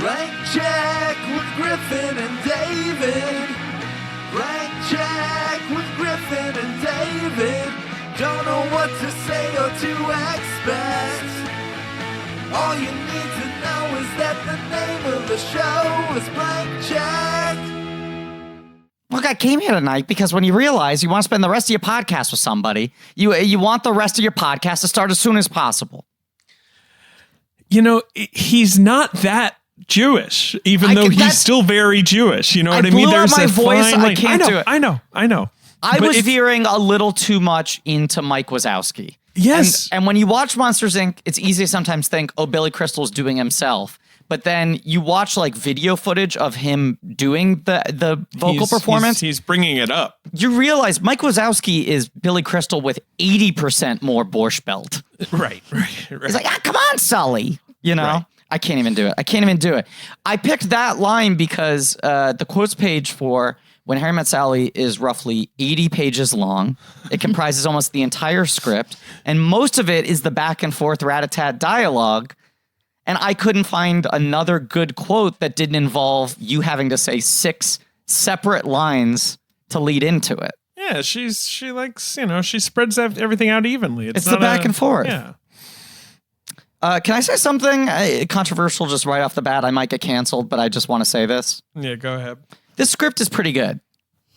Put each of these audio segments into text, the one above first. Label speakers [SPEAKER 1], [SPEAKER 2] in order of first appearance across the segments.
[SPEAKER 1] Blank check with Griffin and David. Blank check with Griffin and David. Don't know what to say or to expect. All you need to know is that the name of the show is Blank Check.
[SPEAKER 2] Look, I came here tonight because when you realize you want to spend the rest of your podcast with somebody, you want the rest of your podcast to start as soon as possible.
[SPEAKER 3] You know, he's not that Jewish, even though he's still very Jewish. You know what I mean?
[SPEAKER 2] There's my voice. I can't do it.
[SPEAKER 3] I know.
[SPEAKER 2] I was veering a little too much into Mike Wazowski.
[SPEAKER 3] Yes.
[SPEAKER 2] And when you watch Monsters, Inc., it's easy to sometimes think, oh, Billy Crystal's doing himself. But then you watch like video footage of him doing the vocal performance.
[SPEAKER 3] He's bringing it up.
[SPEAKER 2] You realize Mike Wazowski is Billy Crystal with 80% more Borscht Belt.
[SPEAKER 3] Right.
[SPEAKER 2] He's like, come on, Sully. You know?
[SPEAKER 3] Right.
[SPEAKER 2] I can't even do it. I picked that line because the quotes page for When Harry Met Sally is roughly 80 pages long. It comprises almost the entire script, and most of it is the back and forth rat-a-tat dialogue. And I couldn't find another good quote that didn't involve you having to say 6 separate lines to lead into it.
[SPEAKER 3] Yeah, she likes, she spreads everything out evenly.
[SPEAKER 2] It's the back and forth.
[SPEAKER 3] Yeah.
[SPEAKER 2] Can I say something controversial just right off the bat? I might get canceled, but I just want to say this.
[SPEAKER 3] Yeah, go ahead.
[SPEAKER 2] This script is pretty good.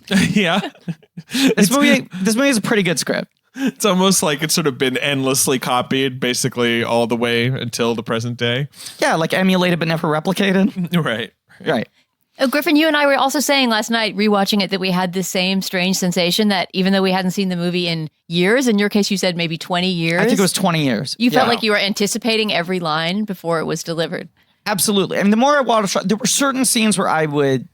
[SPEAKER 3] Yeah.
[SPEAKER 2] This movie is a pretty good script.
[SPEAKER 3] It's almost like it's sort of been endlessly copied, basically all the way until the present day.
[SPEAKER 2] Yeah, like emulated but never replicated.
[SPEAKER 3] Right.
[SPEAKER 4] Oh, Griffin, you and I were also saying last night, rewatching it, that we had this same strange sensation that even though we hadn't seen the movie in years, in your case you said maybe 20 years.
[SPEAKER 2] I think it was 20 years.
[SPEAKER 4] You felt like you were anticipating every line before it was delivered.
[SPEAKER 2] Absolutely. And the more I watched, there were certain scenes where I would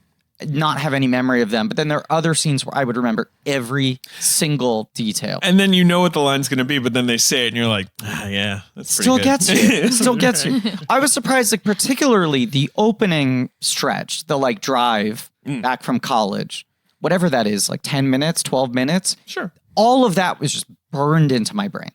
[SPEAKER 2] not have any memory of them, but then there are other scenes where I would remember every single detail.
[SPEAKER 3] And then you know what the line's going to be, but then they say it and you're like, yeah, that's pretty good.
[SPEAKER 2] Still gets you. I was surprised, like particularly the opening stretch, the like drive back from college, whatever that is, like 10 minutes, 12 minutes.
[SPEAKER 3] Sure.
[SPEAKER 2] All of that was just burned into my brain.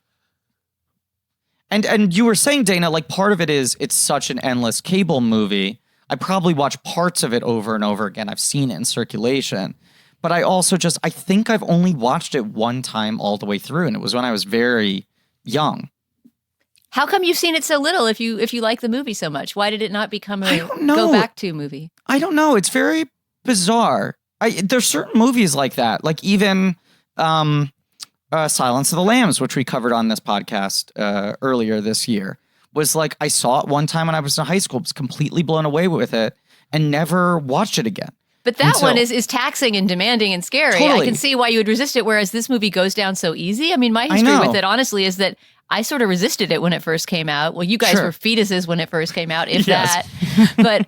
[SPEAKER 2] And you were saying, Dana, like part of it is it's such an endless cable movie. I probably watch parts of it over and over again. I've seen it in circulation. But I also I think I've only watched it one time all the way through, and it was when I was very young.
[SPEAKER 4] How come you've seen it so little if you like the movie so much? Why did it not become a go back to movie?
[SPEAKER 2] I don't know. It's very bizarre. There's certain movies like that, like even Silence of the Lambs, which we covered on this podcast earlier this year. Was like, I saw it one time when I was in high school, was completely blown away with it, and never watched it again.
[SPEAKER 4] But that one is taxing and demanding and scary. Totally. I can see why you would resist it, whereas this movie goes down so easy. I mean, my history with it, honestly, is that I sort of resisted it when it first came out. Well, you guys were fetuses when it first came out, if that. But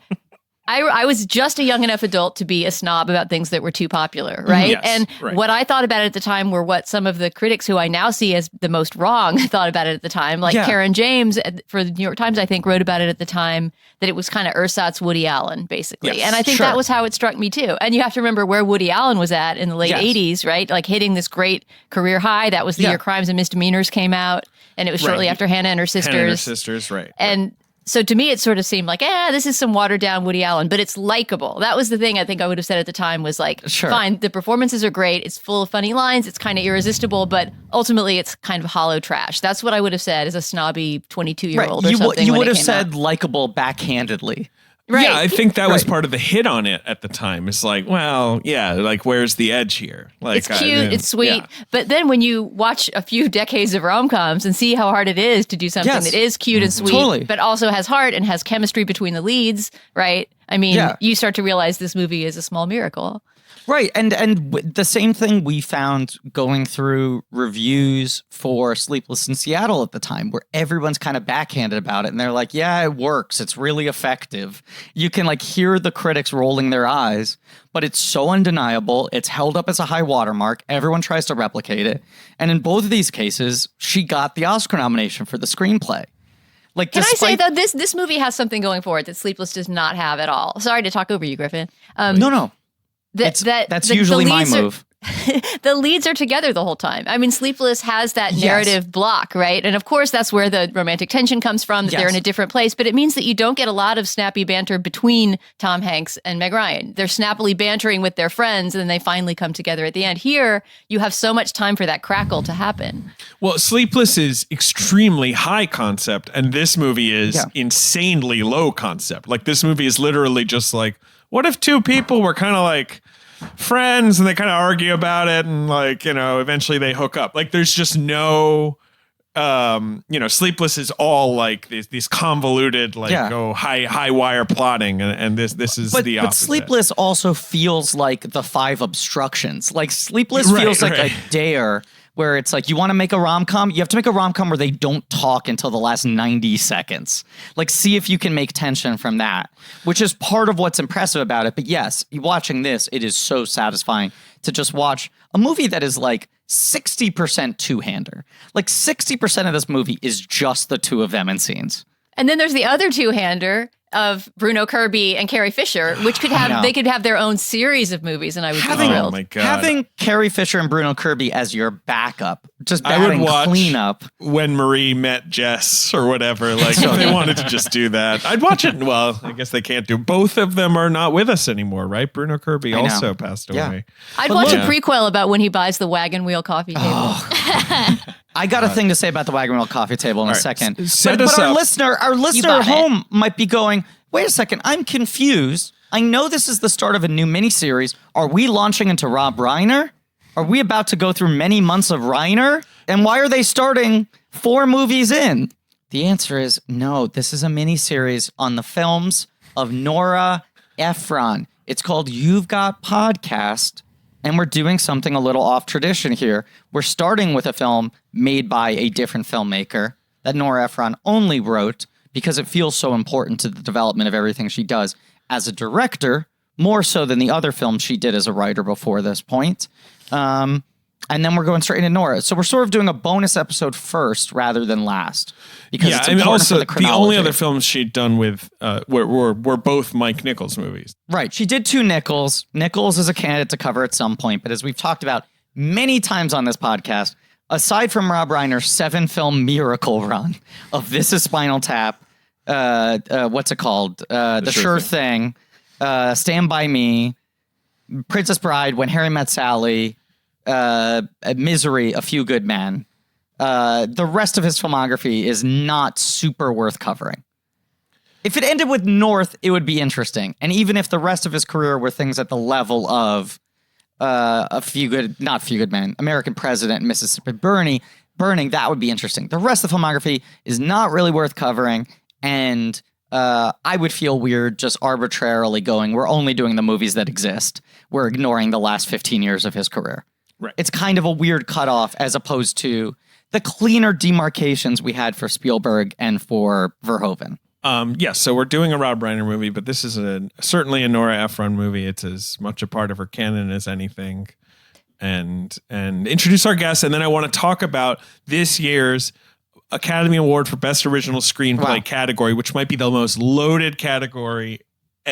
[SPEAKER 4] I was just a young enough adult to be a snob about things that were too popular, right?
[SPEAKER 3] Yes,
[SPEAKER 4] and what I thought about it at the time were what some of the critics who I now see as the most wrong thought about it at the time. Like Karen James for the New York Times, I think, wrote about it at the time that it was kind of ersatz Woody Allen, basically. Yes, and I think that was how it struck me, too. And you have to remember where Woody Allen was at in the late 80s, right? Like hitting this great career high. That was the year Crimes and Misdemeanors came out. And it was shortly after Hannah and Her Sisters.
[SPEAKER 3] Hannah and Her Sisters, right.
[SPEAKER 4] And so to me, it sort of seemed like, this is some watered down Woody Allen, but it's likable. That was the thing I think I would have said at the time was like, fine, the performances are great. It's full of funny lines. It's kind of irresistible, but ultimately it's kind of hollow trash. That's what I would have said as a snobby 22-year-old or something.
[SPEAKER 2] You would have said likable backhandedly.
[SPEAKER 4] Right.
[SPEAKER 3] Yeah, I think that was part of the hit on it at the time. It's like, well, like where's the edge here? Like,
[SPEAKER 4] it's cute, it's sweet. But then when you watch a few decades of rom-coms and see how hard it is to do something that is cute and sweet, but also has heart and has chemistry between the leads, right? I mean, you start to realize this movie is a small miracle.
[SPEAKER 2] Right. And the same thing we found going through reviews for Sleepless in Seattle at the time, where everyone's kind of backhanded about it. And they're like, yeah, it works. It's really effective. You can like hear the critics rolling their eyes, but it's so undeniable. It's held up as a high watermark. Everyone tries to replicate it. And in both of these cases, she got the Oscar nomination for the screenplay. Like,
[SPEAKER 4] can I say, though, this movie has something going for it that Sleepless does not have at all. Sorry to talk over you, Griffin.
[SPEAKER 2] No. That's usually my move.
[SPEAKER 4] the leads are together the whole time. I mean, Sleepless has that narrative block, right? And of course, that's where the romantic tension comes from, that they're in a different place. But it means that you don't get a lot of snappy banter between Tom Hanks and Meg Ryan. They're snappily bantering with their friends, and then they finally come together at the end. Here, you have so much time for that crackle to happen.
[SPEAKER 3] Well, Sleepless is extremely high concept, and this movie is insanely low concept. Like, this movie is literally just like, what if two people were kind of like friends and they kind of argue about it and like, you know, eventually they hook up. Like, there's just no, you know, Sleepless is all like these convoluted, like high wire plotting, and this is the opposite. But
[SPEAKER 2] Sleepless also feels like the 5 obstructions. Like, Sleepless feels like a dare. Where it's like, you want to make a rom-com? You have to make a rom-com where they don't talk until the last 90 seconds. Like, see if you can make tension from that, which is part of what's impressive about it. But yes, watching this, it is so satisfying to just watch a movie that is like 60% two-hander. Like, 60% of this movie is just the two of them in scenes.
[SPEAKER 4] And then there's the other two-hander of Bruno Kirby and Carrie Fisher, which could have they could have their own series of movies, and I would be thrilled.
[SPEAKER 3] Oh my God.
[SPEAKER 2] Having Carrie Fisher and Bruno Kirby as your backup, just batting cleanup.
[SPEAKER 3] When Marie Met Jess or whatever, like if they wanted to just do that, I'd watch it. Well, I guess they can't do. Both of them are not with us anymore, right? Bruno Kirby also passed away.
[SPEAKER 4] I'd watch a prequel about when he buys the wagon wheel coffee table.
[SPEAKER 2] I got a thing to say about the wagon wheel coffee table in a second.
[SPEAKER 3] But
[SPEAKER 2] our listener at home might be going, wait a second, I'm confused. I know this is the start of a new miniseries. Are we launching into Rob Reiner? Are we about to go through many months of Reiner? And why are they starting 4 movies in? The answer is no. This is a miniseries on the films of Nora Ephron. It's called You've Got Podcast. And we're doing something a little off tradition here. We're starting with a film made by a different filmmaker that Nora Ephron only wrote because it feels so important to the development of everything she does as a director, more so than the other films she did as a writer before this point. And then we're going straight into Nora. So we're sort of doing a bonus episode first rather than last. Because it's important
[SPEAKER 3] also
[SPEAKER 2] for the
[SPEAKER 3] only other films she'd done with were both Mike Nichols movies. Right.
[SPEAKER 2] She did 2 Nichols. Nichols is a candidate to cover at some point. But as we've talked about many times on this podcast, aside from Rob Reiner's 7-film miracle run of This Is Spinal Tap, what's it called? The Sure Thing, Stand By Me, Princess Bride, When Harry Met Sally, Misery, A Few Good Men. The rest of his filmography is not super worth covering. If it ended with North, it would be interesting. And even if the rest of his career were things at the level of not Few Good Men, American President, Mississippi Burning, that would be interesting. The rest of the filmography is not really worth covering. And I would feel weird just arbitrarily going, we're only doing the movies that exist. We're ignoring the last 15 years of his career. Right. It's kind of a weird cutoff as opposed to the cleaner demarcations we had for Spielberg and for Verhoeven.
[SPEAKER 3] Yes, so we're doing a Rob Reiner movie, but this is certainly a Nora Ephron movie. It's as much a part of her canon as anything. And introduce our guests, and then I want to talk about this year's Academy Award for Best Original Screenplay category, which might be the most loaded category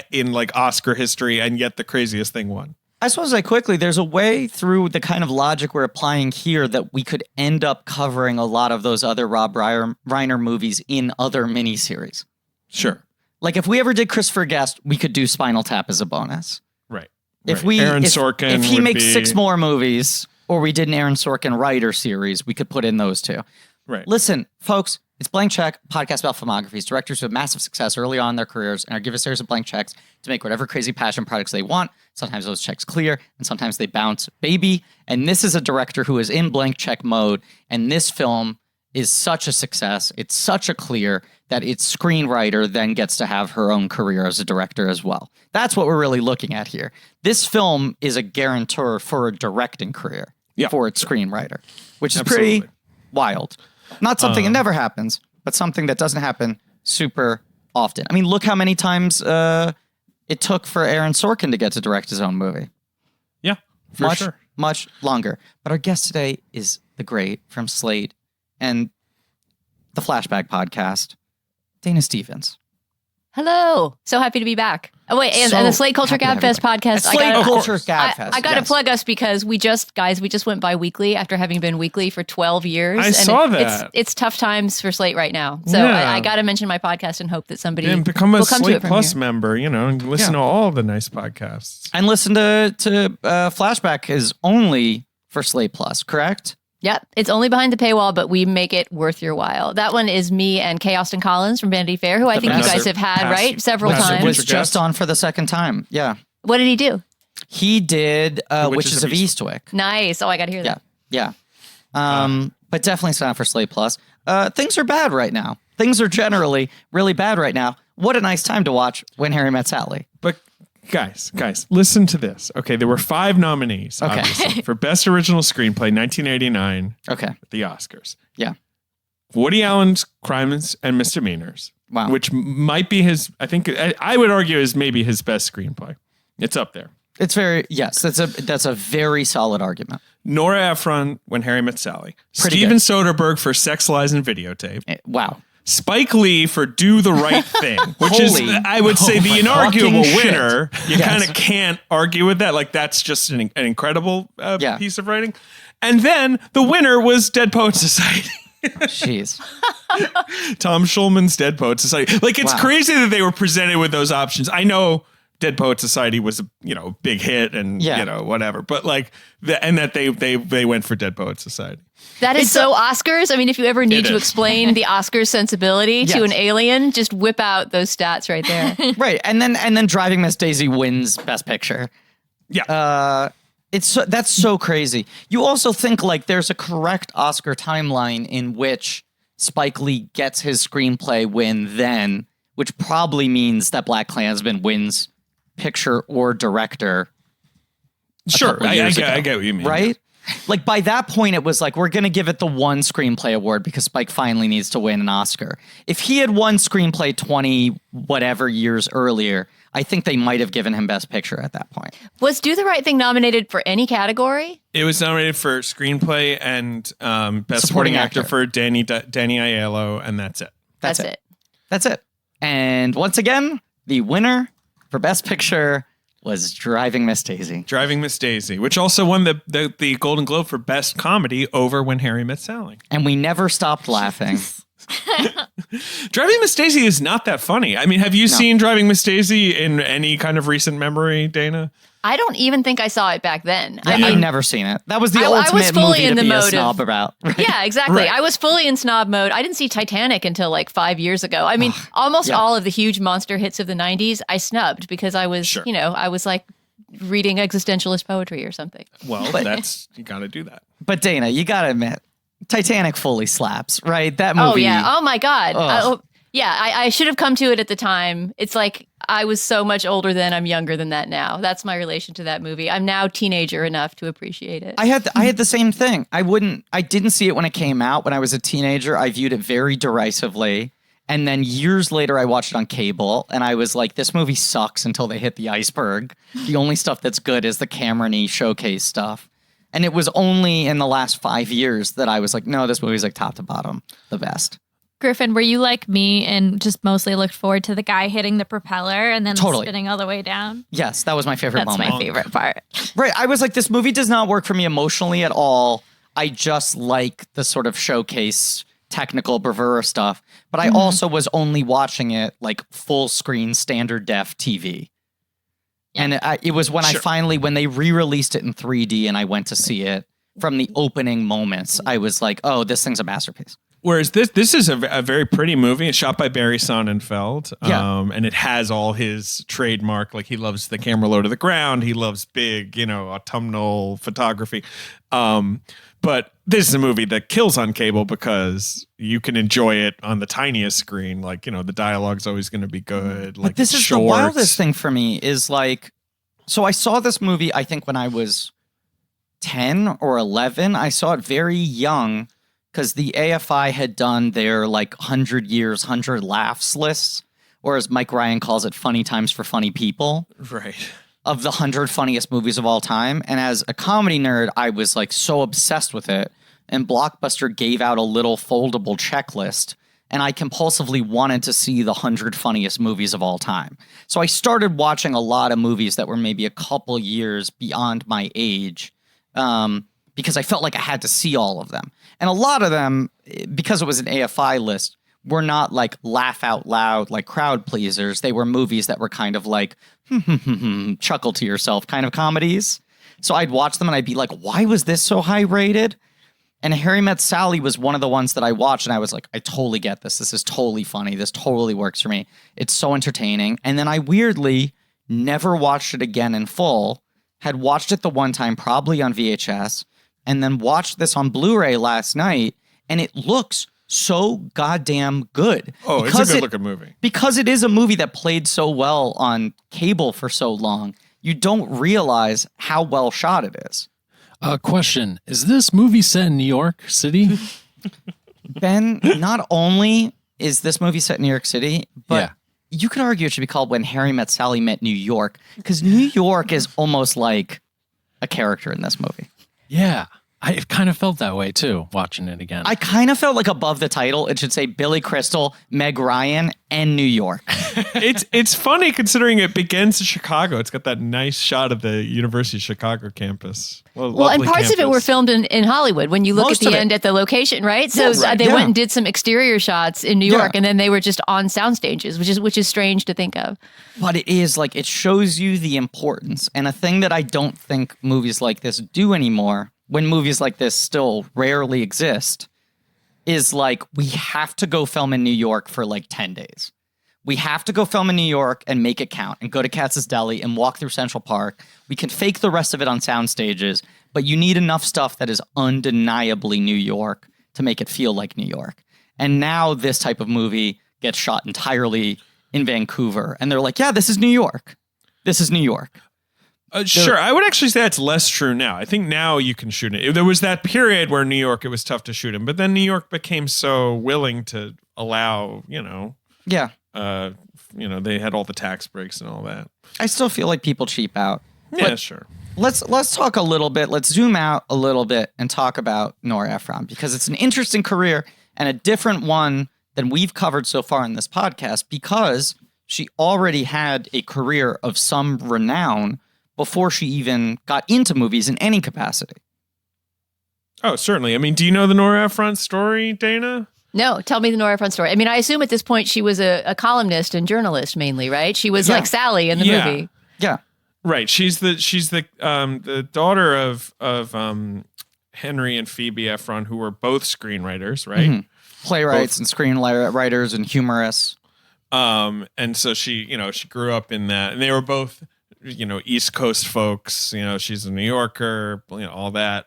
[SPEAKER 3] in like Oscar history, and yet the craziest thing won.
[SPEAKER 2] I suppose there's a way through the kind of logic we're applying here that we could end up covering a lot of those other Rob Reiner movies in other miniseries.
[SPEAKER 3] Sure.
[SPEAKER 2] Like if we ever did Christopher Guest, we could do Spinal Tap as a bonus.
[SPEAKER 3] Right.
[SPEAKER 2] If
[SPEAKER 3] Aaron Sorkin,
[SPEAKER 2] if he makes 6 more movies, or we did an Aaron Sorkin writer series, we could put in those 2.
[SPEAKER 3] Right.
[SPEAKER 2] Listen, folks, it's Blank Check, podcast about filmographies, directors who have massive success early on in their careers and are given a series of blank checks to make whatever crazy passion products they want. Sometimes those checks clear, and sometimes they bounce baby. And this is a director who is in blank check mode, and this film is such a success. It's such a clear that its screenwriter then gets to have her own career as a director as well. That's what we're really looking at here. This film is a guarantor for a directing career for its screenwriter, which is pretty wild. Not something that never happens, but something that doesn't happen super often. I mean, look how many times it took for Aaron Sorkin to get to direct his own movie.
[SPEAKER 3] Yeah, for sure.
[SPEAKER 2] Much longer. But our guest today is the great from Slate and the Flashback podcast, Dana Stevens.
[SPEAKER 4] Hello. So happy to be back. Oh, wait, and the Slate Culture Gabfest podcast.
[SPEAKER 2] Slate Culture Gabfest.
[SPEAKER 4] I got to plug us because we just went bi-weekly after having been weekly for 12 years.
[SPEAKER 3] I saw that.
[SPEAKER 4] It's tough times for Slate right now. So I got to mention my podcast and hope that somebody
[SPEAKER 3] and become a
[SPEAKER 4] will come
[SPEAKER 3] Slate
[SPEAKER 4] to it
[SPEAKER 3] Plus member, and listen to all the nice podcasts.
[SPEAKER 2] And listen to Flashback is only for Slate Plus, correct?
[SPEAKER 4] Yep. It's only behind the paywall, but we make it worth your while. That one is me and K. Austin Collins from Vanity Fair, who I think you guys have had, right? Several times.
[SPEAKER 2] Was just on for the second time. Yeah.
[SPEAKER 4] What did he do?
[SPEAKER 2] He did Witches of Eastwick.
[SPEAKER 4] Nice. Oh, I got to hear that.
[SPEAKER 2] Yeah. But definitely sign up for Slate Plus. Things are bad right now. Things are generally really bad right now. What a nice time to watch When Harry Met Sally.
[SPEAKER 3] But guys, listen to this. Okay, there were 5 nominees, obviously, for Best Original Screenplay, 1989.
[SPEAKER 2] Okay.
[SPEAKER 3] At the Oscars.
[SPEAKER 2] Yeah.
[SPEAKER 3] Woody Allen's Crimes and Misdemeanors.
[SPEAKER 2] Wow.
[SPEAKER 3] Which might be I would argue is maybe his best screenplay. It's up there.
[SPEAKER 2] It's that's a very solid argument.
[SPEAKER 3] Nora Ephron, When Harry Met Sally. Steven Soderbergh for Sex, Lies, and Videotape.
[SPEAKER 2] Wow.
[SPEAKER 3] Spike Lee for Do the Right Thing, which is, I would say, the inarguable winner. You kind of can't argue with that. Like, that's just an incredible piece of writing. And then the winner was Dead Poets Society.
[SPEAKER 2] Jeez.
[SPEAKER 3] Tom Schulman's Dead Poets Society. Like, it's crazy that they were presented with those options. I know Dead Poets Society was a big hit and whatever, but like that they went for Dead Poets Society.
[SPEAKER 4] That is so Oscars. I mean, if you ever need to explain the Oscars sensibility to an alien, just whip out those stats right there.
[SPEAKER 2] Right, and then Driving Miss Daisy wins Best Picture.
[SPEAKER 3] Yeah.
[SPEAKER 2] That's so crazy. You also think like there's a correct Oscar timeline in which Spike Lee gets his screenplay win then, which probably means that BlacKkKlansman wins picture or director.
[SPEAKER 3] Sure, I get what you mean.
[SPEAKER 2] Right? Like by that point, it was like, we're going to give it the one screenplay award because Spike finally needs to win an Oscar. If he had won screenplay 20 whatever years earlier, I think they might have given him Best Picture at that point.
[SPEAKER 4] Was Do the Right Thing nominated for any category?
[SPEAKER 3] It was nominated for screenplay and Best Supporting Actor for Danny Aiello, and that's it.
[SPEAKER 2] That's it. And once again, the winner for Best Picture was Driving Miss Daisy.
[SPEAKER 3] Driving Miss Daisy, which also won the Golden Globe for Best Comedy over When Harry Met Sally.
[SPEAKER 2] And we never stopped laughing.
[SPEAKER 3] Driving Miss Daisy is not that funny. I mean, have you seen Driving Miss Daisy in any kind of recent memory, Dana?
[SPEAKER 4] I don't even think I saw it back then.
[SPEAKER 2] I've never seen it. That was the ultimate movie to be a snob about. Right?
[SPEAKER 4] Yeah, exactly. Right. I was fully in snob mode. I didn't see Titanic until like 5 years ago. I mean, almost all of the huge monster hits of the 90s, I snubbed because I was, I was like reading existentialist poetry or something.
[SPEAKER 3] Well, you got to do that.
[SPEAKER 2] But Dana, you got to admit, Titanic fully slaps, right? That movie.
[SPEAKER 4] Oh, yeah. Oh, my God. I should have come to it at the time. It's like I was so much older then. I'm younger than that now. That's my relation to that movie. I'm now teenager enough to appreciate it.
[SPEAKER 2] I had the same thing. I didn't see it when it came out. When I was a teenager, I viewed it very derisively. And then years later, I watched it on cable. And I was like, this movie sucks until they hit the iceberg. The only stuff that's good is the Cameron-y showcase stuff. And it was only in the last 5 years that I was like, no, this movie's like top to bottom, the best.
[SPEAKER 5] Griffin, were you like me and just mostly looked forward to the guy hitting the propeller and then spinning all the way down?
[SPEAKER 2] Yes, that was my favorite moment.
[SPEAKER 5] That's my favorite part.
[SPEAKER 2] Right. I was like, this movie does not work for me emotionally at all. I just like the sort of showcase technical bravura stuff. But I also was only watching it like full screen standard def TV. Yeah. And it was when when they re-released it in 3D and I went to see it from the opening moments, I was like, oh, this thing's a masterpiece.
[SPEAKER 3] Whereas this is a very pretty movie. It's shot by Barry Sonnenfeld. And it has all his trademark. Like, he loves the camera low to the ground. He loves big, autumnal photography. But this is a movie that kills on cable because you can enjoy it on the tiniest screen. Like, the dialogue's always going to be good. Like,
[SPEAKER 2] but this is the wildest thing for me is like, so I saw this movie, I think when I was 10 or 11. I saw it very young because the AFI had done their like 100 years, 100 laughs lists, or as Meg Ryan calls it, funny times for funny people.
[SPEAKER 3] Right.
[SPEAKER 2] Of the 100 funniest movies of all time. And as a comedy nerd, I was like so obsessed with it. And Blockbuster gave out a little foldable checklist. and I compulsively wanted to see the 100 funniest movies of all time. So I started watching a lot of movies that were maybe a couple years beyond my age, because I felt like I had to see all of them. And a lot of them, because it was an AFI list, were not like laugh out loud, like crowd pleasers. They were movies that were kind of like, chuckle to yourself kind of comedies. So I'd watch them and I'd be like, why was this so high rated? And Harry Met Sally was one of the ones that I watched and I was like, I totally get this. This is totally funny. This totally works for me. It's so entertaining. And then I weirdly never watched it again in full, had watched it the one time, probably on VHS, and then watched this on Blu-ray last night, and it looks so goddamn good.
[SPEAKER 3] Oh, it's a good looking movie.
[SPEAKER 2] Because it is a movie that played so well on cable for so long, you don't realize how well shot it is.
[SPEAKER 6] Question. Is this movie set in New York City?
[SPEAKER 2] Ben, not only is this movie set in New York City, but you could argue it should be called When Harry Met Sally Met New York, because New York is almost like a character in this movie.
[SPEAKER 6] Yeah. I kind of felt that way, too, watching it again.
[SPEAKER 2] I kind of felt like above the title, it should say Billy Crystal, Meg Ryan, and New York.
[SPEAKER 3] It's funny considering it begins in Chicago. It's got that nice shot of the University of Chicago campus.
[SPEAKER 4] Well, and parts of it were filmed in Hollywood when you look at the end at the location, right? So they went and did some exterior shots in New York, and then they were just on sound stages, which is strange to think of.
[SPEAKER 2] But it is like, it shows you the importance. And a thing that I don't think movies like this do anymore, when movies like this still rarely exist, is like, we have to go film in New York for like 10 days. We have to go film in New York and make it count and go to Katz's Deli and walk through Central Park. We can fake the rest of it on sound stages, but you need enough stuff that is undeniably New York to make it feel like New York. And now this type of movie gets shot entirely in Vancouver. And they're like, yeah, this is New York. This is New York.
[SPEAKER 3] Sure, I would actually say that's less true now. I think now you can shoot it. There was that period where New York, it was tough to shoot in, but then New York became so willing to allow, they had all the tax breaks and all that.
[SPEAKER 2] I still feel like people cheap out.
[SPEAKER 3] Yeah, sure.
[SPEAKER 2] Let's talk a little bit. Let's zoom out a little bit and talk about Nora Ephron, because it's an interesting career and a different one than we've covered so far in this podcast, because she already had a career of some renown before she even got into movies in any capacity.
[SPEAKER 3] Oh, certainly. I mean, do you know the Nora Ephron story, Dana?
[SPEAKER 4] No, tell me the Nora Ephron story. I mean, I assume at this point she was a columnist and journalist mainly, right? She was like Sally in the movie.
[SPEAKER 2] Yeah.
[SPEAKER 3] Right. She's the daughter of Henry and Phoebe Ephron, who were both screenwriters, right?
[SPEAKER 2] Mm-hmm. Playwrights and screenwriters and humorists.
[SPEAKER 3] And so she grew up in that, and they were both, East Coast folks. She's a New Yorker, all that.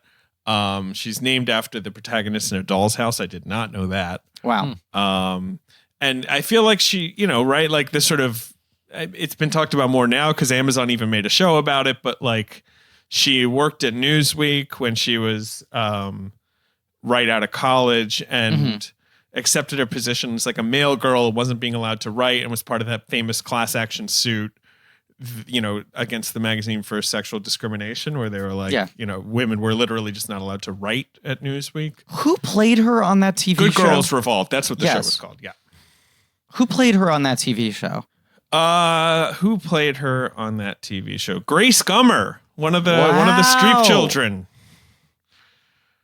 [SPEAKER 3] She's named after the protagonist in A Doll's House. I did not know that.
[SPEAKER 2] Wow.
[SPEAKER 3] And I feel like she, right, like this sort of, it's been talked about more now because Amazon even made a show about it, but like she worked at Newsweek when she was right out of college and accepted her position as like a mail girl, wasn't being allowed to write, and was part of that famous class action suit, against the magazine for sexual discrimination, where they were like, women were literally just not allowed to write at Newsweek.
[SPEAKER 2] Who played her on that TV show?
[SPEAKER 3] Good Girls Revolt. That's what the show was called. Yeah.
[SPEAKER 2] Who played her on that TV show?
[SPEAKER 3] Who played her on that TV show? Grace Gummer, one of the Streep children.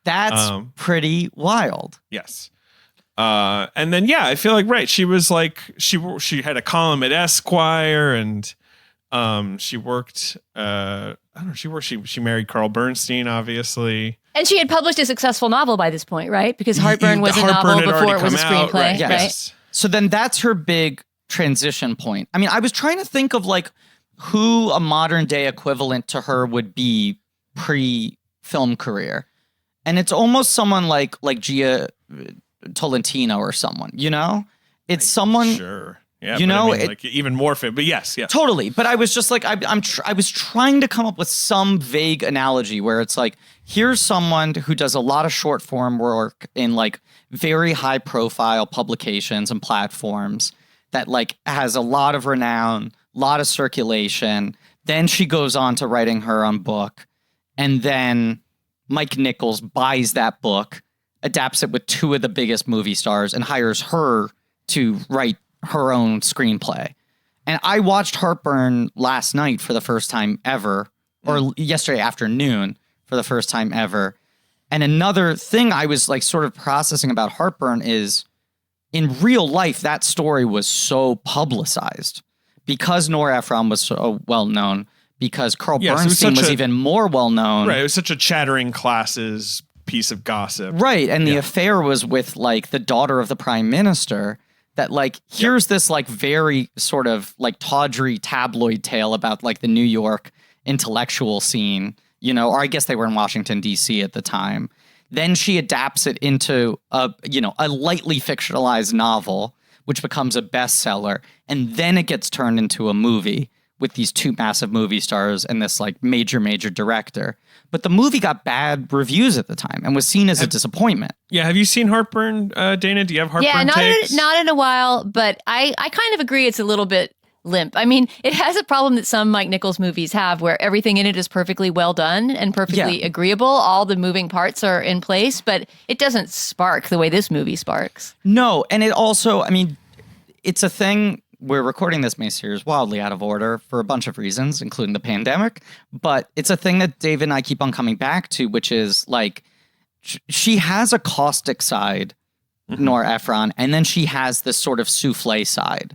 [SPEAKER 2] That's pretty wild.
[SPEAKER 3] Yes. And then I feel like right. She was like she had a column at Esquire, and she worked. She married Carl Bernstein, obviously.
[SPEAKER 4] And she had published a successful novel by this point, right? Because Heartburn was a novel before it was a screenplay, right?
[SPEAKER 2] So then that's her big transition point. I mean, I was trying to think of like who a modern day equivalent to her would be pre-film career. And it's almost someone like Gia Tolentino or someone, It's someone.
[SPEAKER 3] Sure. Yeah, like even more fit, but yes.
[SPEAKER 2] Totally. But I was just like, I was trying to come up with some vague analogy where it's like, here's someone who does a lot of short form work in like very high profile publications and platforms that like has a lot of renown, a lot of circulation. Then she goes on to writing her own book. And then Mike Nichols buys that book adapts it with two of the biggest movie stars and hires her to write her own screenplay. And I watched Heartburn last night for the first time ever, or yesterday afternoon for the first time ever. And another thing I was like sort of processing about Heartburn is in real life, that story was so publicized because Nora Ephron was so well known, because Carl Bernstein was even more well known.
[SPEAKER 3] Right. It was such a chattering classes piece of gossip.
[SPEAKER 2] Right. And the affair was with like the daughter of the prime minister. That like, here's this like very sort of like tawdry tabloid tale about like the New York intellectual scene, you know, or I guess they were in Washington, D.C. at the time. Then she adapts it into a lightly fictionalized novel, which becomes a bestseller. And then it gets turned into a movie with these two massive movie stars and this like major director. But the movie got bad reviews at the time and was seen as a disappointment.
[SPEAKER 3] Yeah. Have you seen Heartburn, Dana? Do you have Heartburn takes?
[SPEAKER 4] Not in a while, but I kind of agree it's a little bit limp. I mean, it has a problem that some Mike Nichols movies have where everything in it is perfectly well done and perfectly agreeable. All the moving parts are in place, but it doesn't spark the way this movie sparks.
[SPEAKER 2] No. And it also, I mean, it's a thing. We're recording this miniseries wildly out of order for a bunch of reasons, including the pandemic. But it's a thing that David and I keep on coming back to, which is like she has a caustic side, Nora Ephron, and then she has this sort of souffle side.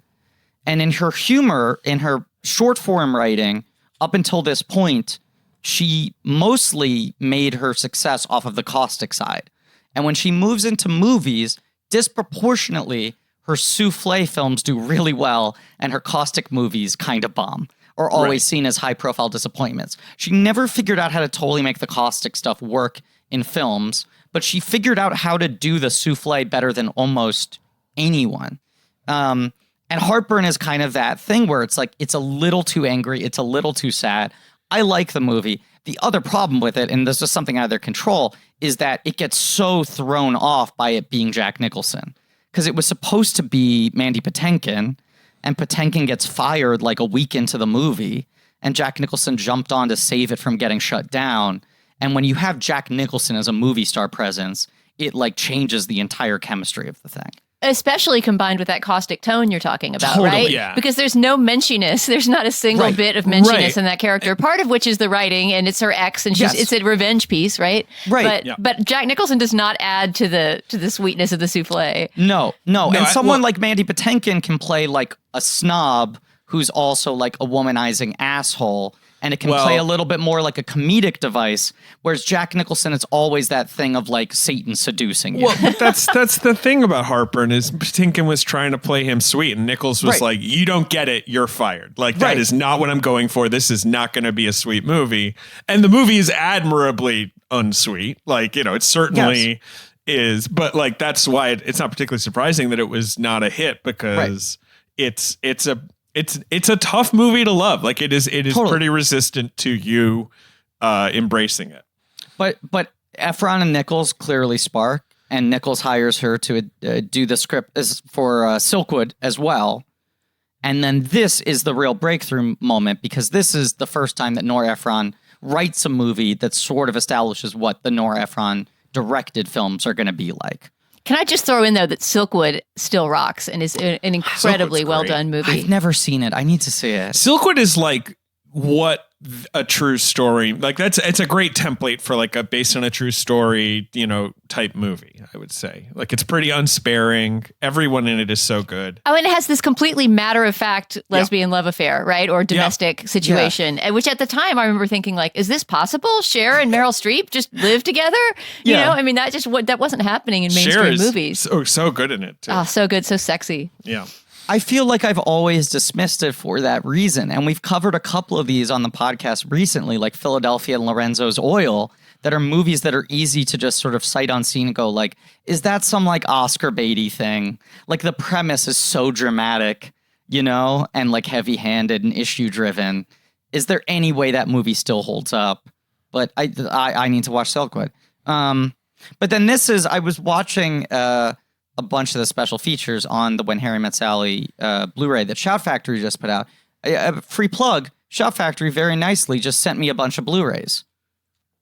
[SPEAKER 2] And in her humor, in her short form writing, up until this point, she mostly made her success off of the caustic side. And when she moves into movies, disproportionately, her souffle films do really well, and her caustic movies kind of bomb, or always seen as high-profile disappointments. She never figured out how to totally make the caustic stuff work in films, but she figured out how to do the souffle better than almost anyone. And Heartburn is kind of that thing where it's like, it's a little too angry, it's a little too sad. I like the movie. The other problem with it, and this is something out of their control, is that it gets so thrown off by it being Jack Nicholson. Because it was supposed to be Mandy Patinkin, and Patinkin gets fired like a week into the movie, and Jack Nicholson jumped on to save it from getting shut down. And when you have Jack Nicholson as a movie star presence, it like changes the entire chemistry of the thing.
[SPEAKER 4] Especially combined with that caustic tone you're talking about, right?
[SPEAKER 3] Yeah.
[SPEAKER 4] Because there's no menschiness. There's not a single bit of menschiness in that character. Part of which is the writing, and it's her ex, and it's a revenge piece, right?
[SPEAKER 2] Right.
[SPEAKER 4] But Jack Nicholson does not add to the sweetness of the souffle.
[SPEAKER 2] No. And someone like Mandy Patinkin can play like a snob who's also like a womanizing asshole. And it can play a little bit more like a comedic device, whereas Jack Nicholson, it's always that thing of like Satan seducing you.
[SPEAKER 3] Well, but that's the thing about Heartburn is Patinkin was trying to play him sweet, and Nichols was like, "You don't get it, you're fired. Like that is not what I'm going for. This is not going to be a sweet movie." And the movie is admirably unsweet. Like, you know, it certainly is, but like that's why it's not particularly surprising that it was not a hit, because it's a tough movie to love. Like it is pretty resistant to you embracing it.
[SPEAKER 2] But Ephron and Nichols clearly spark, and Nichols hires her to do the script for Silkwood as well. And then this is the real breakthrough moment, because this is the first time that Nora Ephron writes a movie that sort of establishes what the Nora Ephron directed films are going to be like.
[SPEAKER 4] Can I just throw in, though, that Silkwood still rocks and is an incredibly well-done movie?
[SPEAKER 2] I've never seen it. I need to see it.
[SPEAKER 3] Silkwood is like what a true story, like it's a great template for like a based on a true story, you know, type movie, I would say. Like it's pretty unsparing. Everyone in it is so good.
[SPEAKER 4] Oh, and it has this completely matter-of-fact lesbian love affair, right? Or domestic situation, which at the time I remember thinking like, is this possible? Cher and Meryl Streep just live together? You know, I mean, that wasn't happening in mainstream movies.
[SPEAKER 3] So good in it too.
[SPEAKER 4] Oh, so good, so sexy.
[SPEAKER 3] Yeah.
[SPEAKER 2] I feel like I've always dismissed it for that reason. And we've covered a couple of these on the podcast recently, like Philadelphia and Lorenzo's Oil, that are movies that are easy to just sort of sight unseen and go like, is that some like Oscar baity thing? Like the premise is so dramatic, you know, and like heavy handed and issue driven. Is there any way that movie still holds up? But I need to watch Silkwood. But then I was watching a bunch of the special features on the When Harry Met Sally Blu-ray that Shout Factory just put out. A free plug, Shout Factory very nicely just sent me a bunch of Blu-rays.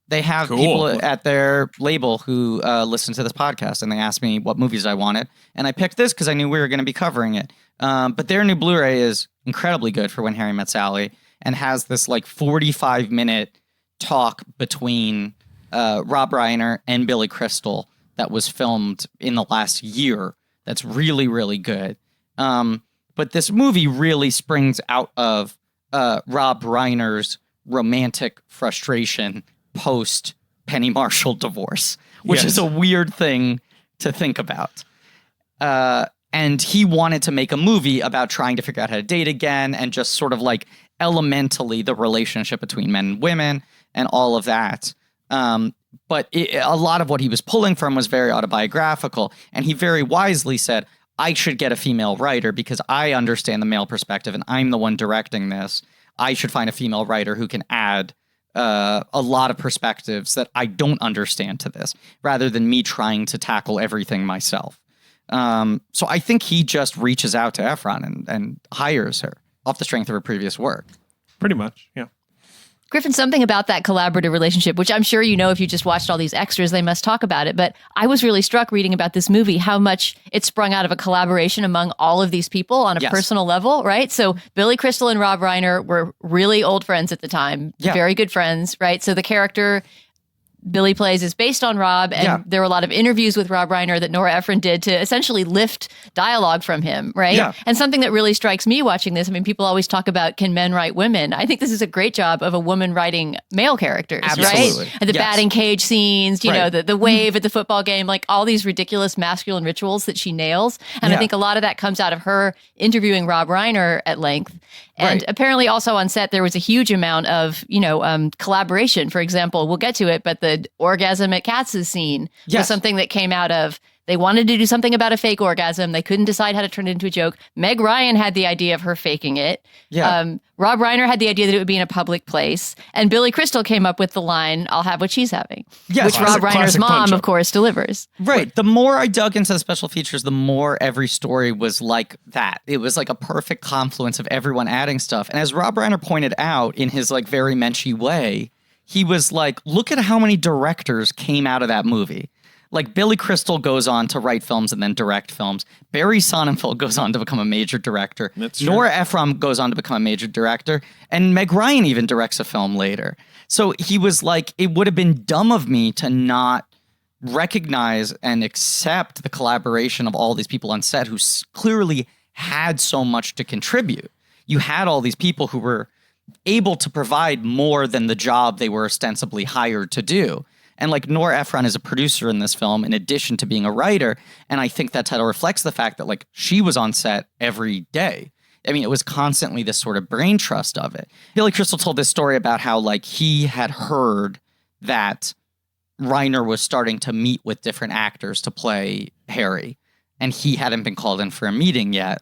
[SPEAKER 2] They have people at their label who listen to this podcast, and they asked me what movies I wanted. And I picked this because I knew we were going to be covering it. But their new Blu-ray is incredibly good for When Harry Met Sally and has this like 45-minute talk between Rob Reiner and Billy Crystal that was filmed in the last year. That's really, really good. But this movie really springs out of Rob Reiner's romantic frustration post Penny Marshall divorce, which is a weird thing to think about. And he wanted to make a movie about trying to figure out how to date again and just sort of like elementally the relationship between men and women and all of that. But a lot of what he was pulling from was very autobiographical. And he very wisely said, I should get a female writer because I understand the male perspective and I'm the one directing this. I should find a female writer who can add a lot of perspectives that I don't understand to this, rather than me trying to tackle everything myself. So I think he just reaches out to Ephron and hires her off the strength of her previous work.
[SPEAKER 3] Pretty much, yeah.
[SPEAKER 4] Griffin, something about that collaborative relationship, which I'm sure you know if you just watched all these extras, they must talk about it. But I was really struck reading about this movie, how much it sprung out of a collaboration among all of these people on a personal level, right? So Billy Crystal and Rob Reiner were really old friends at the time, very good friends, right? So the character Billy plays is based on Rob, and there were a lot of interviews with Rob Reiner that Nora Ephron did to essentially lift dialogue from him, right? Yeah. And something that really strikes me watching this, I mean, people always talk about, can men write women? I think this is a great job of a woman writing male characters, right? And the batting cage scenes, you know, the wave at the football game, like all these ridiculous masculine rituals that she nails. And I think a lot of that comes out of her interviewing Rob Reiner at length. And apparently also on set, there was a huge amount of, collaboration. For example, we'll get to it, but the orgasm at Katz's scene was something that came out of, they wanted to do something about a fake orgasm. They couldn't decide how to turn it into a joke. Meg Ryan had the idea of her faking it. Rob Reiner had the idea that it would be in a public place. And Billy Crystal came up with the line, I'll have what she's having. Which Rob Reiner's mom, of course, delivers.
[SPEAKER 2] Right. The more I dug into the special features, the more every story was like that. It was like a perfect confluence of everyone adding stuff. And as Rob Reiner pointed out in his like very menschy way, he was like, look at how many directors came out of that movie. Like Billy Crystal goes on to write films and then direct films. Barry Sonnenfeld goes on to become a major director. That's true. Nora Ephron goes on to become a major director. And Meg Ryan even directs a film later. So he was like, it would have been dumb of me to not recognize and accept the collaboration of all these people on set who clearly had so much to contribute. You had all these people who were able to provide more than the job they were ostensibly hired to do. And like Nora Ephron is a producer in this film in addition to being a writer. And I think that title reflects the fact that like she was on set every day. I mean, it was constantly this sort of brain trust of it. Billy Crystal told this story about how like he had heard that Reiner was starting to meet with different actors to play Harry. And he hadn't been called in for a meeting yet.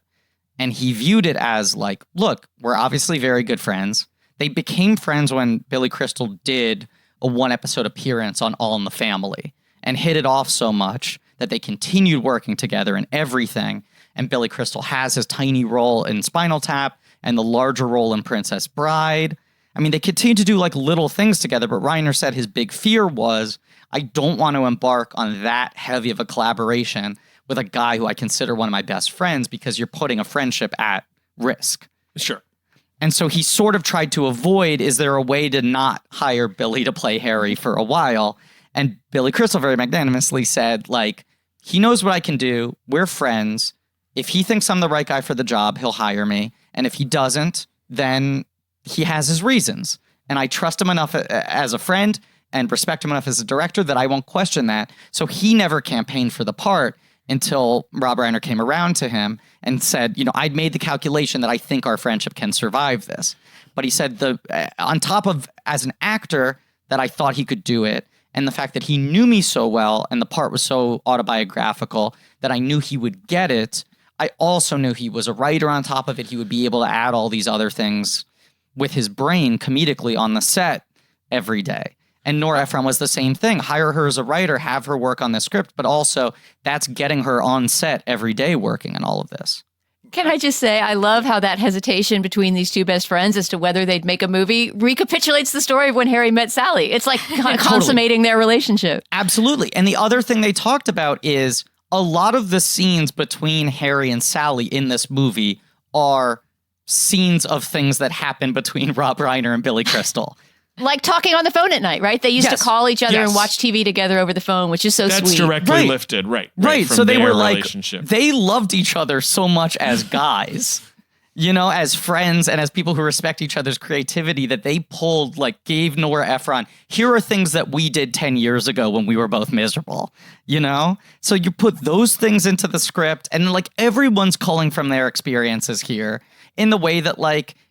[SPEAKER 2] And he viewed it as like, look, we're obviously very good friends. They became friends when Billy Crystal did a one-episode appearance on All in the Family and hit it off so much that they continued working together in everything. And Billy Crystal has his tiny role in Spinal Tap and the larger role in Princess Bride. I mean, they continue to do like little things together, but Reiner said his big fear was, I don't want to embark on that heavy of a collaboration with a guy who I consider one of my best friends because you're putting a friendship at risk.
[SPEAKER 3] Sure.
[SPEAKER 2] And so he sort of tried to avoid, is there a way to not hire Billy to play Harry for a while? And Billy Crystal very magnanimously said, like, he knows what I can do. We're friends. If he thinks I'm the right guy for the job, he'll hire me. And if he doesn't, then he has his reasons. And I trust him enough as a friend and respect him enough as a director that I won't question that. So he never campaigned for the part until Rob Reiner came around to him and said, I'd made the calculation that I think our friendship can survive this. But he said on top of, as an actor, that I thought he could do it, and the fact that he knew me so well and the part was so autobiographical that I knew he would get it, I also knew he was a writer on top of it. He would be able to add all these other things with his brain comedically on the set every day. And Nora Ephron was the same thing. Hire her as a writer, have her work on the script, but also that's getting her on set every day working on all of this.
[SPEAKER 4] Can I just say, I love how that hesitation between these two best friends as to whether they'd make a movie recapitulates the story of when Harry met Sally. It's like consummating their relationship.
[SPEAKER 2] Absolutely. And the other thing they talked about is a lot of the scenes between Harry and Sally in this movie are scenes of things that happen between Rob Reiner and Billy Crystal.
[SPEAKER 4] Like talking on the phone at night, right? They used to call each other and watch TV together over the phone, which is so sweet.
[SPEAKER 3] That's directly lifted, right.
[SPEAKER 2] So they were like, they loved each other so much as guys, as friends and as people who respect each other's creativity that they pulled, gave Nora Ephron, here are things that we did 10 years ago when we were both miserable, So you put those things into the script and everyone's calling from their experiences here in the way that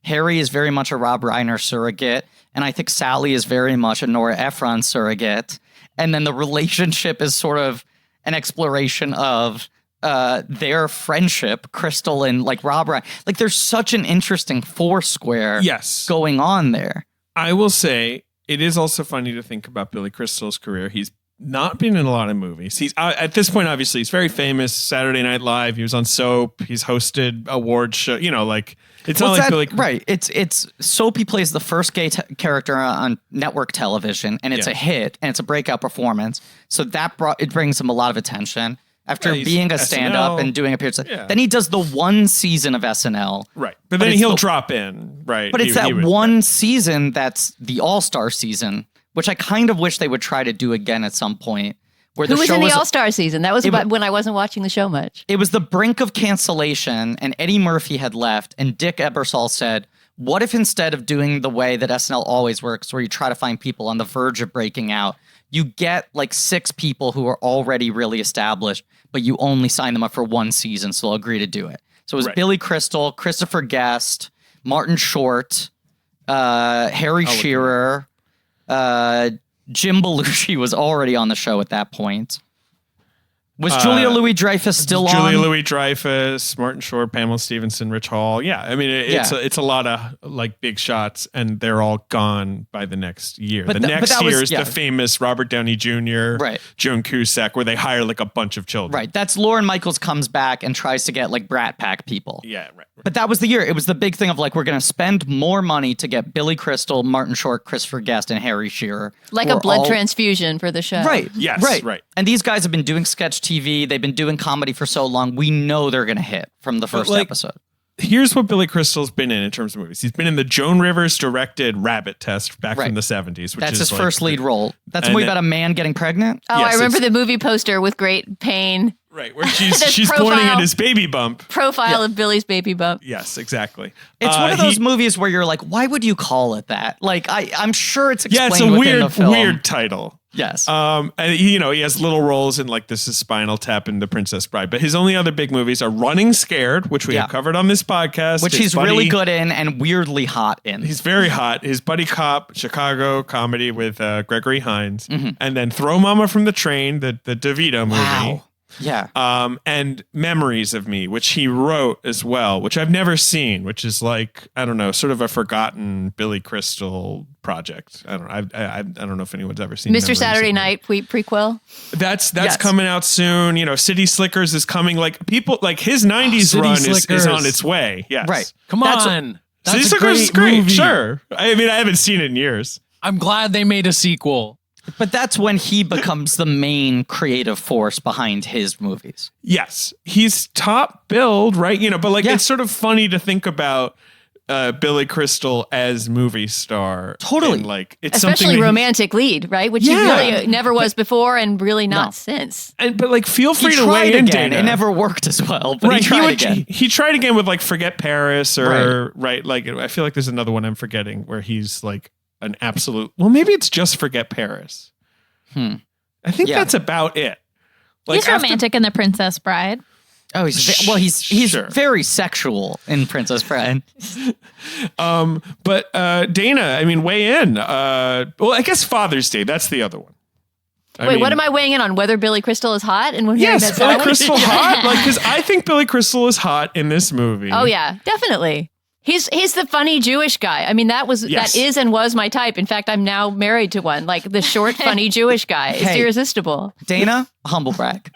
[SPEAKER 2] Harry is very much a Rob Reiner surrogate. And I think Sally is very much a Nora Ephron surrogate. And then the relationship is sort of an exploration of their friendship, Crystal and Rob Reiner. There's such an interesting foursquare going on there.
[SPEAKER 3] I will say it is also funny to think about Billy Crystal's career. He's not been in a lot of movies. He's at this point, obviously, he's very famous. Saturday Night Live. He was on Soap. He's hosted award show. It's not like Billy.
[SPEAKER 2] Right. It's Soap. He plays the first gay character on network television, and it's a hit, and it's a breakout performance. So it brings him a lot of attention after being a stand-up and doing appearances. Yeah. Then he does the one season of SNL.
[SPEAKER 3] Right. But then he'll drop in. Right.
[SPEAKER 2] But it's one season that's the All-Star season, which I kind of wish they would try to do again at some point. Who
[SPEAKER 4] was in the All-Star season? That was when I wasn't watching the show much.
[SPEAKER 2] It was the brink of cancellation, and Eddie Murphy had left, and Dick Ebersol said, what if instead of doing the way that SNL always works, where you try to find people on the verge of breaking out, you get 6 people who are already really established, but you only sign them up for one season, so they'll agree to do it. So it was Billy Crystal, Christopher Guest, Martin Short, Harry Shearer, Jim Belushi was already on the show at that point. Was Julia Louis-Dreyfus still on?
[SPEAKER 3] Julia Louis-Dreyfus, Martin Short, Pamela Stevenson, Rich Hall. Yeah, I mean, it's a lot of big shots, and they're all gone by the next year. The next year is the famous Robert Downey Jr., Joan Cusack, where they hire a bunch of children.
[SPEAKER 2] Right, that's Lorne Michaels comes back and tries to get Brat Pack people.
[SPEAKER 3] Yeah, right.
[SPEAKER 2] But that was the year. It was the big thing of we're going to spend more money to get Billy Crystal, Martin Short, Christopher Guest, and Harry Shearer.
[SPEAKER 4] A blood transfusion for the show.
[SPEAKER 2] Right.
[SPEAKER 3] Yes.
[SPEAKER 2] Right. And these guys have been doing sketch TV. They've been doing comedy for so long. We know they're going to hit from the first episode.
[SPEAKER 3] Here's what Billy Crystal's been in terms of movies. He's been in the Joan Rivers directed Rabbit Test back from the 70s.
[SPEAKER 2] That's his first lead role. That's a movie about a man getting pregnant.
[SPEAKER 4] Oh, yes, I remember the movie poster with great pain.
[SPEAKER 3] Right, where she's pointing at his baby bump.
[SPEAKER 4] Profile of Billy's baby bump.
[SPEAKER 3] Yes, exactly.
[SPEAKER 2] It's one of those movies where you're why would you call it that? I'm sure it's explained
[SPEAKER 3] it's a
[SPEAKER 2] within the film.
[SPEAKER 3] weird title.
[SPEAKER 2] Yes.
[SPEAKER 3] And he has little roles in This Is Spinal Tap and The Princess Bride. But his only other big movies are Running Scared, which we have covered on this podcast.
[SPEAKER 2] Which he's really good in and weirdly hot in.
[SPEAKER 3] He's very hot. His buddy cop, Chicago comedy with Gregory Hines. Mm-hmm. And then Throw Mama from the Train, the DeVito movie.
[SPEAKER 2] Wow. Yeah.
[SPEAKER 3] And Memories of Me, which he wrote as well, which I've never seen, which is I don't know, sort of a forgotten Billy Crystal project. I don't know if anyone's ever seen
[SPEAKER 4] Mr. Saturday Night prequel.
[SPEAKER 3] That's coming out soon. City Slickers is coming. People his 90s run is on its way. Yes.
[SPEAKER 2] Right.
[SPEAKER 6] Come on.
[SPEAKER 3] City Slickers is great. Movie. Sure. I mean, I haven't seen it in years.
[SPEAKER 6] I'm glad they made a sequel.
[SPEAKER 2] But that's when he becomes the main creative force behind his movies.
[SPEAKER 3] Yes. He's top billed, right? But it's sort of funny to think about Billy Crystal as movie star.
[SPEAKER 2] Totally.
[SPEAKER 3] And, it's
[SPEAKER 4] especially romantic lead, right? Which he really never was before and really not since.
[SPEAKER 3] But feel free to weigh in, Dana.
[SPEAKER 2] It never worked as well, but he tried again.
[SPEAKER 3] He tried again with Forget Paris or I feel like there's another one I'm forgetting where he's an absolute. Well, maybe it's just Forget Paris. I think that's about it.
[SPEAKER 5] He's romantic in The Princess Bride.
[SPEAKER 2] Oh, he's very sexual in Princess Bride.
[SPEAKER 3] But Dana, I mean, weigh in. I guess Father's Day. That's the other one.
[SPEAKER 4] What am I weighing in on? Whether Billy Crystal is hot? And when
[SPEAKER 3] yes, Billy Crystal hot. Because I think Billy Crystal is hot in this movie.
[SPEAKER 4] Oh yeah, definitely. He's the funny Jewish guy. I mean, that is and was my type. In fact, I'm now married to one, like the short, funny Jewish guy. It's irresistible.
[SPEAKER 2] Dana, humble brag.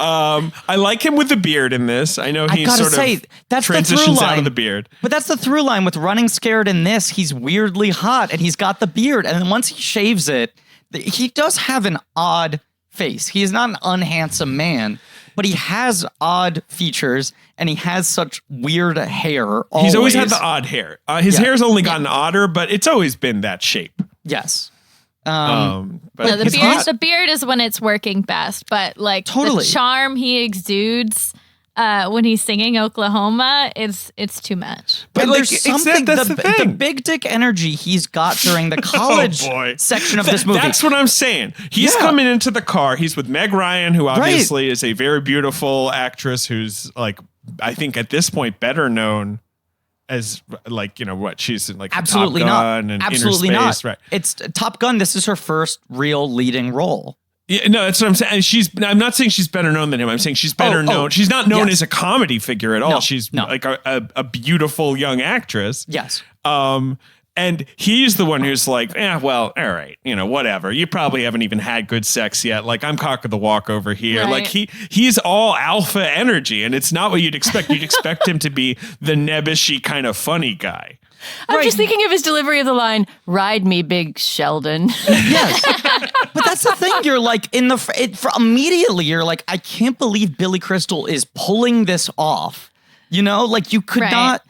[SPEAKER 3] I like him with the beard in this. I know he that's transitions out of the beard.
[SPEAKER 2] But that's the through line with Running Scared in this. He's weirdly hot and he's got the beard. And then once he shaves it, he does have an odd face. He is not an unhandsome man, but he has odd features and he has such weird hair. Always.
[SPEAKER 3] He's always had the odd hair. His hair's only gotten odder, but it's always been that shape.
[SPEAKER 2] Yes.
[SPEAKER 5] But the beard is when it's working best, but like the charm he exudes when he's singing Oklahoma, it's too much.
[SPEAKER 2] But there's something, the big dick energy he's got during the college section of this movie.
[SPEAKER 3] That's what I'm saying. He's coming into the car. He's with Meg Ryan, who obviously is a very beautiful actress who's like, I think at this point better known as like, you know what, she's in like
[SPEAKER 2] absolutely
[SPEAKER 3] Top
[SPEAKER 2] not.
[SPEAKER 3] Gun and
[SPEAKER 2] Absolutely
[SPEAKER 3] Inner
[SPEAKER 2] not.
[SPEAKER 3] Space, right?
[SPEAKER 2] It's Top Gun. This is her first real leading role.
[SPEAKER 3] Yeah, no, that's what I'm saying. I'm not saying she's better known than him. I'm saying she's better known. She's not known as a comedy figure at all. She's like a beautiful young actress.
[SPEAKER 2] Yes.
[SPEAKER 3] And he's the one who's like, well, all right, you know, whatever. You probably haven't even had good sex yet. Like, I'm cock of the walk over here. Right. Like, he's all alpha energy, and it's not what you'd expect. You'd expect him to be the nebbishy kind of funny guy.
[SPEAKER 4] I'm just thinking of his delivery of the line, "Ride me, big Sheldon."
[SPEAKER 2] Yes. But that's the thing. You're like, immediately, you're like, I can't believe Billy Crystal is pulling this off. You know, like, you could not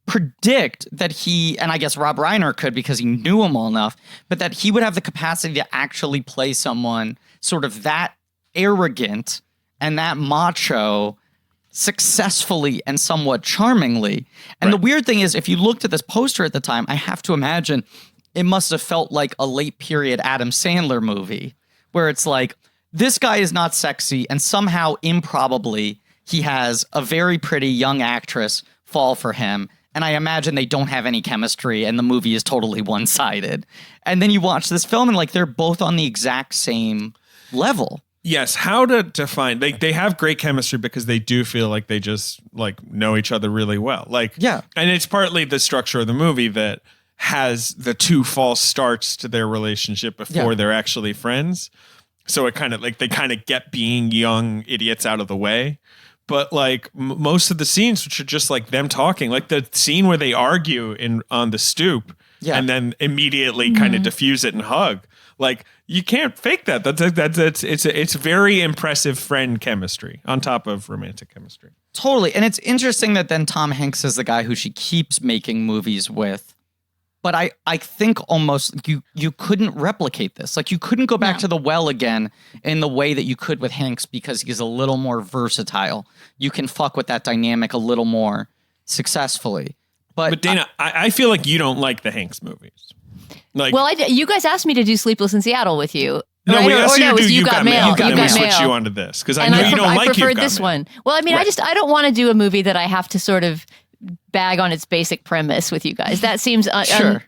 [SPEAKER 2] predict that he, and I guess Rob Reiner could because he knew him well enough, but that he would have the capacity to actually play someone sort of that arrogant and that macho successfully and somewhat charmingly. And the weird thing is, if you looked at this poster at the time, I have to imagine it must have felt like a late period Adam Sandler movie where it's like, this guy is not sexy and somehow improbably he has a very pretty young actress fall for him. And I imagine they don't have any chemistry and the movie is totally one-sided. And then you watch this film and like they're both on the exact same level.
[SPEAKER 3] Yes, how to define they have great chemistry because they do feel like they just like know each other really well. Like and it's partly the structure of the movie that has the two false starts to their relationship before they're actually friends. So it kind of like they kind of get being young idiots out of the way. But like most of the scenes, which are just like them talking, like the scene where they argue on the stoop and then immediately kind of diffuse it and hug, like you can't fake that. It's very impressive friend chemistry on top of romantic chemistry.
[SPEAKER 2] Totally. And it's interesting that then Tom Hanks is the guy who she keeps making movies with. But I think almost you couldn't replicate this. Like you couldn't go back to the well again in the way that you could with Hanks because he's a little more versatile. You can fuck with that dynamic a little more successfully. But
[SPEAKER 3] Dana, I feel like you don't like the Hanks movies. Like,
[SPEAKER 4] well, you guys asked me to do Sleepless in Seattle with you.
[SPEAKER 3] No,
[SPEAKER 4] right?
[SPEAKER 3] we asked you to do
[SPEAKER 4] You Got Mail.
[SPEAKER 3] And we switched you onto this because I know you don't like You Got Mail.
[SPEAKER 4] I preferred this one. Well, I mean, I don't want to do a movie that I have to sort of bag on its basic premise with you guys. That seems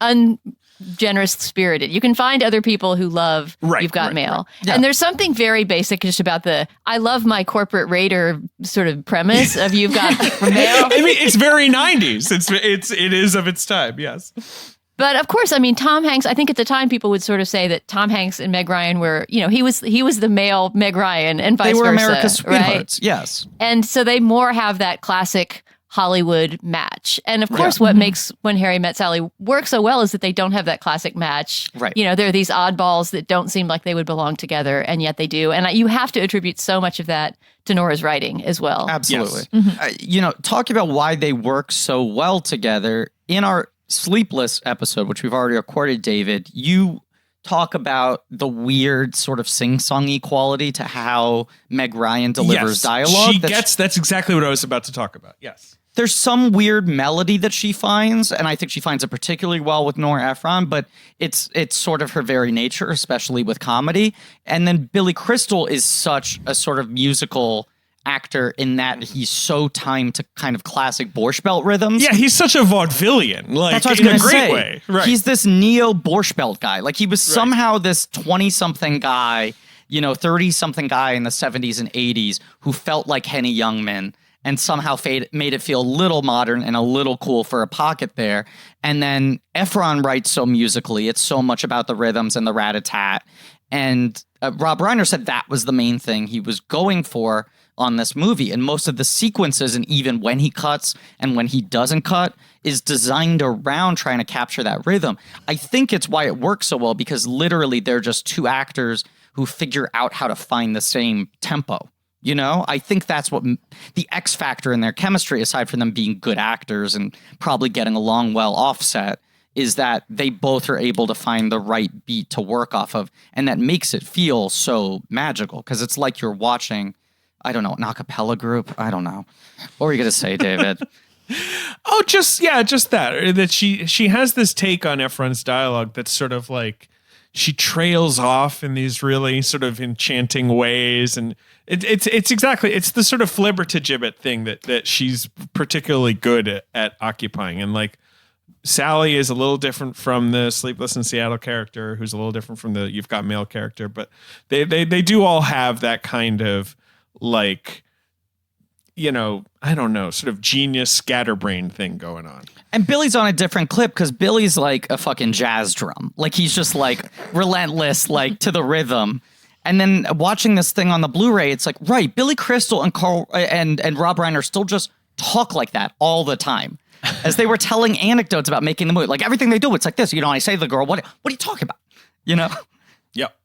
[SPEAKER 4] ungenerous spirited. You can find other people who love You've Got Mail. Yeah. And there's something very basic just about I love my corporate raider sort of premise of You've Got Mail.
[SPEAKER 3] I mean, it's very 90s. It is of its time, yes.
[SPEAKER 4] But of course, I mean, Tom Hanks, I think at the time people would sort of say that Tom Hanks and Meg Ryan were, you know, he was the male Meg Ryan and vice versa.
[SPEAKER 2] They were America's sweethearts, yes.
[SPEAKER 4] And so they more have that classic Hollywood match. And of course, what makes When Harry Met Sally work so well is that they don't have that classic match. Right. You know, they're these oddballs that don't seem like they would belong together, and yet they do. And you have to attribute so much of that to Nora's writing as well.
[SPEAKER 2] Absolutely. Yes. You know, talking about why they work so well together, in our Sleepless episode, which we've already recorded, David, you talk about the weird sort of sing-songy quality to how Meg Ryan delivers dialogue.
[SPEAKER 3] That's exactly what I was about to talk about. Yes.
[SPEAKER 2] There's some weird melody that she finds, and I think she finds it particularly well with Nora Ephron, but it's sort of her very nature, especially with comedy. And then Billy Crystal is such a sort of musical actor in that he's so timed to kind of classic Borscht Belt rhythms.
[SPEAKER 3] Yeah, he's such a vaudevillian, like
[SPEAKER 2] that's what I was
[SPEAKER 3] in a
[SPEAKER 2] great
[SPEAKER 3] say.
[SPEAKER 2] Way.
[SPEAKER 3] Right.
[SPEAKER 2] He's this neo Borscht Belt guy. Like he was somehow this 20-something guy, you know, 30-something guy in the 70s and 80s who felt like Henny Youngman and somehow made it feel a little modern and a little cool for a pocket there. And then Ephron writes so musically. It's so much about the rhythms and the rat-a-tat. And Rob Reiner said that was the main thing he was going for on this movie. And most of the sequences, and even when he cuts and when he doesn't cut, is designed around trying to capture that rhythm. I think it's why it works so well, because literally they're just two actors who figure out how to find the same tempo. You know, I think that's what the X factor in their chemistry, aside from them being good actors and probably getting along well offset, is that they both are able to find the right beat to work off of. And that makes it feel so magical, because it's like you're watching, I don't know, an a cappella group. I don't know. What were you going to say, David?
[SPEAKER 3] Oh, just that she has this take on Ephron's dialogue that's sort of like, she trails off in these really sort of enchanting ways, and it's the sort of flibbertigibbet thing that she's particularly good at occupying. And like Sally is a little different from the Sleepless in Seattle character, who's a little different from the You've Got Mail character, but they do all have that kind of like, you know, I don't know, sort of genius scatterbrain thing going on.
[SPEAKER 2] And Billy's on a different clip, because Billy's like a fucking jazz drum. Like, he's just like relentless, like to the rhythm. And then watching this thing on the Blu-ray, it's like, right, Billy Crystal and Carl and Rob Reiner still just talk like that all the time. As they were telling anecdotes about making the movie. Like, everything they do, it's like this. You know, I say to the girl, what are you talking about? You know?
[SPEAKER 3] Yep.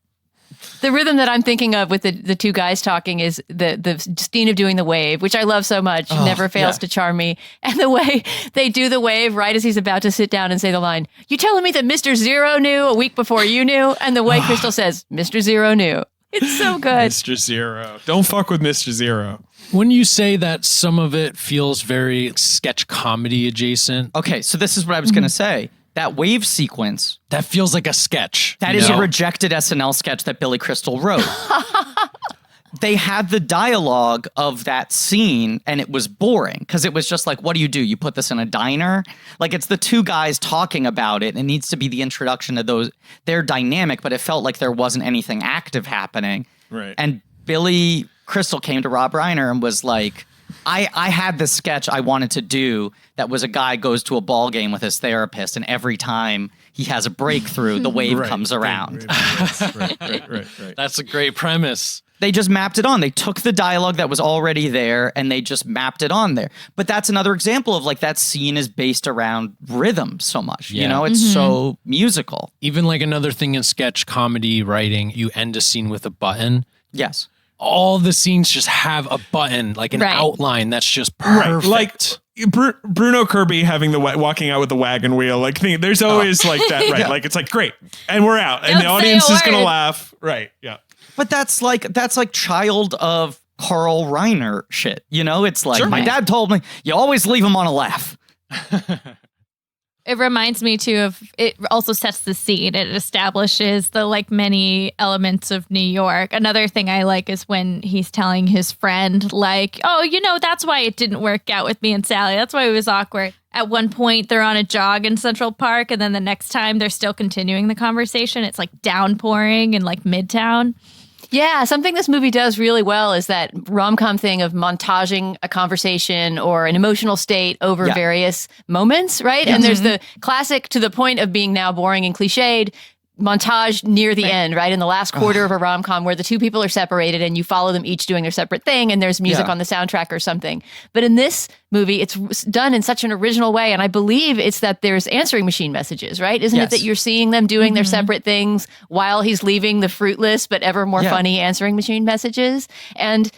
[SPEAKER 4] The rhythm that I'm thinking of with the two guys talking is the scene of doing the wave, which I love so much, never fails to charm me. And the way they do the wave right as he's about to sit down and say the line, "You telling me that Mr. Zero knew a week before you knew?" And the way Crystal says, "Mr. Zero knew." It's so good.
[SPEAKER 3] Mr. Zero. Don't fuck with Mr. Zero.
[SPEAKER 6] When you say that some of it feels very sketch comedy adjacent.
[SPEAKER 2] Okay, so this is what I was going to say. That wave sequence.
[SPEAKER 6] That feels like a sketch.
[SPEAKER 2] That is a rejected SNL sketch that Billy Crystal wrote. They had the dialogue of that scene, and it was boring, because it was just like, what do? You put this in a diner? Like, it's the two guys talking about it, and it needs to be the introduction to their dynamic, but it felt like there wasn't anything active happening.
[SPEAKER 3] Right.
[SPEAKER 2] And Billy Crystal came to Rob Reiner and was like, I had this sketch I wanted to do that was a guy goes to a ball game with his therapist, and every time he has a breakthrough, the wave comes around.
[SPEAKER 3] Right.
[SPEAKER 6] That's a great premise.
[SPEAKER 2] They just mapped it on. They took the dialogue that was already there and they just mapped it on there. But that's another example of like that scene is based around rhythm so much. Yeah. You know, it's so musical.
[SPEAKER 6] Even like another thing in sketch comedy writing, you end a scene with a button.
[SPEAKER 2] Yes.
[SPEAKER 6] All the scenes just have a button, like an outline that's just perfect.
[SPEAKER 3] Right. Like Bruno Kirby having walking out with the wagon wheel. Like, there's always like that, right? Like, it's like, great. And we're out. And the audience is going to laugh. Right. Yeah.
[SPEAKER 2] But that's like child of Carl Reiner shit. You know, it's like, my dad told me, you always leave him on a laugh.
[SPEAKER 5] It reminds me too of, it also sets the scene. It establishes the like many elements of New York. Another thing I like is when he's telling his friend like, oh, you know, that's why it didn't work out with me and Sally. That's why it was awkward. At one point they're on a jog in Central Park, and then the next time they're still continuing the conversation. It's like downpouring in like Midtown.
[SPEAKER 4] Yeah, something this movie does really well is that rom-com thing of montaging a conversation or an emotional state over various moments, right? And there's the classic, to the point of being now boring and cliched, montage near the end, right? In the last quarter of a rom-com where the two people are separated and you follow them each doing their separate thing, and there's music on the soundtrack or something. But in this movie, it's done in such an original way, and I believe it's that there's answering machine messages, right? Isn't it that you're seeing them doing their separate things while he's leaving the fruitless but ever more funny answering machine messages? And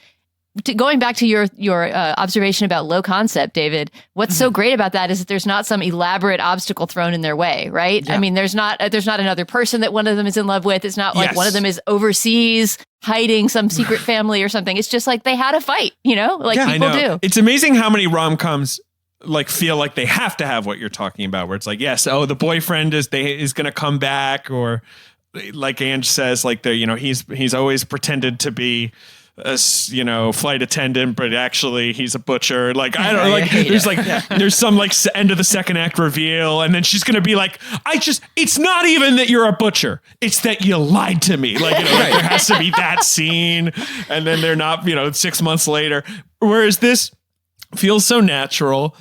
[SPEAKER 4] going back to your observation about low concept, David, what's so great about that is that there's not some elaborate obstacle thrown in their way, right? Yeah. I mean, there's not another person that one of them is in love with. It's not like one of them is overseas hiding some secret family or something. It's just like they had a fight, you know, like people do.
[SPEAKER 3] It's amazing how many rom-coms like feel like they have to have what you're talking about, where it's like, yes, the boyfriend is going to come back, or like Ange says, like he's always pretended to be a flight attendant, but actually he's a butcher. Like, I don't know, like there's some like end of the second act reveal, and then she's gonna be like, it's not even that you're a butcher, it's that you lied to me. Like, like there has to be that scene, and then they're not, 6 months later. Whereas this, feels so natural.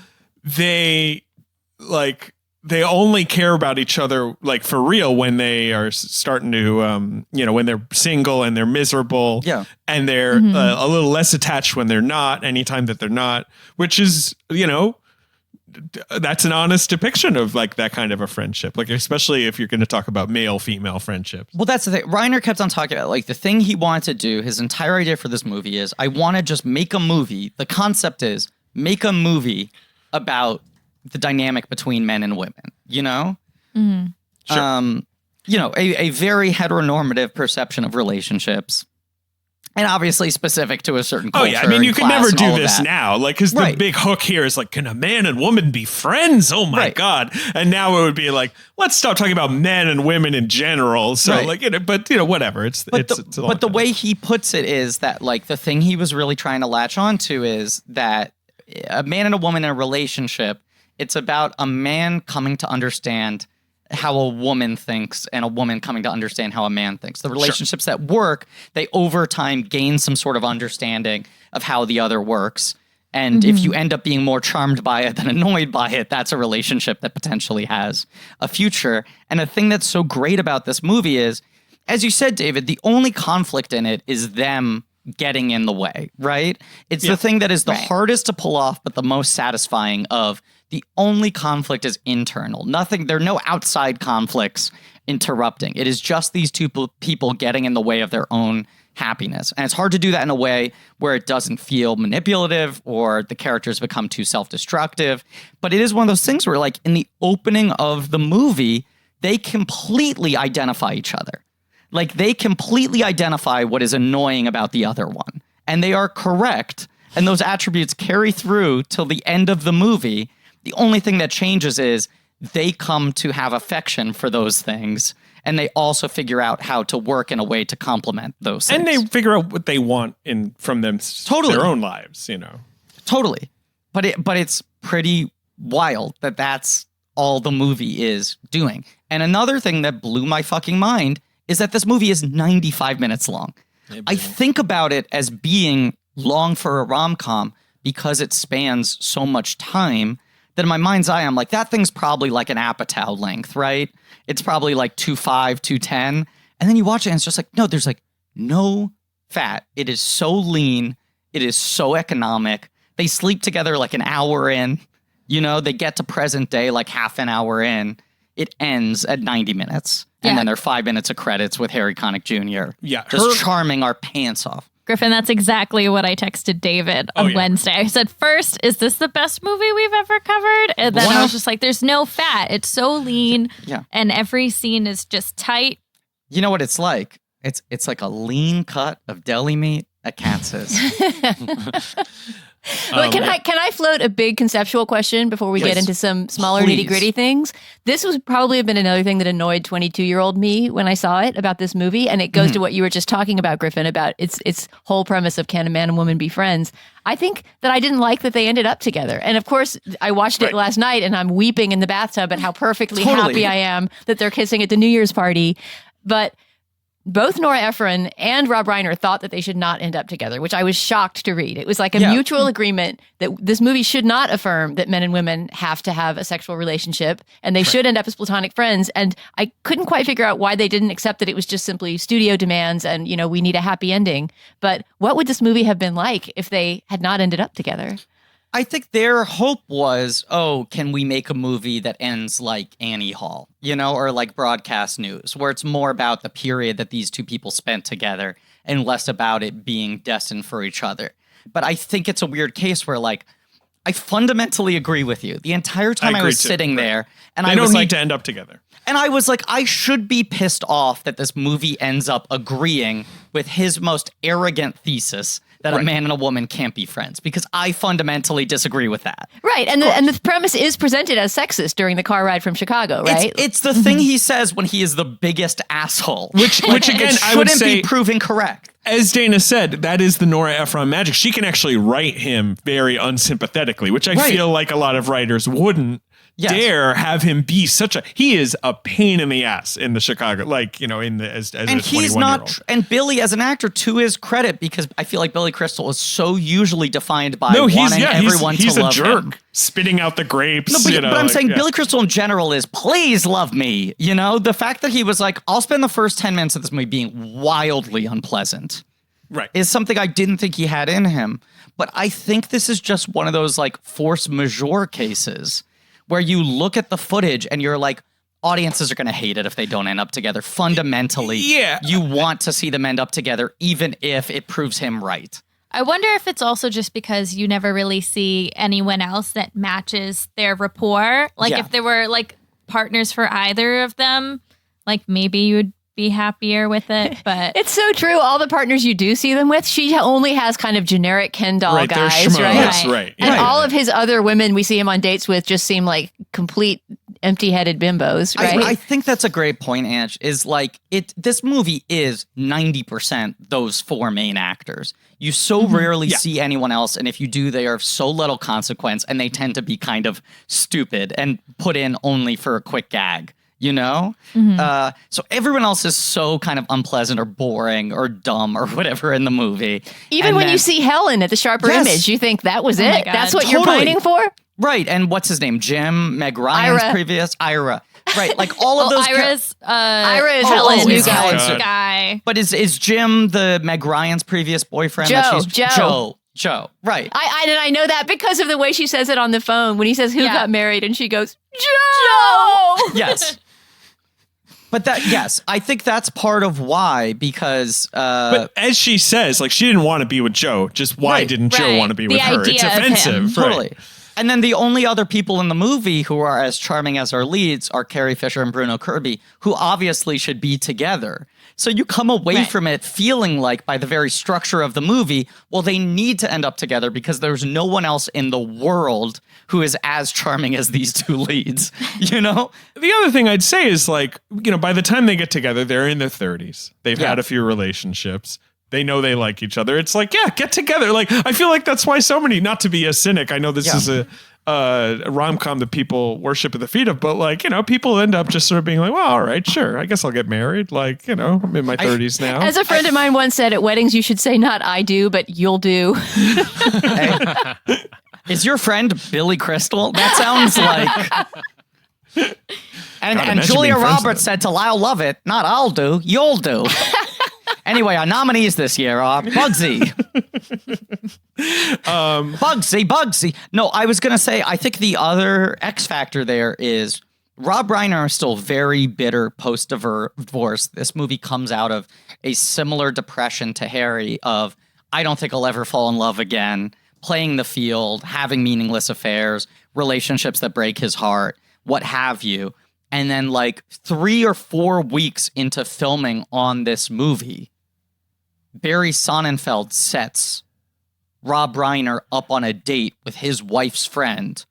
[SPEAKER 3] They only care about each other like for real when they are starting to, when they're single and they're miserable.
[SPEAKER 2] Yeah.
[SPEAKER 3] And they're a little less attached when they're not, anytime that they're not, which is, that's an honest depiction of like that kind of a friendship. Like, especially if you're going to talk about male-female friendships.
[SPEAKER 2] Well, that's the thing. Reiner kept on talking about, like, the thing he wanted to do, his entire idea for this movie is, I want to just make a movie. The concept is make a movie about the dynamic between men and women,
[SPEAKER 3] Sure.
[SPEAKER 2] A very heteronormative perception of relationships. And obviously specific to a certain culture.
[SPEAKER 3] Oh, yeah. I mean, you could never do this
[SPEAKER 2] that.
[SPEAKER 3] now. Like, because the big hook here is like, can a man and woman be friends? Oh, my God. And now it would be like, let's stop talking about men and women in general. So, whatever. But the way
[SPEAKER 2] he puts it is that, like, the thing he was really trying to latch onto is that a man and a woman in a relationship, it's about a man coming to understand how a woman thinks and a woman coming to understand how a man thinks. The relationships that work, they over time gain some sort of understanding of how the other works. And if you end up being more charmed by it than annoyed by it, that's a relationship that potentially has a future. And the thing that's so great about this movie is, as you said, David, the only conflict in it is them getting in the way, right? It's the thing that is the hardest to pull off, but the most satisfying of. The only conflict is internal. There are no outside conflicts interrupting. It is just these two people getting in the way of their own happiness. And it's hard to do that in a way where it doesn't feel manipulative or the characters become too self-destructive. But it is one of those things where, like, in the opening of the movie, they completely identify each other. Like, they completely identify what is annoying about the other one. And they are correct. And those attributes carry through till the end of the movie. The only thing that changes is they come to have affection for those things, and they also figure out how to work in a way to complement those things.
[SPEAKER 3] And they figure out what they want from them, their own lives,
[SPEAKER 2] Totally. But it's pretty wild that that's all the movie is doing. And another thing that blew my fucking mind is that this movie is 95 minutes long. I think about it as being long for a rom-com because it spans so much time. That in my mind's eye, I'm like, that thing's probably like an Apatow length, right? It's probably like 2.5, 2.10. And then you watch it and it's just like, no, there's like no fat. It is so lean. It is so economic. They sleep together like an hour in. They get to present day like half an hour in. It ends at 90 minutes. And then there are 5 minutes of credits with Harry Connick Jr.
[SPEAKER 3] Yeah.
[SPEAKER 2] Just charming our pants off.
[SPEAKER 5] Griffin, that's exactly what I texted David on Wednesday. I said, first, is this the best movie we've ever covered? And then I was just like, there's no fat. It's so lean.
[SPEAKER 2] Yeah.
[SPEAKER 5] And every scene is just tight.
[SPEAKER 2] You know what it's like? It's like a lean cut of deli meat at Katz's.
[SPEAKER 4] But can I float a big conceptual question before we get into some smaller nitty-gritty things? This was probably have been another thing that annoyed 22-year-old me when I saw it about this movie, and it goes to what you were just talking about, Griffin, about its whole premise of can a man and woman be friends. I think that I didn't like that they ended up together. And of course, I watched it last night, and I'm weeping in the bathtub at how perfectly happy I am that they're kissing at the New Year's party. But both Nora Ephron and Rob Reiner thought that they should not end up together, which I was shocked to read. It was like a mutual agreement that this movie should not affirm that men and women have to have a sexual relationship and they should end up as platonic friends. And I couldn't quite figure out why they didn't accept that it was just simply studio demands and, we need a happy ending. But what would this movie have been like if they had not ended up together?
[SPEAKER 2] I think their hope was, can we make a movie that ends like Annie Hall, or like Broadcast News, where it's more about the period that these two people spent together and less about it being destined for each other. But I think it's a weird case where, like, I fundamentally agree with you. The entire time I was sitting there, and I was like,
[SPEAKER 3] they don't need to end up together.
[SPEAKER 2] And I was like, I should be pissed off that this movie ends up agreeing with his most arrogant thesis that a man and a woman can't be friends, because I fundamentally disagree with that.
[SPEAKER 4] Right. And the premise is presented as sexist during the car ride from Chicago, right?
[SPEAKER 2] It's the thing he says when he is the biggest asshole.
[SPEAKER 3] Which again, I would say,
[SPEAKER 2] be proven correct.
[SPEAKER 3] As Dana said, that is the Nora Ephron magic. She can actually write him very unsympathetically, which I feel like a lot of writers wouldn't dare have him be he is a pain in the ass in the Chicago, like, you know, as a 21-year-old.
[SPEAKER 2] And Billy as an actor, to his credit, because I feel like Billy Crystal is so usually defined by wanting everyone to love him.
[SPEAKER 3] Spitting out the grapes.
[SPEAKER 2] No, but I'm saying Billy Crystal in general is, please love me. You know, the fact that he was like, I'll spend the first 10 minutes of this movie being wildly unpleasant.
[SPEAKER 3] Right.
[SPEAKER 2] Is something I didn't think he had in him. But I think this is just one of those like force majeure cases where you look at the footage and you're like, audiences are going to hate it if they don't end up together. Fundamentally, you want to see them end up together, even if it proves him right.
[SPEAKER 5] I wonder if it's also just because you never really see anyone else that matches their rapport. Like if there were like partners for either of them, like maybe you would be happier with it. But
[SPEAKER 4] it's so true. All the partners you do see them with, she only has kind of generic Ken doll guys,
[SPEAKER 3] right?
[SPEAKER 4] And all of his other women we see him on dates with just seem like complete empty-headed bimbos, right?
[SPEAKER 2] I think that's a great point, Ange, is like this movie is 90% those four main actors. You so rarely see anyone else, and if you do, they are of so little consequence, and they tend to be kind of stupid and put in only for a quick gag, you know? So everyone else is so kind of unpleasant or boring or dumb or whatever in the movie.
[SPEAKER 4] Even when you see Helen at the Sharper Image, you think that was it? That's what you're pining for?
[SPEAKER 2] Right, and what's his name? Jim, Meg Ryan's previous, Ira. Right, like all of those.
[SPEAKER 4] Ira is Helen's new
[SPEAKER 5] guy.
[SPEAKER 2] But is Jim the Meg Ryan's previous boyfriend?
[SPEAKER 4] Joe.
[SPEAKER 2] Right.
[SPEAKER 4] I know that because of the way she says it on the phone when he says who got married and she goes, Joe.
[SPEAKER 2] Yes. But I think that's part of why, because
[SPEAKER 3] but as she says, like, she didn't want to be with Joe. Just why didn't Joe want to be with her? It's offensive.
[SPEAKER 2] Totally. And then the only other people in the movie who are as charming as our leads are Carrie Fisher and Bruno Kirby, who obviously should be together. So you come away from it feeling like, by the very structure of the movie, well, they need to end up together because there's no one else in the world who is as charming as these two leads, you know?
[SPEAKER 3] The other thing I'd say is, like, you know, by the time they get together, they're in their 30s. They've had a few relationships. They know they like each other. It's like, get together. Like, I feel like that's why so many, not to be a cynic, I know this is a rom-com that people worship at the feet of, but, like, you know, people end up just sort of being like, well, all right, sure, I guess I'll get married. Like, you know, I'm in my 30s now.
[SPEAKER 4] As a friend of mine once said, at weddings, you should say not I do, but you'll do.
[SPEAKER 2] Is your friend Billy Crystal? That sounds like... And Julia Roberts said to Lyle Lovett, not I'll do, you'll do. Anyway, our nominees this year are Bugsy. Bugsy. No, I was going to say, I think the other X factor there is Rob Reiner is still very bitter post-divorce. This movie comes out of a similar depression to Harry of, I don't think I'll ever fall in love again, playing the field, having meaningless affairs, relationships that break his heart, what have you. And then like 3 or 4 weeks into filming on this movie, Barry Sonnenfeld sets Rob Reiner up on a date with his wife's friend,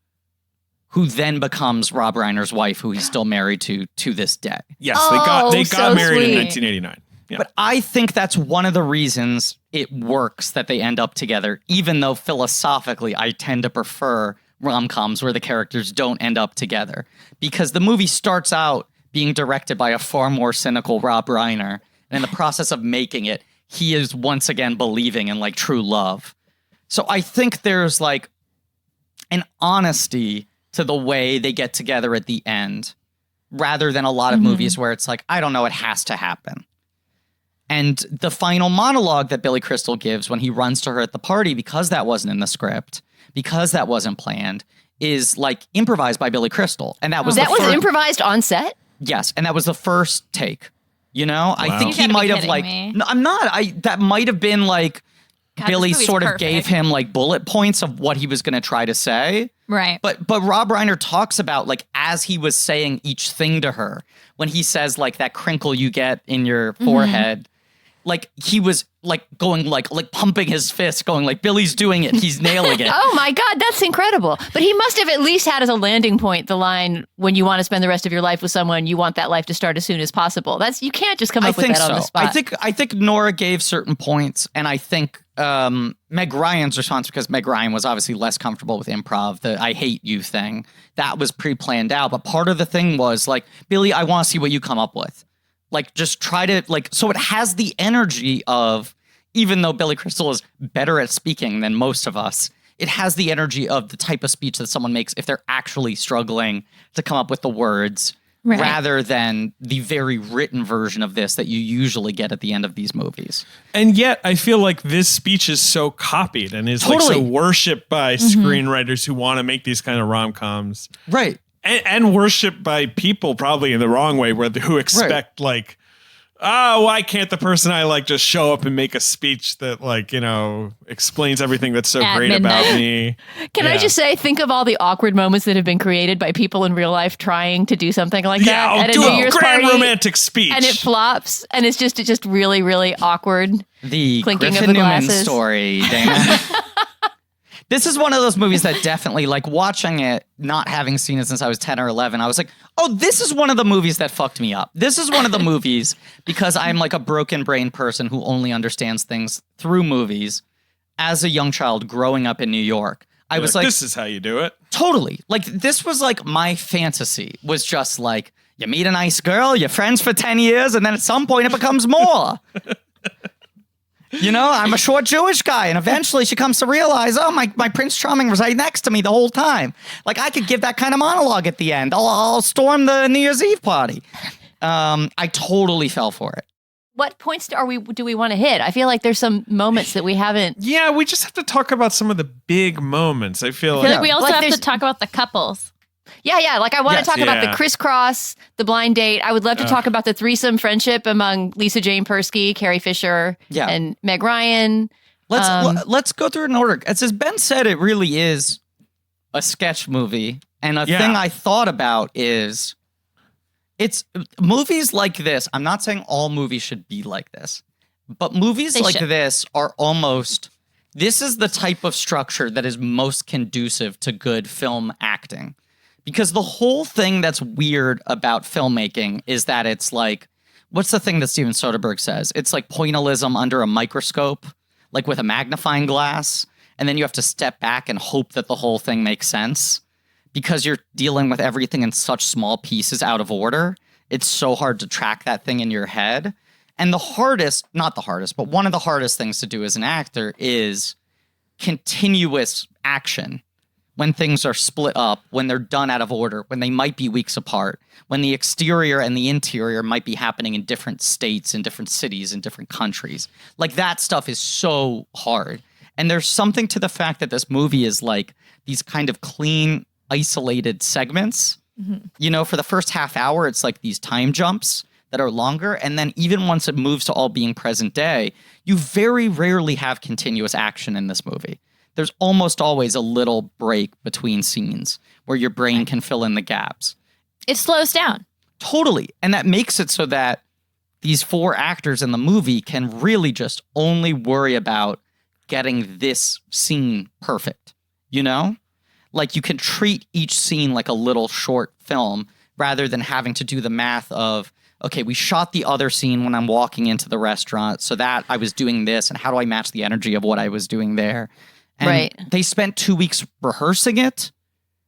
[SPEAKER 2] who then becomes Rob Reiner's wife, who he's still married to this day.
[SPEAKER 3] Yes, they got married in 1989. Yeah.
[SPEAKER 2] But I think that's one of the reasons it works that they end up together, even though philosophically I tend to prefer rom-coms where the characters don't end up together. Because the movie starts out being directed by a far more cynical Rob Reiner, and in the process of making it, he is once again believing in like true love. So I think there's like an honesty to the way they get together at the end, rather than a lot of movies where it's like, I don't know, it has to happen. And the final monologue that Billy Crystal gives when he runs to her at the party, because that wasn't in the script, because that wasn't planned, is like improvised by Billy Crystal. And that was
[SPEAKER 4] improvised on set?
[SPEAKER 2] Yes, and that was the first take. You know, wow. I think
[SPEAKER 5] he
[SPEAKER 2] might have like, no, I'm not. That might have been like, God, Billy sort of gave him like bullet points of what he was going to try to say.
[SPEAKER 5] Right.
[SPEAKER 2] But Rob Reiner talks about like, as he was saying each thing to her, when he says like that crinkle you get in your forehead, like he was like going like pumping his fist, going like, Billy's doing it. He's nailing it.
[SPEAKER 4] Oh my God, that's incredible. But he must have at least had as a landing point the line, when you want to spend the rest of your life with someone, you want that life to start as soon as possible. You can't just come up with that on the spot.
[SPEAKER 2] I think Nora gave certain points, and I think Meg Ryan's response, because Meg Ryan was obviously less comfortable with improv, the I hate you thing, that was pre-planned out. But part of the thing was like, Billy, I want to see what you come up with. Like, just try to, like, so it has the energy of, even though Billy Crystal is better at speaking than most of us, it has the energy of the type of speech that someone makes if they're actually struggling to come up with the words, rather than the very written version of this that you usually get at the end of these movies.
[SPEAKER 3] And yet, I feel like this speech is so copied and is like so worshipped by screenwriters who want to make these kind of rom-coms.
[SPEAKER 2] Right.
[SPEAKER 3] And worshipped by people probably in the wrong way, who expect like, oh, why can't the person I like just show up and make a speech that like, you know, explains everything that's so great about me?
[SPEAKER 4] Can I just say, think of all the awkward moments that have been created by people in real life trying to do something like that at a New Year's
[SPEAKER 3] grand
[SPEAKER 4] party,
[SPEAKER 3] romantic speech,
[SPEAKER 4] and it flops, and it's just really, really awkward.
[SPEAKER 2] The
[SPEAKER 4] clinking
[SPEAKER 2] Griffin
[SPEAKER 4] of the
[SPEAKER 2] Newman
[SPEAKER 4] glasses.
[SPEAKER 2] story, Dana. This is one of those movies that definitely, like, watching it, not having seen it since I was 10 or 11, I was like, oh, this is one of the movies that fucked me up. This is one of the movies, because I'm like a broken brain person who only understands things through movies. As a young child growing up in New York, I was like,
[SPEAKER 3] this is how you do it.
[SPEAKER 2] Totally. Like, this was like my fantasy was just like, you meet a nice girl, you're friends for 10 years, and then at some point it becomes more. You know, I'm a short Jewish guy, and eventually she comes to realize, oh, my Prince Charming was right next to me the whole time. Like, I could give that kind of monologue at the end. I'll storm the New Year's Eve party. I totally fell for it.
[SPEAKER 4] What points do we want to hit? I feel like there's some moments that we haven't.
[SPEAKER 3] Yeah, we just have to talk about some of the big moments. I feel
[SPEAKER 5] like we also have to talk about the couples.
[SPEAKER 4] Yeah. Like, I want to talk about the crisscross, the blind date. I would love to talk about the threesome friendship among Lisa Jane Persky, Carrie Fisher, and Meg Ryan.
[SPEAKER 2] Let's go through it in order. As Ben said, it really is a sketch movie. And a thing I thought about is, it's movies like this. I'm not saying all movies should be like this, but movies this are almost, this is the type of structure that is most conducive to good film acting. Because the whole thing that's weird about filmmaking is that it's like, what's the thing that Steven Soderbergh says? It's like pointillism under a microscope, like with a magnifying glass. And then you have to step back and hope that the whole thing makes sense. Because you're dealing with everything in such small pieces out of order. It's so hard to track that thing in your head. And the hardest, not the hardest, but one of the hardest things to do as an actor is continuous action. When things are split up, when they're done out of order, when they might be weeks apart, when the exterior and the interior might be happening in different states, in different cities, in different countries. Like, that stuff is so hard. And there's something to the fact that this movie is like these kind of clean, isolated segments. Mm-hmm. You know, for the first half hour, it's like these time jumps that are longer. And then even once it moves to all being present day, you very rarely have continuous action in this movie. There's almost always a little break between scenes where your brain can fill in the gaps.
[SPEAKER 5] It slows down.
[SPEAKER 2] Totally. And that makes it so that these four actors in the movie can really just only worry about getting this scene perfect. You know? Like, you can treat each scene like a little short film rather than having to do the math of, okay, we shot the other scene when I'm walking into the restaurant, so that I was doing this, and how do I match the energy of what I was doing there? And they spent 2 weeks rehearsing it.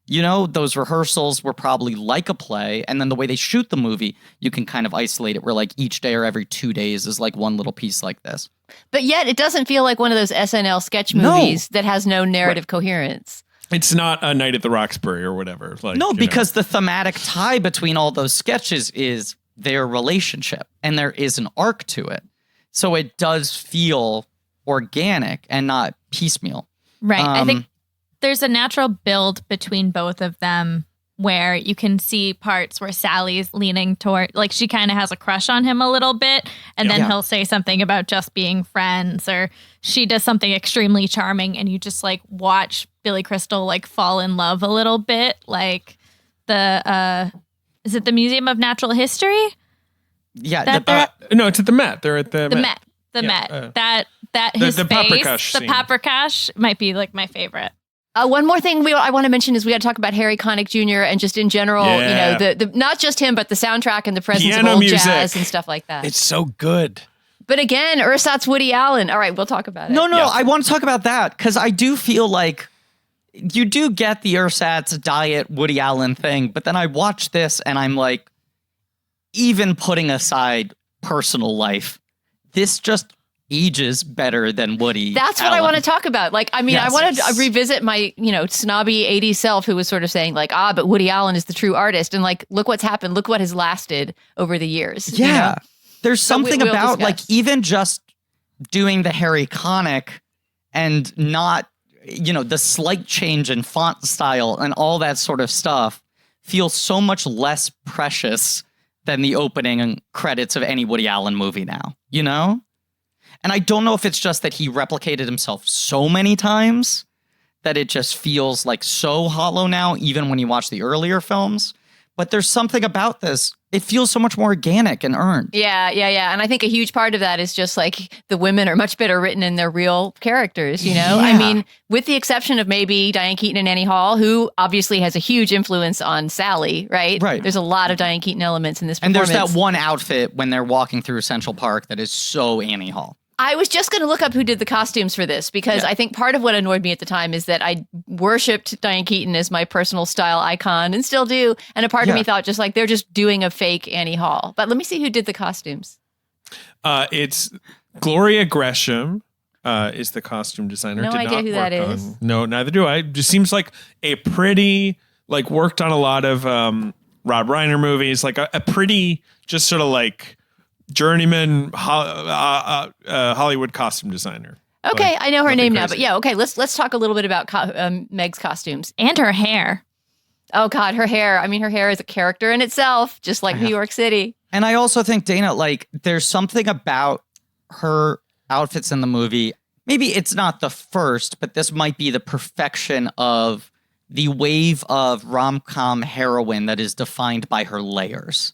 [SPEAKER 2] You know, those rehearsals were probably like a play. And then the way they shoot the movie, you can kind of isolate it where like each day or every 2 days is like one little piece like this.
[SPEAKER 4] But yet it doesn't feel like one of those SNL sketch movies that has no narrative coherence.
[SPEAKER 3] It's not A Night at the Roxbury or whatever. Like,
[SPEAKER 2] no, because the thematic tie between all those sketches is their relationship. And there is an arc to it. So it does feel organic and not piecemeal.
[SPEAKER 5] Right. I think there's a natural build between both of them where you can see parts where Sally's leaning toward, like, she kind of has a crush on him a little bit. And then he'll say something about just being friends, or she does something extremely charming. And you just like watch Billy Crystal like fall in love a little bit. Like is it the Museum of Natural History?
[SPEAKER 2] Yeah.
[SPEAKER 3] No, it's at the Met. They're at the
[SPEAKER 5] Met. the
[SPEAKER 3] Yeah,
[SPEAKER 5] Met. That his
[SPEAKER 3] the
[SPEAKER 5] face,
[SPEAKER 3] Paprikash
[SPEAKER 5] the
[SPEAKER 3] scene.
[SPEAKER 5] Paprikash might be like my favorite.
[SPEAKER 4] One more thing I want to mention is we got to talk about Harry Connick Jr. and just in general,
[SPEAKER 3] Yeah.
[SPEAKER 4] you know, the not just him, but the soundtrack and the presence
[SPEAKER 3] Piano
[SPEAKER 4] of old
[SPEAKER 3] music.
[SPEAKER 4] jazz and stuff like that.
[SPEAKER 6] It's so good.
[SPEAKER 4] But again, Ersatz Woody Allen. All right, we'll talk about it.
[SPEAKER 2] No,
[SPEAKER 3] Yeah.
[SPEAKER 2] I want to talk about that because I do feel like you do get the ersatz diet Woody Allen thing, but then I watch this and I'm like, even putting aside personal life, this just ages better than Woody.
[SPEAKER 4] That's what
[SPEAKER 2] Allen.
[SPEAKER 4] I want to talk about. Like, I mean,
[SPEAKER 2] Yes.
[SPEAKER 4] I want to revisit my, snobby 80s self who was sort of saying like, but Woody Allen is the true artist. And like, look what's happened. Look what has lasted over the years.
[SPEAKER 2] Yeah.
[SPEAKER 4] You know?
[SPEAKER 2] There's something
[SPEAKER 4] we'll
[SPEAKER 2] about
[SPEAKER 4] discuss.
[SPEAKER 2] like even just doing the Harry Connick and not, the slight change in font style and all that sort of stuff feels so much less precious than the opening credits of any Woody Allen movie now, And I don't know if it's just that he replicated himself so many times that it just feels like so hollow now, even when you watch the earlier films. But there's something about this. It feels so much more organic and earned.
[SPEAKER 4] Yeah. And I think a huge part of that is just like the women are much better written in their real characters,
[SPEAKER 2] Yeah.
[SPEAKER 4] I mean, with the exception of maybe Diane Keaton and Annie Hall, who obviously has a huge influence on Sally, right?
[SPEAKER 2] Right.
[SPEAKER 4] There's a lot of Diane Keaton elements in this
[SPEAKER 2] And
[SPEAKER 4] performance.
[SPEAKER 2] there's that one outfit when they're walking through Central Park that is so Annie Hall.
[SPEAKER 4] I was just going to look up who did the costumes for this because I think part of what annoyed me at the time is that I worshipped Diane Keaton as my personal style icon and still do. And a part of me thought just like they're just doing a fake Annie Hall. But let me see who did the costumes.
[SPEAKER 3] It's Gloria Gresham is the costume designer.
[SPEAKER 4] No idea who that is.
[SPEAKER 3] No, neither do I. Just seems like a pretty, like worked on a lot of Rob Reiner movies, like a pretty just sort of like journeyman Hollywood costume designer.
[SPEAKER 4] Okay,
[SPEAKER 3] Like,
[SPEAKER 4] I know her
[SPEAKER 3] nothing
[SPEAKER 4] name now,
[SPEAKER 3] crazy.
[SPEAKER 4] but yeah, okay, let's talk a little bit about Meg's costumes.
[SPEAKER 5] And her hair.
[SPEAKER 4] Oh God, her hair. I mean, her hair is a character in itself, just like New York City.
[SPEAKER 2] And I also think, Dana, like there's something about her outfits in the movie. Maybe it's not the first, but this might be the perfection of the wave of rom-com heroine that is defined by her layers,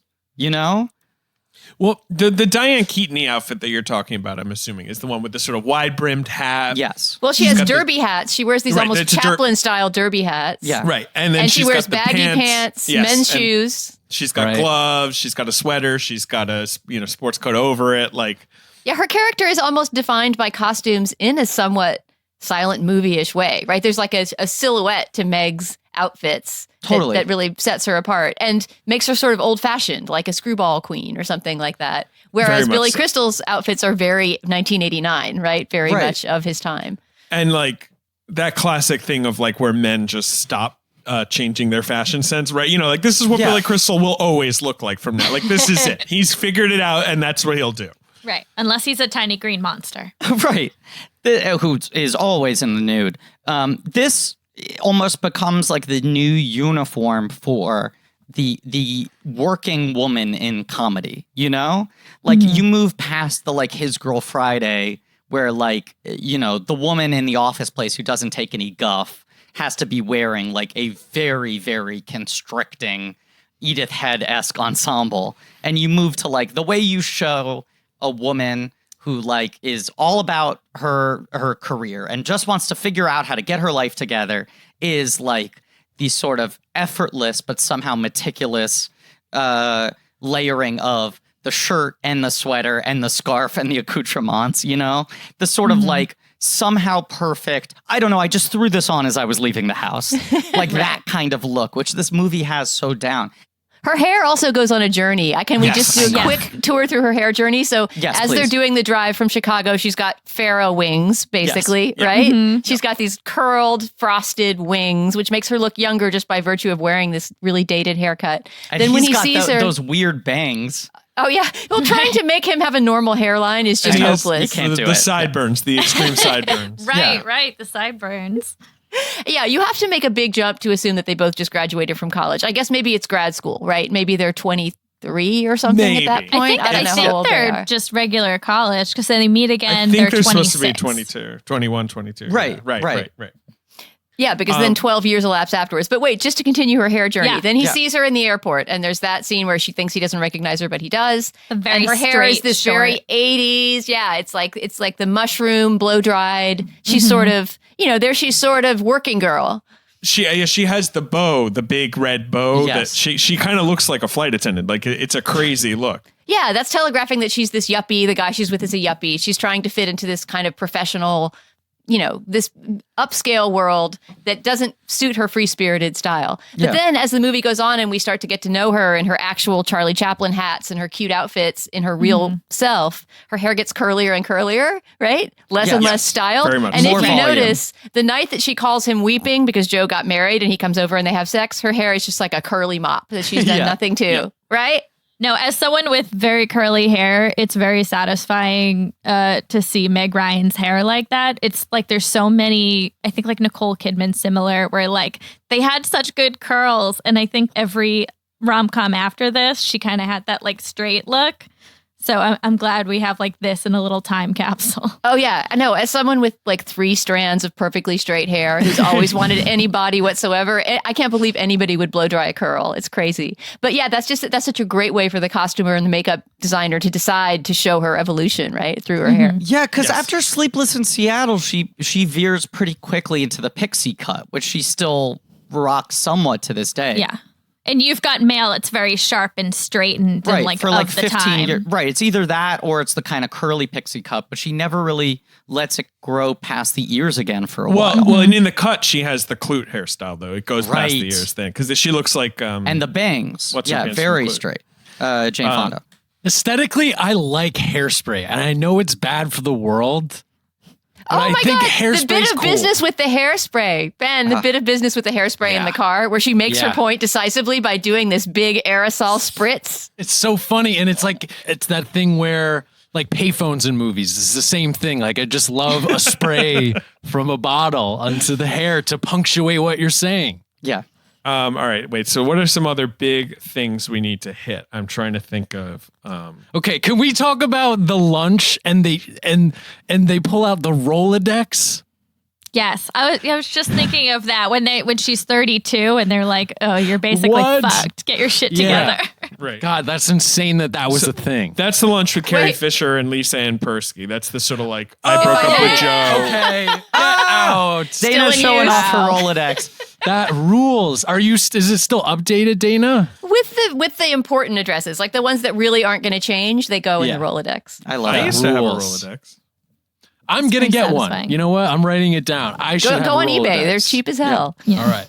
[SPEAKER 3] Well, the Diane Keaton outfit that you're talking about, I'm assuming, is the one with the sort of wide-brimmed hat.
[SPEAKER 2] Yes.
[SPEAKER 4] Well, she
[SPEAKER 3] She's
[SPEAKER 4] has
[SPEAKER 3] got the-
[SPEAKER 4] derby hats. She wears these
[SPEAKER 3] Right,
[SPEAKER 4] almost
[SPEAKER 3] it's a
[SPEAKER 4] Chaplin-style derby hats.
[SPEAKER 2] Yeah.
[SPEAKER 3] Right. And then
[SPEAKER 4] And she
[SPEAKER 3] she's
[SPEAKER 4] wears
[SPEAKER 3] got the
[SPEAKER 4] baggy pants,
[SPEAKER 3] Yes,
[SPEAKER 4] men's
[SPEAKER 3] and
[SPEAKER 4] shoes.
[SPEAKER 3] She's got
[SPEAKER 2] Right.
[SPEAKER 3] gloves. She's got a sweater. She's got a sports coat over it. Like,
[SPEAKER 4] Yeah, her character is almost defined by costumes in a somewhat silent movie-ish way, right? There's like a silhouette to Meg's outfits
[SPEAKER 2] Totally.
[SPEAKER 4] that really sets her apart and makes her sort of old-fashioned, like a screwball queen or something like that.
[SPEAKER 3] Very
[SPEAKER 4] Whereas
[SPEAKER 3] much
[SPEAKER 4] Billy
[SPEAKER 3] so.
[SPEAKER 4] Crystal's outfits are very 1989, right? Very
[SPEAKER 2] Right.
[SPEAKER 4] much of his time.
[SPEAKER 3] and like that classic thing of like where men just stop changing their fashion sense, right? Like this is what
[SPEAKER 2] Yeah.
[SPEAKER 3] Billy Crystal will always look like from now. Like this is it. He's figured it out, and that's what he'll do.
[SPEAKER 5] Right. Unless he's a tiny green monster.
[SPEAKER 2] Right. Who is always in the nude. This almost becomes like the new uniform for the working woman in comedy, Like you move past the like His Girl Friday where like, the woman in the office place who doesn't take any guff has to be wearing like a very, very constricting Edith Head-esque ensemble. And you move to like the way you show a woman who like is all about her career and just wants to figure out how to get her life together is like the sort of effortless but somehow meticulous layering of the shirt and the sweater and the scarf and the accoutrements, the sort of like somehow perfect. I don't know. I just threw this on as I was leaving the house, like that kind of look, which this movie has so down.
[SPEAKER 4] Her hair also goes on a journey. Can we just do a
[SPEAKER 5] Yes.
[SPEAKER 4] quick tour through her hair journey? So
[SPEAKER 2] Yes,
[SPEAKER 4] as
[SPEAKER 2] please.
[SPEAKER 4] they're doing the drive from Chicago, she's got pharaoh wings, basically, right? She's got these curled, frosted wings, which makes her look younger just by virtue of wearing this really dated haircut.
[SPEAKER 2] And
[SPEAKER 4] then when
[SPEAKER 2] he's
[SPEAKER 4] he
[SPEAKER 2] got
[SPEAKER 4] sees her,
[SPEAKER 2] those weird bangs.
[SPEAKER 4] oh yeah, well, trying to make him have a normal hairline is just
[SPEAKER 3] And he has-
[SPEAKER 4] hopeless.
[SPEAKER 2] you can't do
[SPEAKER 3] the
[SPEAKER 2] it.
[SPEAKER 3] sideburns, the extreme sideburns.
[SPEAKER 5] Right. The sideburns.
[SPEAKER 4] Yeah, you have to make a big jump to assume that they both just graduated from college. I guess maybe it's grad school, right? Maybe they're 23 or something at that
[SPEAKER 3] Maybe.
[SPEAKER 4] point.
[SPEAKER 5] I
[SPEAKER 4] don't know
[SPEAKER 5] think
[SPEAKER 4] how old they
[SPEAKER 5] they're
[SPEAKER 4] are.
[SPEAKER 5] just regular college because then they meet
[SPEAKER 3] I
[SPEAKER 5] again.
[SPEAKER 3] think
[SPEAKER 5] They're
[SPEAKER 3] they're
[SPEAKER 5] 26.
[SPEAKER 3] supposed to be 22, 21, 22.
[SPEAKER 2] Right,
[SPEAKER 3] Yeah, right.
[SPEAKER 4] Yeah, because then 12 years elapse afterwards. But wait, just to continue her hair journey.
[SPEAKER 5] Yeah.
[SPEAKER 4] Then he sees her in the airport, and there's that scene where she thinks he doesn't recognize her, but he does. And her hair is this very 80s. Yeah, it's like the mushroom blow dried. She's sort of, she's sort of working girl.
[SPEAKER 3] She has the bow, the big red bow.
[SPEAKER 2] Yes.
[SPEAKER 3] That she kind of looks like a flight attendant. Like it's a crazy look.
[SPEAKER 4] Yeah, that's telegraphing that she's this yuppie. The guy she's with is a yuppie. She's trying to fit into this kind of professional, this upscale world that doesn't suit her free-spirited style. But then as the movie goes on and we start to get to know her and her actual Charlie Chaplin hats and her cute outfits in her real self, her hair gets curlier and curlier, right? Less and less styled.
[SPEAKER 3] Very much.
[SPEAKER 4] And
[SPEAKER 2] More
[SPEAKER 4] if you
[SPEAKER 2] volume.
[SPEAKER 4] notice, the night that she calls him weeping because Joe got married and he comes over and they have sex, her hair is just like a curly mop that she's done nothing to, right?
[SPEAKER 5] No, as someone with very curly hair, it's very satisfying to see Meg Ryan's hair like that. It's like there's so many, I think like Nicole Kidman similar, where like they had such good curls. And I think every rom-com after this, she kind of had that like straight look. So I'm glad we have like this in a little time capsule.
[SPEAKER 4] Oh, yeah. I know. As someone with like 3 strands of perfectly straight hair who's always wanted any body whatsoever, I can't believe anybody would blow dry a curl. It's crazy. But yeah, that's such a great way for the costumer and the makeup designer to decide to show her evolution, right? Through her hair.
[SPEAKER 2] Yeah, because after Sleepless in Seattle, she veers pretty quickly into the pixie cut, which she still rocks somewhat to this day.
[SPEAKER 5] Yeah. And You've Got Mail, it's very sharp and straightened and like
[SPEAKER 2] for
[SPEAKER 5] of
[SPEAKER 2] like
[SPEAKER 5] the
[SPEAKER 2] 15
[SPEAKER 5] time.
[SPEAKER 2] years. Right. It's either that or it's the kind of curly pixie cut, but she never really lets it grow past the ears again for a while.
[SPEAKER 3] Well, and in the cut, she has the clute hairstyle, though. It goes past the
[SPEAKER 2] Right.
[SPEAKER 3] ears then. Because she looks like...
[SPEAKER 2] And the bangs.
[SPEAKER 3] What's her
[SPEAKER 2] yeah,
[SPEAKER 3] face
[SPEAKER 2] very
[SPEAKER 3] from Clute?
[SPEAKER 2] straight. Jane Fonda.
[SPEAKER 6] Aesthetically, I like Hairspray, and I know it's bad for the world. But
[SPEAKER 4] Oh
[SPEAKER 6] I
[SPEAKER 4] my
[SPEAKER 6] think
[SPEAKER 4] God, the
[SPEAKER 6] Hairspray's
[SPEAKER 4] bit of
[SPEAKER 6] cool.
[SPEAKER 4] business with the hairspray. Ben, the bit of business with the hairspray in the car where she makes her point decisively by doing this big aerosol spritz.
[SPEAKER 6] It's so funny, and it's like it's that thing where like payphones in movies. It's the same thing. Like I just love a spray from a bottle onto the hair to punctuate what you're saying.
[SPEAKER 2] Yeah.
[SPEAKER 3] all right, wait. So what are some other big things we need to hit? I'm trying to think of...
[SPEAKER 6] Okay, can we talk about the lunch and they pull out the Rolodex?
[SPEAKER 5] Yes, I was just thinking of that when she's 32 and they're like, "Oh, you're basically
[SPEAKER 6] What?
[SPEAKER 5] fucked. Get your shit
[SPEAKER 6] Yeah.
[SPEAKER 5] together."
[SPEAKER 3] Right.
[SPEAKER 6] God, that's insane that was a thing.
[SPEAKER 3] That's the lunch with Carrie
[SPEAKER 4] Wait.
[SPEAKER 3] Fisher and Lisa Ann Persky. That's the sort of like, I broke up with Joe.
[SPEAKER 6] Okay, get out.
[SPEAKER 2] Dana
[SPEAKER 5] in
[SPEAKER 2] showing
[SPEAKER 5] use.
[SPEAKER 2] off her Rolodex.
[SPEAKER 6] That rules. Is it still updated, Dana?
[SPEAKER 4] With the important addresses, like the ones that really aren't going to change, they go in the Rolodex.
[SPEAKER 2] I love
[SPEAKER 3] I
[SPEAKER 2] it.
[SPEAKER 3] used to have a
[SPEAKER 6] Rules.
[SPEAKER 3] Rolodex.
[SPEAKER 6] I'm gonna
[SPEAKER 5] very
[SPEAKER 6] get one.
[SPEAKER 5] satisfying.
[SPEAKER 6] You know what? I'm writing it down. I should have
[SPEAKER 4] Go on
[SPEAKER 6] a
[SPEAKER 4] eBay.
[SPEAKER 6] Rolodex.
[SPEAKER 4] They're cheap as hell.
[SPEAKER 5] Yeah.
[SPEAKER 6] All right.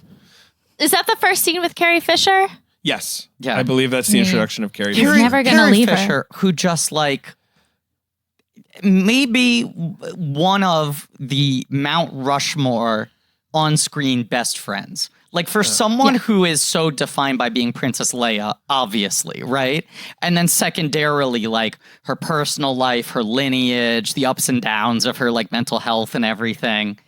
[SPEAKER 5] Is that the first scene with Carrie Fisher?
[SPEAKER 3] Yes.
[SPEAKER 2] Yeah.
[SPEAKER 3] I believe that's the introduction of Carrie
[SPEAKER 5] He's
[SPEAKER 3] Fisher.
[SPEAKER 5] never gonna
[SPEAKER 2] Carrie
[SPEAKER 5] leave her.
[SPEAKER 2] Fisher, who just like maybe one of the Mount Rushmore on-screen best friends. Like for someone who is so defined by being Princess Leia, obviously, right? And then secondarily, like her personal life, her lineage, the ups and downs of her like mental health and everything.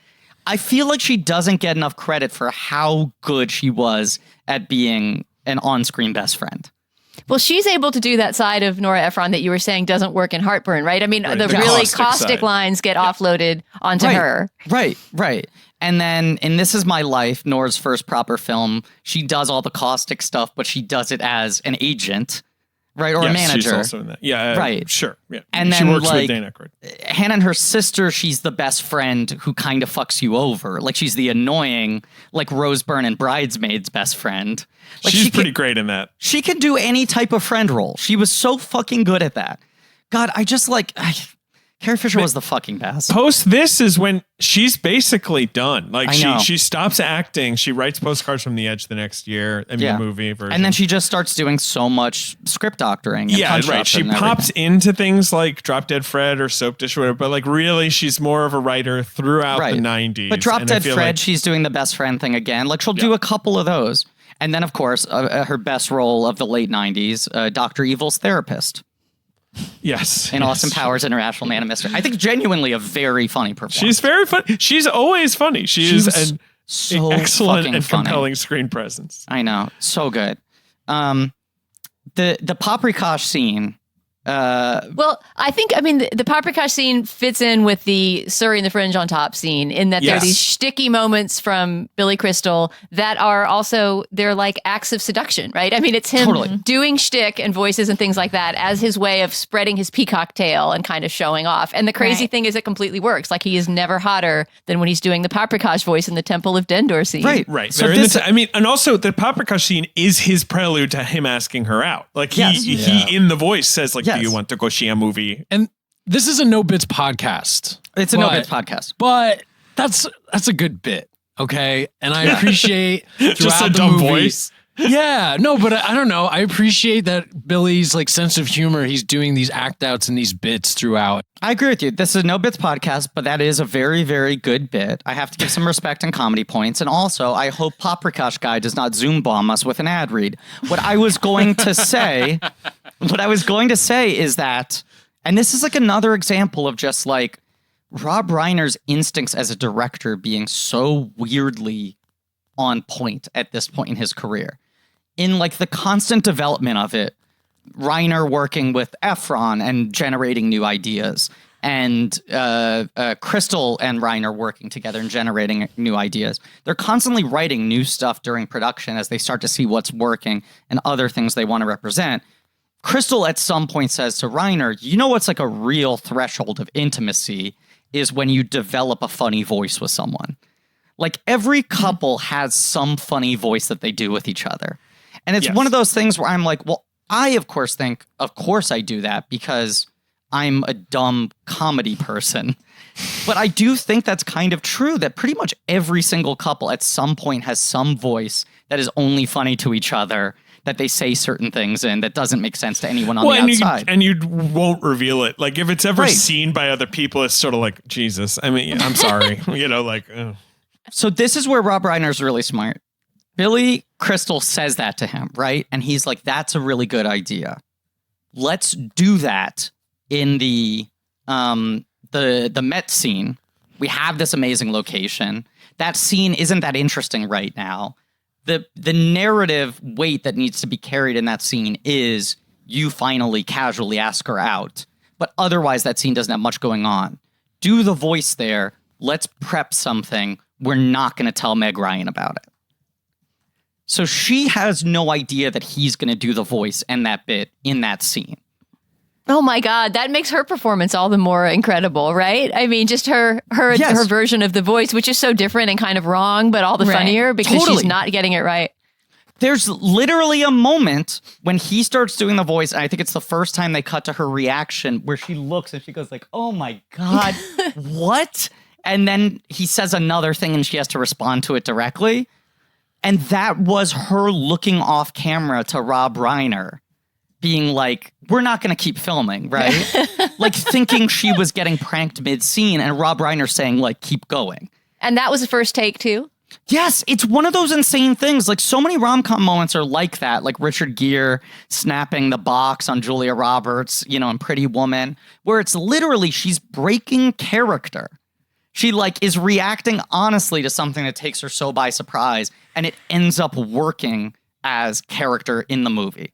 [SPEAKER 2] I feel like she doesn't get enough credit for how good she was at being an on-screen best friend.
[SPEAKER 4] Well, she's able to do that side of Nora Ephron that you were saying doesn't work in Heartburn, right? I mean, the
[SPEAKER 3] the
[SPEAKER 4] really
[SPEAKER 3] caustic
[SPEAKER 4] caustic
[SPEAKER 3] side.
[SPEAKER 4] lines get offloaded onto her.
[SPEAKER 2] Right. And then in This Is My Life, Nora's first proper film, she does all the caustic stuff, but she does it as an agent, right? Or a
[SPEAKER 3] Yes, she's
[SPEAKER 2] manager.
[SPEAKER 3] also in that. Yeah,
[SPEAKER 2] Right.
[SPEAKER 3] Sure. Yeah.
[SPEAKER 2] And
[SPEAKER 3] she
[SPEAKER 2] then,
[SPEAKER 3] works
[SPEAKER 2] like,
[SPEAKER 3] with Dana Aykroyd.
[SPEAKER 2] Hannah and her sister, she's the best friend who kind of fucks you over. Like she's the annoying, like Rose Byrne and Bridesmaids best friend. Like
[SPEAKER 3] She's
[SPEAKER 2] she
[SPEAKER 3] pretty
[SPEAKER 2] can,
[SPEAKER 3] great in that.
[SPEAKER 2] She can do any type of friend role. She was so fucking good at that. God, I just like... Carrie Fisher was the fucking best.
[SPEAKER 3] Post this is when she's basically done. Like
[SPEAKER 2] I know.
[SPEAKER 3] she stops acting. She writes Postcards from the Edge the next year. I mean, the movie version.
[SPEAKER 2] And then she just starts doing so much script doctoring. And
[SPEAKER 3] yeah,
[SPEAKER 2] punch
[SPEAKER 3] right.
[SPEAKER 2] ups
[SPEAKER 3] She
[SPEAKER 2] and
[SPEAKER 3] pops
[SPEAKER 2] everything.
[SPEAKER 3] into things like Drop Dead Fred or Soap Dish or whatever, but like really she's more of a writer throughout the 90s.
[SPEAKER 2] But Drop
[SPEAKER 3] And I
[SPEAKER 2] Dead
[SPEAKER 3] feel
[SPEAKER 2] Fred,
[SPEAKER 3] like-
[SPEAKER 2] she's doing the best friend thing again. Like she'll do a couple of those. And then, of course, her best role of the late 90s, Dr. Evil's therapist
[SPEAKER 3] yes.
[SPEAKER 2] in
[SPEAKER 3] yes.
[SPEAKER 2] Austin Powers International Man of Mystery. I think genuinely a very funny performance.
[SPEAKER 3] She's very funny. She's always funny. She is
[SPEAKER 2] was
[SPEAKER 3] an
[SPEAKER 2] so
[SPEAKER 3] excellent
[SPEAKER 2] fucking
[SPEAKER 3] and
[SPEAKER 2] funny.
[SPEAKER 3] compelling screen presence.
[SPEAKER 2] I know. So good. The Paprikash scene
[SPEAKER 4] Well, I mean, the Paprikash scene fits in with the Surrey and the Fringe on Top scene in that there are these sticky moments from Billy Crystal that are also, they're like acts of seduction, right? I mean, it's him doing shtick and voices and things like that as his way of spreading his peacock tail and kind of showing off. And the crazy thing is it completely works. Like, he is never hotter than when he's doing the Paprikash voice in the Temple of Dendor scene.
[SPEAKER 3] Right. So and also the Paprikash scene is his prelude to him asking her out. Like, he in the voice says, like, do you want to go see a movie?
[SPEAKER 6] And this is a No Bits podcast.
[SPEAKER 2] It's a No Bits podcast.
[SPEAKER 6] But that's a good bit, okay? And I appreciate
[SPEAKER 3] just a
[SPEAKER 6] the
[SPEAKER 3] dumb
[SPEAKER 6] movie,
[SPEAKER 3] voice.
[SPEAKER 6] Yeah, no, but I don't know. I appreciate that Billy's like sense of humor. He's doing these act outs and these bits throughout.
[SPEAKER 2] I agree with you. This is a No Bits podcast, but that is a very, very good bit. I have to give some respect and comedy points. And also, I hope Paprikash guy does not Zoom bomb us with an ad read. What I was going to say is that, and this is like another example of just like Rob Reiner's instincts as a director being so weirdly on point at this point in his career. In like the constant development of it, Reiner working with Ephron and generating new ideas, and Crystal and Reiner working together and generating new ideas. They're constantly writing new stuff during production as they start to see what's working and other things they want to represent. Crystal at some point says to Reiner, you know what's like a real threshold of intimacy is when you develop a funny voice with someone. Like every couple has some funny voice that they do with each other. And it's one of those things where I'm like, well, I, of course, think, of course I do that because I'm a dumb comedy person. But I do think that's kind of true, that pretty much every single couple at some point has some voice that is only funny to each other, that they say certain things in that doesn't make sense to anyone on the outside.
[SPEAKER 3] And you won't reveal it. Like if it's ever seen by other people, it's sort of like, Jesus, I mean, I'm sorry. So
[SPEAKER 2] this is where Rob Reiner's really smart. Billy Crystal says that to him, right? And he's like, that's a really good idea. Let's do that in the Met scene. We have this amazing location. That scene isn't that interesting right now. The narrative weight that needs to be carried in that scene is you finally casually ask her out. But otherwise, that scene doesn't have much going on. Do the voice there. Let's prep something. We're not going to tell Meg Ryan about it. So she has no idea that he's going to do the voice and that bit in that scene.
[SPEAKER 4] Oh my God, that makes her performance all the more incredible, right? I mean, just her version of the voice, which is so different and kind of wrong, but all the funnier because she's not getting it right.
[SPEAKER 2] There's literally a moment when he starts doing the voice, and I think it's the first time they cut to her reaction, where she looks and she goes like, oh my God, what? And then he says another thing and she has to respond to it directly. And that was her looking off camera to Rob Reiner being like, we're not going to keep filming, right? Like thinking she was getting pranked mid-scene and Rob Reiner saying like, keep going.
[SPEAKER 4] And that was the first take too?
[SPEAKER 2] Yes, it's one of those insane things. Like so many rom-com moments are like that, like Richard Gere snapping the box on Julia Roberts, in Pretty Woman, where it's literally she's breaking character. She like is reacting honestly to something that takes her so by surprise, and it ends up working as character in the movie.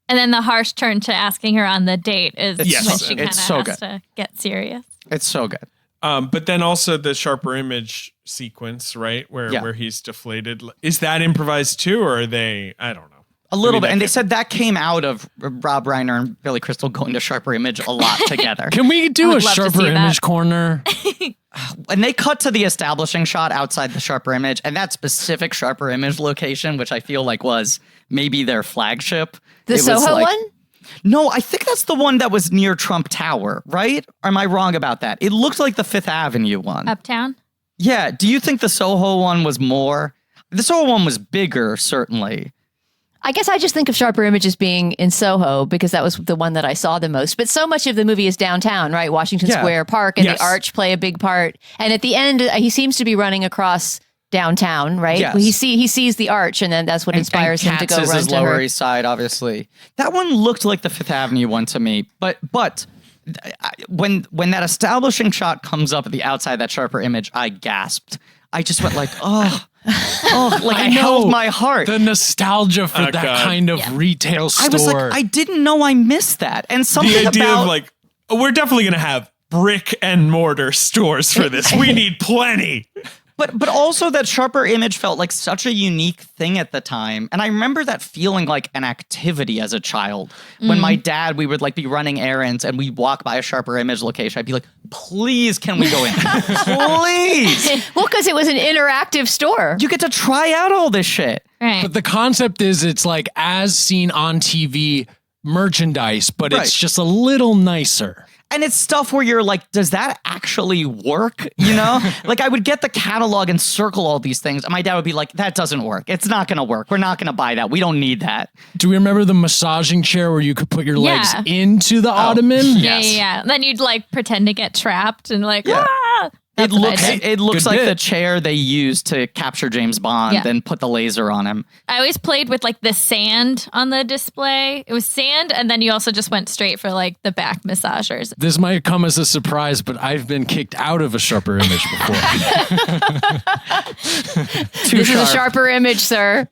[SPEAKER 5] And then the harsh turn to asking her on the date is when she kind of
[SPEAKER 2] so
[SPEAKER 5] has to get serious.
[SPEAKER 2] It's so good.
[SPEAKER 3] But then also the sharper image sequence, right? Where he's deflated. Is that improvised too, or are they, I don't know.
[SPEAKER 2] A little bit. And they said that came out of Rob Reiner and Billy Crystal going to Sharper Image a lot together.
[SPEAKER 6] Can we do a Sharper Image corner?
[SPEAKER 2] And they cut to the establishing shot outside the Sharper Image, and that specific Sharper Image location, which I feel like was maybe their flagship.
[SPEAKER 4] The Soho one?
[SPEAKER 2] No, I think that's the one that was near Trump Tower, right? Or am I wrong about that? It looked like the Fifth Avenue one.
[SPEAKER 5] Uptown?
[SPEAKER 2] Yeah. Do you think the Soho one was more? The Soho one was bigger, certainly.
[SPEAKER 4] I guess I just think of Sharper Images being in Soho because that was the one that I saw the most. But so much of the movie is downtown, right? Washington Square Park and the Arch play a big part. And at the end, he seems to be running across downtown, right?
[SPEAKER 2] Yes.
[SPEAKER 4] He sees the Arch, and then that's what inspires him to go
[SPEAKER 2] run
[SPEAKER 4] to
[SPEAKER 2] his Lower
[SPEAKER 4] her.
[SPEAKER 2] East Side, obviously. That one looked like the Fifth Avenue one to me. But when that establishing shot comes up at the outside of that Sharper Image, I gasped. I just went like, oh. I held my heart.
[SPEAKER 6] The nostalgia for that
[SPEAKER 3] God.
[SPEAKER 6] kind of retail store.
[SPEAKER 2] I was like, I didn't know I missed that. And something
[SPEAKER 3] The idea
[SPEAKER 2] about
[SPEAKER 3] of like, we're definitely going to have brick and mortar stores for this. We need plenty.
[SPEAKER 2] But also that sharper image felt like such a unique thing at the time. And I remember that feeling like an activity as a child. When my dad, we would like be running errands and we'd walk by a sharper image location. I'd be like, please, can we go in? Please.
[SPEAKER 4] Well, because it was an interactive store.
[SPEAKER 2] You get to try out all this shit.
[SPEAKER 5] Right.
[SPEAKER 6] But the concept is it's like as seen on TV merchandise, but
[SPEAKER 2] Right.
[SPEAKER 6] it's just a little nicer.
[SPEAKER 2] And it's stuff where you're like, does that actually work? You know, like I would get the catalog and circle all these things. And my dad would be like, that doesn't work. It's not going to work. We're not going to buy that. We don't need that.
[SPEAKER 6] Do we remember the massaging chair where you could put your legs
[SPEAKER 5] Yeah.
[SPEAKER 6] into the ottoman?
[SPEAKER 5] Yeah. Then you'd like pretend to get trapped and like,
[SPEAKER 2] Yeah.
[SPEAKER 5] ah!
[SPEAKER 2] It
[SPEAKER 5] That's what
[SPEAKER 2] looks
[SPEAKER 5] I did.
[SPEAKER 2] it looks
[SPEAKER 6] Good
[SPEAKER 2] like
[SPEAKER 6] bit.
[SPEAKER 2] the chair they used to capture James Bond
[SPEAKER 5] Yeah.
[SPEAKER 2] and put the laser on him.
[SPEAKER 5] I always played with like the sand on the display. It was sand, and then you also just went straight for like the back massagers.
[SPEAKER 6] This might come as a surprise, but I've been kicked out of a sharper image before.
[SPEAKER 4] This is a sharper image, sir.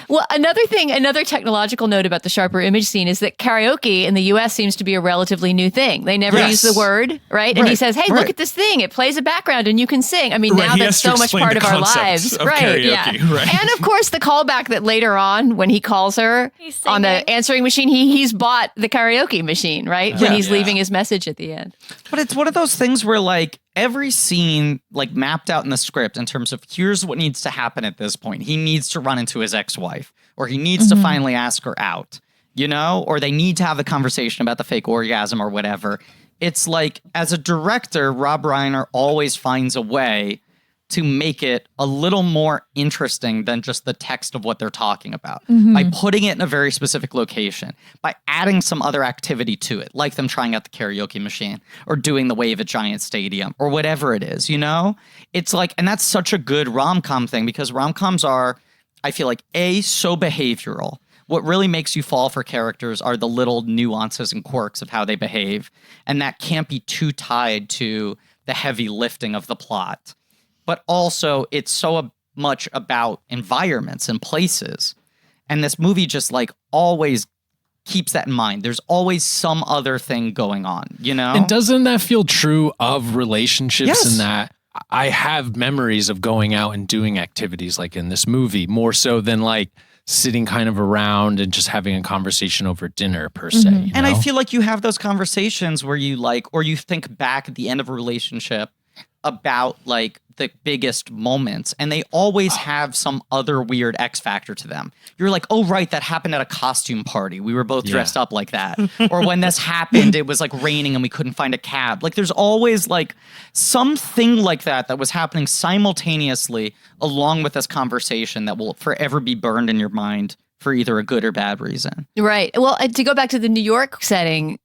[SPEAKER 4] Well, another technological note about the sharper image scene is that karaoke in the US seems to be a relatively new thing. They never
[SPEAKER 2] Yes.
[SPEAKER 4] use the word, right? And he says, hey, look at this thing. It plays a background and you can sing. I mean, now
[SPEAKER 3] He
[SPEAKER 4] that's
[SPEAKER 3] has to
[SPEAKER 4] so much
[SPEAKER 3] explain
[SPEAKER 4] part
[SPEAKER 3] the
[SPEAKER 4] of our
[SPEAKER 3] concept
[SPEAKER 4] lives.
[SPEAKER 3] of
[SPEAKER 4] Right.
[SPEAKER 3] karaoke,
[SPEAKER 5] Yeah.
[SPEAKER 3] right?
[SPEAKER 4] And of course, the callback that later on, when he calls her
[SPEAKER 5] He's
[SPEAKER 4] on the
[SPEAKER 5] singing.
[SPEAKER 4] answering machine, he's bought the karaoke machine, right? When he's leaving his message at the end.
[SPEAKER 2] But it's one of those things where like every scene like mapped out in the script in terms of here's what needs to happen at this point. He needs to run into his ex-wife or he needs to finally ask her out, you know, or they need to have the conversation about the fake orgasm or whatever. It's like as a director, Rob Reiner always finds a way to make it a little more interesting than just the text of what they're talking about by putting it in a very specific location, by adding some other activity to it, like them trying out the karaoke machine or doing the wave at Giant Stadium or whatever it is, you know? It's like, and that's such a good rom-com thing because rom-coms are, I feel like, so behavioral. What really makes you fall for characters are the little nuances and quirks of how they behave. And that can't be too tied to the heavy lifting of the plot. But also, it's so much about environments and places. And this movie just like always keeps that in mind. There's always some other thing going on, you know?
[SPEAKER 6] And doesn't that feel true of relationships
[SPEAKER 2] Yes.
[SPEAKER 6] in that I have memories of going out and doing activities like in this movie, more so than like sitting kind of around and just having a conversation over dinner per se. you
[SPEAKER 2] And I
[SPEAKER 6] know?
[SPEAKER 2] feel like you have those conversations where you like, or you think back at the end of a relationship about like the biggest moments, and they always have some other weird X factor to them. You're like, oh, right, that happened at a costume party. We were both dressed up like that. Or when this happened, it was like raining and we couldn't find a cab. Like there's always like something like that was happening simultaneously along with this conversation that will forever be burned in your mind for either a good or bad reason.
[SPEAKER 4] Right. Well, to go back to the New York setting,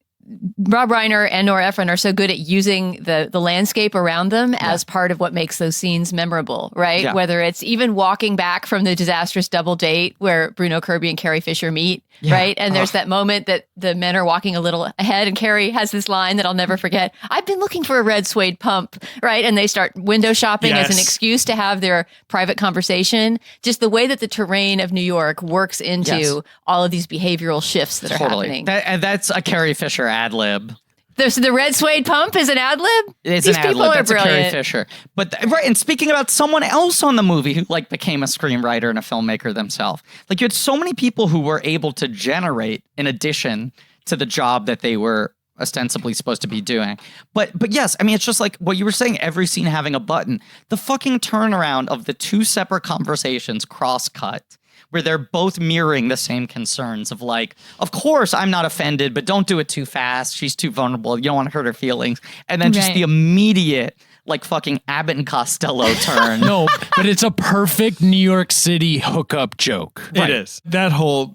[SPEAKER 4] Rob Reiner and Nora Ephron are so good at using the landscape around them as part of what makes those scenes memorable, right?
[SPEAKER 2] Yeah.
[SPEAKER 4] Whether it's even walking back from the disastrous double date where Bruno Kirby and Carrie Fisher meet, right? And there's that moment that the men are walking a little ahead and Carrie has this line that I'll never forget. I've been looking for a red suede pump, right? And they start window shopping as an
[SPEAKER 3] Yes.
[SPEAKER 4] excuse to have their private conversation. Just the way that the terrain of New York works into
[SPEAKER 2] Yes.
[SPEAKER 4] all of these behavioral shifts that are happening.
[SPEAKER 2] And that's a Carrie Fisher ad lib.
[SPEAKER 4] The red suede pump is an ad lib?
[SPEAKER 2] It's
[SPEAKER 4] These
[SPEAKER 2] an ad
[SPEAKER 4] people
[SPEAKER 2] lib.
[SPEAKER 4] are
[SPEAKER 2] That's a Carrie
[SPEAKER 4] brilliant.
[SPEAKER 2] Fisher. But right, and speaking about someone else on the movie who like became a screenwriter and a filmmaker themselves, like you had so many people who were able to generate in addition to the job that they were ostensibly supposed to be doing. But yes, I mean, it's just like what you were saying, every scene having a button. The fucking turnaround of the two separate conversations cross-cut, where they're both mirroring the same concerns of like, of course I'm not offended, but don't do it too fast. She's too vulnerable. You don't want to hurt her feelings. And then just
[SPEAKER 5] Right.
[SPEAKER 2] the immediate like fucking Abbott and Costello turn.
[SPEAKER 6] No, but it's a perfect New York City hookup joke.
[SPEAKER 3] It is that whole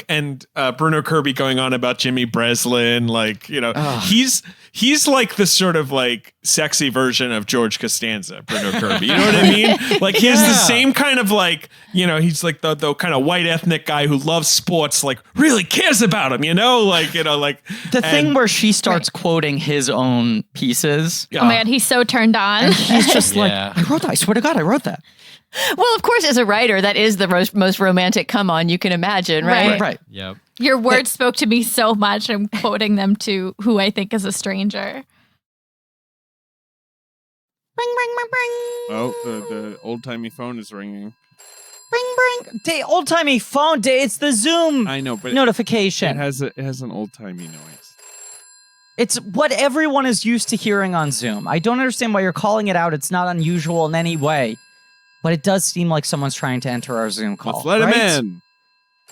[SPEAKER 3] and Bruno Kirby going on about Jimmy Breslin, like, you know, he's like the sort of like sexy version of George Costanza, Bruno Kirby. You know what I mean? Like he has the same kind of like, you know, he's like the kind of white ethnic guy who loves sports, like really cares about him, you know, like, you know, like
[SPEAKER 2] The thing where she starts quoting his own pieces.
[SPEAKER 5] Oh my God, he's so turned on.
[SPEAKER 2] He's just
[SPEAKER 6] Yeah.
[SPEAKER 2] like, I wrote that. I swear to God, I wrote that.
[SPEAKER 4] Well, of course, as a writer, that is the most romantic come on you can imagine, right?
[SPEAKER 2] Right.
[SPEAKER 6] Yep.
[SPEAKER 5] Your words spoke to me so much. I'm quoting them to who I think is a stranger.
[SPEAKER 2] Bring, bring, bring, bring.
[SPEAKER 3] Oh, the old-timey phone is ringing.
[SPEAKER 2] Bring, bring. Old-timey phone. It's the Zoom
[SPEAKER 3] I know, but
[SPEAKER 2] notification.
[SPEAKER 3] it has an old-timey noise.
[SPEAKER 2] It's what everyone is used to hearing on Zoom. I don't understand why you're calling it out. It's not unusual in any way. But it does seem like someone's trying to enter our Zoom call.
[SPEAKER 3] Let's let him in.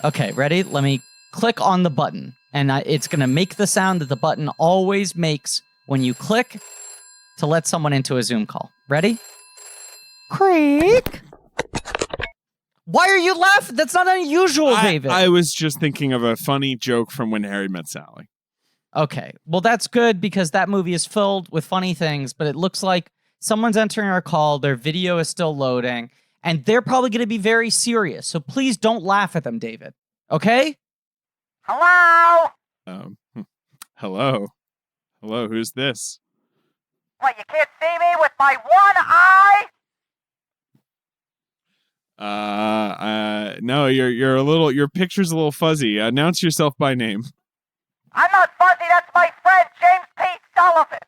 [SPEAKER 2] Okay, ready? Let me click on the button. And it's going to make the sound that the button always makes when you click to let someone into a Zoom call. Ready? Creak. Why are you laughing? That's not unusual, David.
[SPEAKER 3] I was just thinking of a funny joke from When Harry Met Sally.
[SPEAKER 2] Okay, well, that's good because that movie is filled with funny things, but it looks like someone's entering our call, their video is still loading, and they're probably going to be very serious. So please don't laugh at them, David. Okay?
[SPEAKER 7] Hello?
[SPEAKER 3] Hello? Hello, who's this?
[SPEAKER 7] What, you can't see me with my one eye?
[SPEAKER 3] No, your picture's a little fuzzy. Announce yourself by name.
[SPEAKER 7] I'm not fuzzy, that's my friend, James P. Sullivan.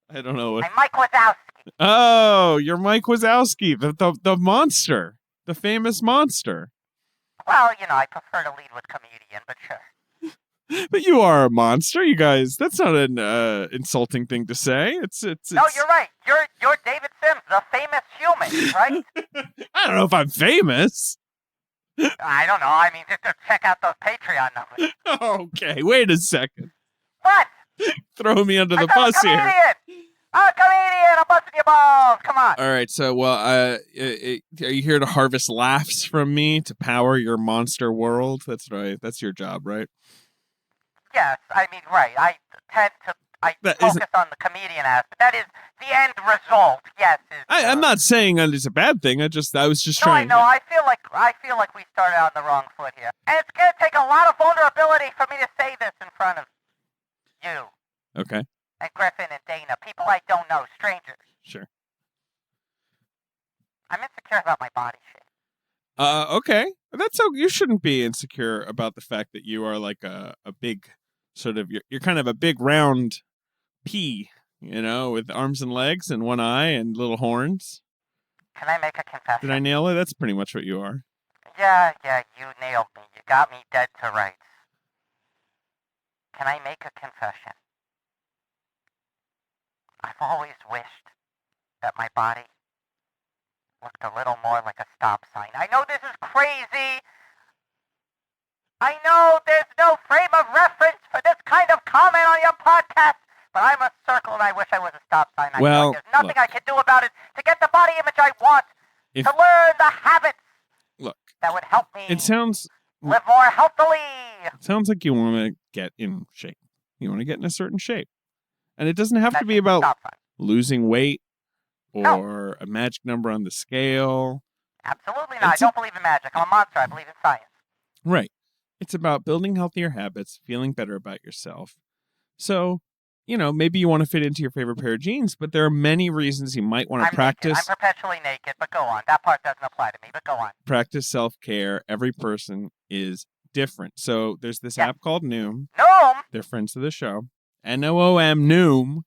[SPEAKER 3] I don't know what.
[SPEAKER 7] I'm Mike Wazowski.
[SPEAKER 3] Oh, you're Mike Wazowski, the monster, the famous monster.
[SPEAKER 7] Well, I prefer to lead with comedian, but sure.
[SPEAKER 3] But you are a monster, you guys. That's not an insulting thing to say. It's.
[SPEAKER 7] No, you're right. You're David Sims, the famous human, right?
[SPEAKER 3] I don't know if I'm famous.
[SPEAKER 7] I don't know. I mean, just check out those Patreon numbers.
[SPEAKER 3] Okay, wait a second.
[SPEAKER 7] What?
[SPEAKER 3] Throw me under the
[SPEAKER 7] I'm
[SPEAKER 3] bus
[SPEAKER 7] a comedian.
[SPEAKER 3] here.
[SPEAKER 7] I'm a comedian. I'm busting your balls. Come on.
[SPEAKER 3] All right, so are you here to harvest laughs from me to power your monster world? That's right. That's your job, right?
[SPEAKER 7] Yes, I mean, right. I focus on the comedian aspect. That is the end result. Yes.
[SPEAKER 3] I'm not saying that it's a bad thing. I was just trying.
[SPEAKER 7] No, I feel like we started on the wrong foot here, and it's gonna take a lot of vulnerability for me to say this in front of you.
[SPEAKER 3] Okay.
[SPEAKER 7] And Griffin and Dana, people I don't know, strangers.
[SPEAKER 3] Sure.
[SPEAKER 7] I'm insecure about my body shape.
[SPEAKER 3] Okay. That's so. You shouldn't be insecure about the fact that you are like a big sort of. You're kind of a big round pea, with arms and legs and one eye and little horns.
[SPEAKER 7] Can I make a confession?
[SPEAKER 3] Did I nail it? That's pretty much what you are.
[SPEAKER 7] Yeah, you nailed me. You got me dead to rights. Can I make a confession? I've always wished that my body looked a little more like a stop sign. I know this is crazy. I know there's no frame of reference for this kind of comment on your podcast, but I'm a circle and I wish I was a stop sign. I feel like there's nothing I can do about it to get the body image I want, to learn the habits that would help me live more healthily.
[SPEAKER 3] It sounds like you want to get in shape. You want to get in a certain shape. And it doesn't have to be about losing weight or a magic number on the scale.
[SPEAKER 7] Absolutely not. I don't believe in magic. I'm a monster. I believe in science.
[SPEAKER 3] Right. It's about building healthier habits, feeling better about yourself. So, maybe you want to fit into your favorite pair of jeans, but there are many reasons you might want to practice.
[SPEAKER 7] Naked. I'm perpetually naked, but go on. That part doesn't apply to me, but go on.
[SPEAKER 3] Practice self-care. Every person is different. So there's this app called Noom.
[SPEAKER 7] Noom?
[SPEAKER 3] They're friends of the show. Noom, Noom.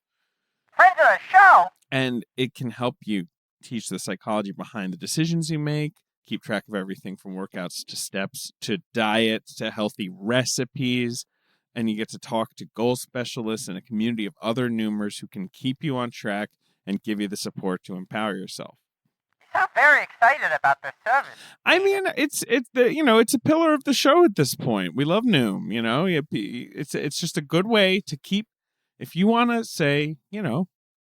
[SPEAKER 7] Friends of the show?
[SPEAKER 3] And it can help you teach the psychology behind the decisions you make, keep track of everything from workouts to steps to diet to healthy recipes. And you get to talk to goal specialists and a community of other Noomers who can keep you on track and give you the support to empower yourself.
[SPEAKER 7] You sound very excited about this service.
[SPEAKER 3] I mean, it's a pillar of the show at this point. We love Noom, It's just a good way to keep, if you want to say,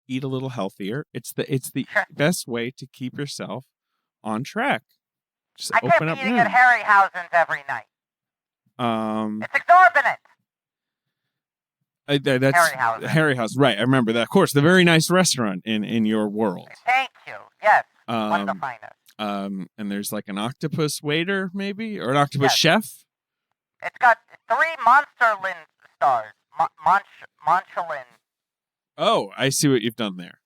[SPEAKER 3] eat a little healthier, it's the best way to keep yourself on track. Just
[SPEAKER 7] I
[SPEAKER 3] open
[SPEAKER 7] can't
[SPEAKER 3] up
[SPEAKER 7] be eating
[SPEAKER 3] Noom.
[SPEAKER 7] at Harryhausen's every night. It's exorbitant.
[SPEAKER 3] That's Harryhausen. Right, I remember that. Of course, the very nice restaurant in your world.
[SPEAKER 7] Thank you. Yes, one of the finest.
[SPEAKER 3] And there's like an octopus waiter, maybe, or an octopus chef.
[SPEAKER 7] It's got 3 Monsterlin stars. Moncholin.
[SPEAKER 3] Oh, I see what you've done there.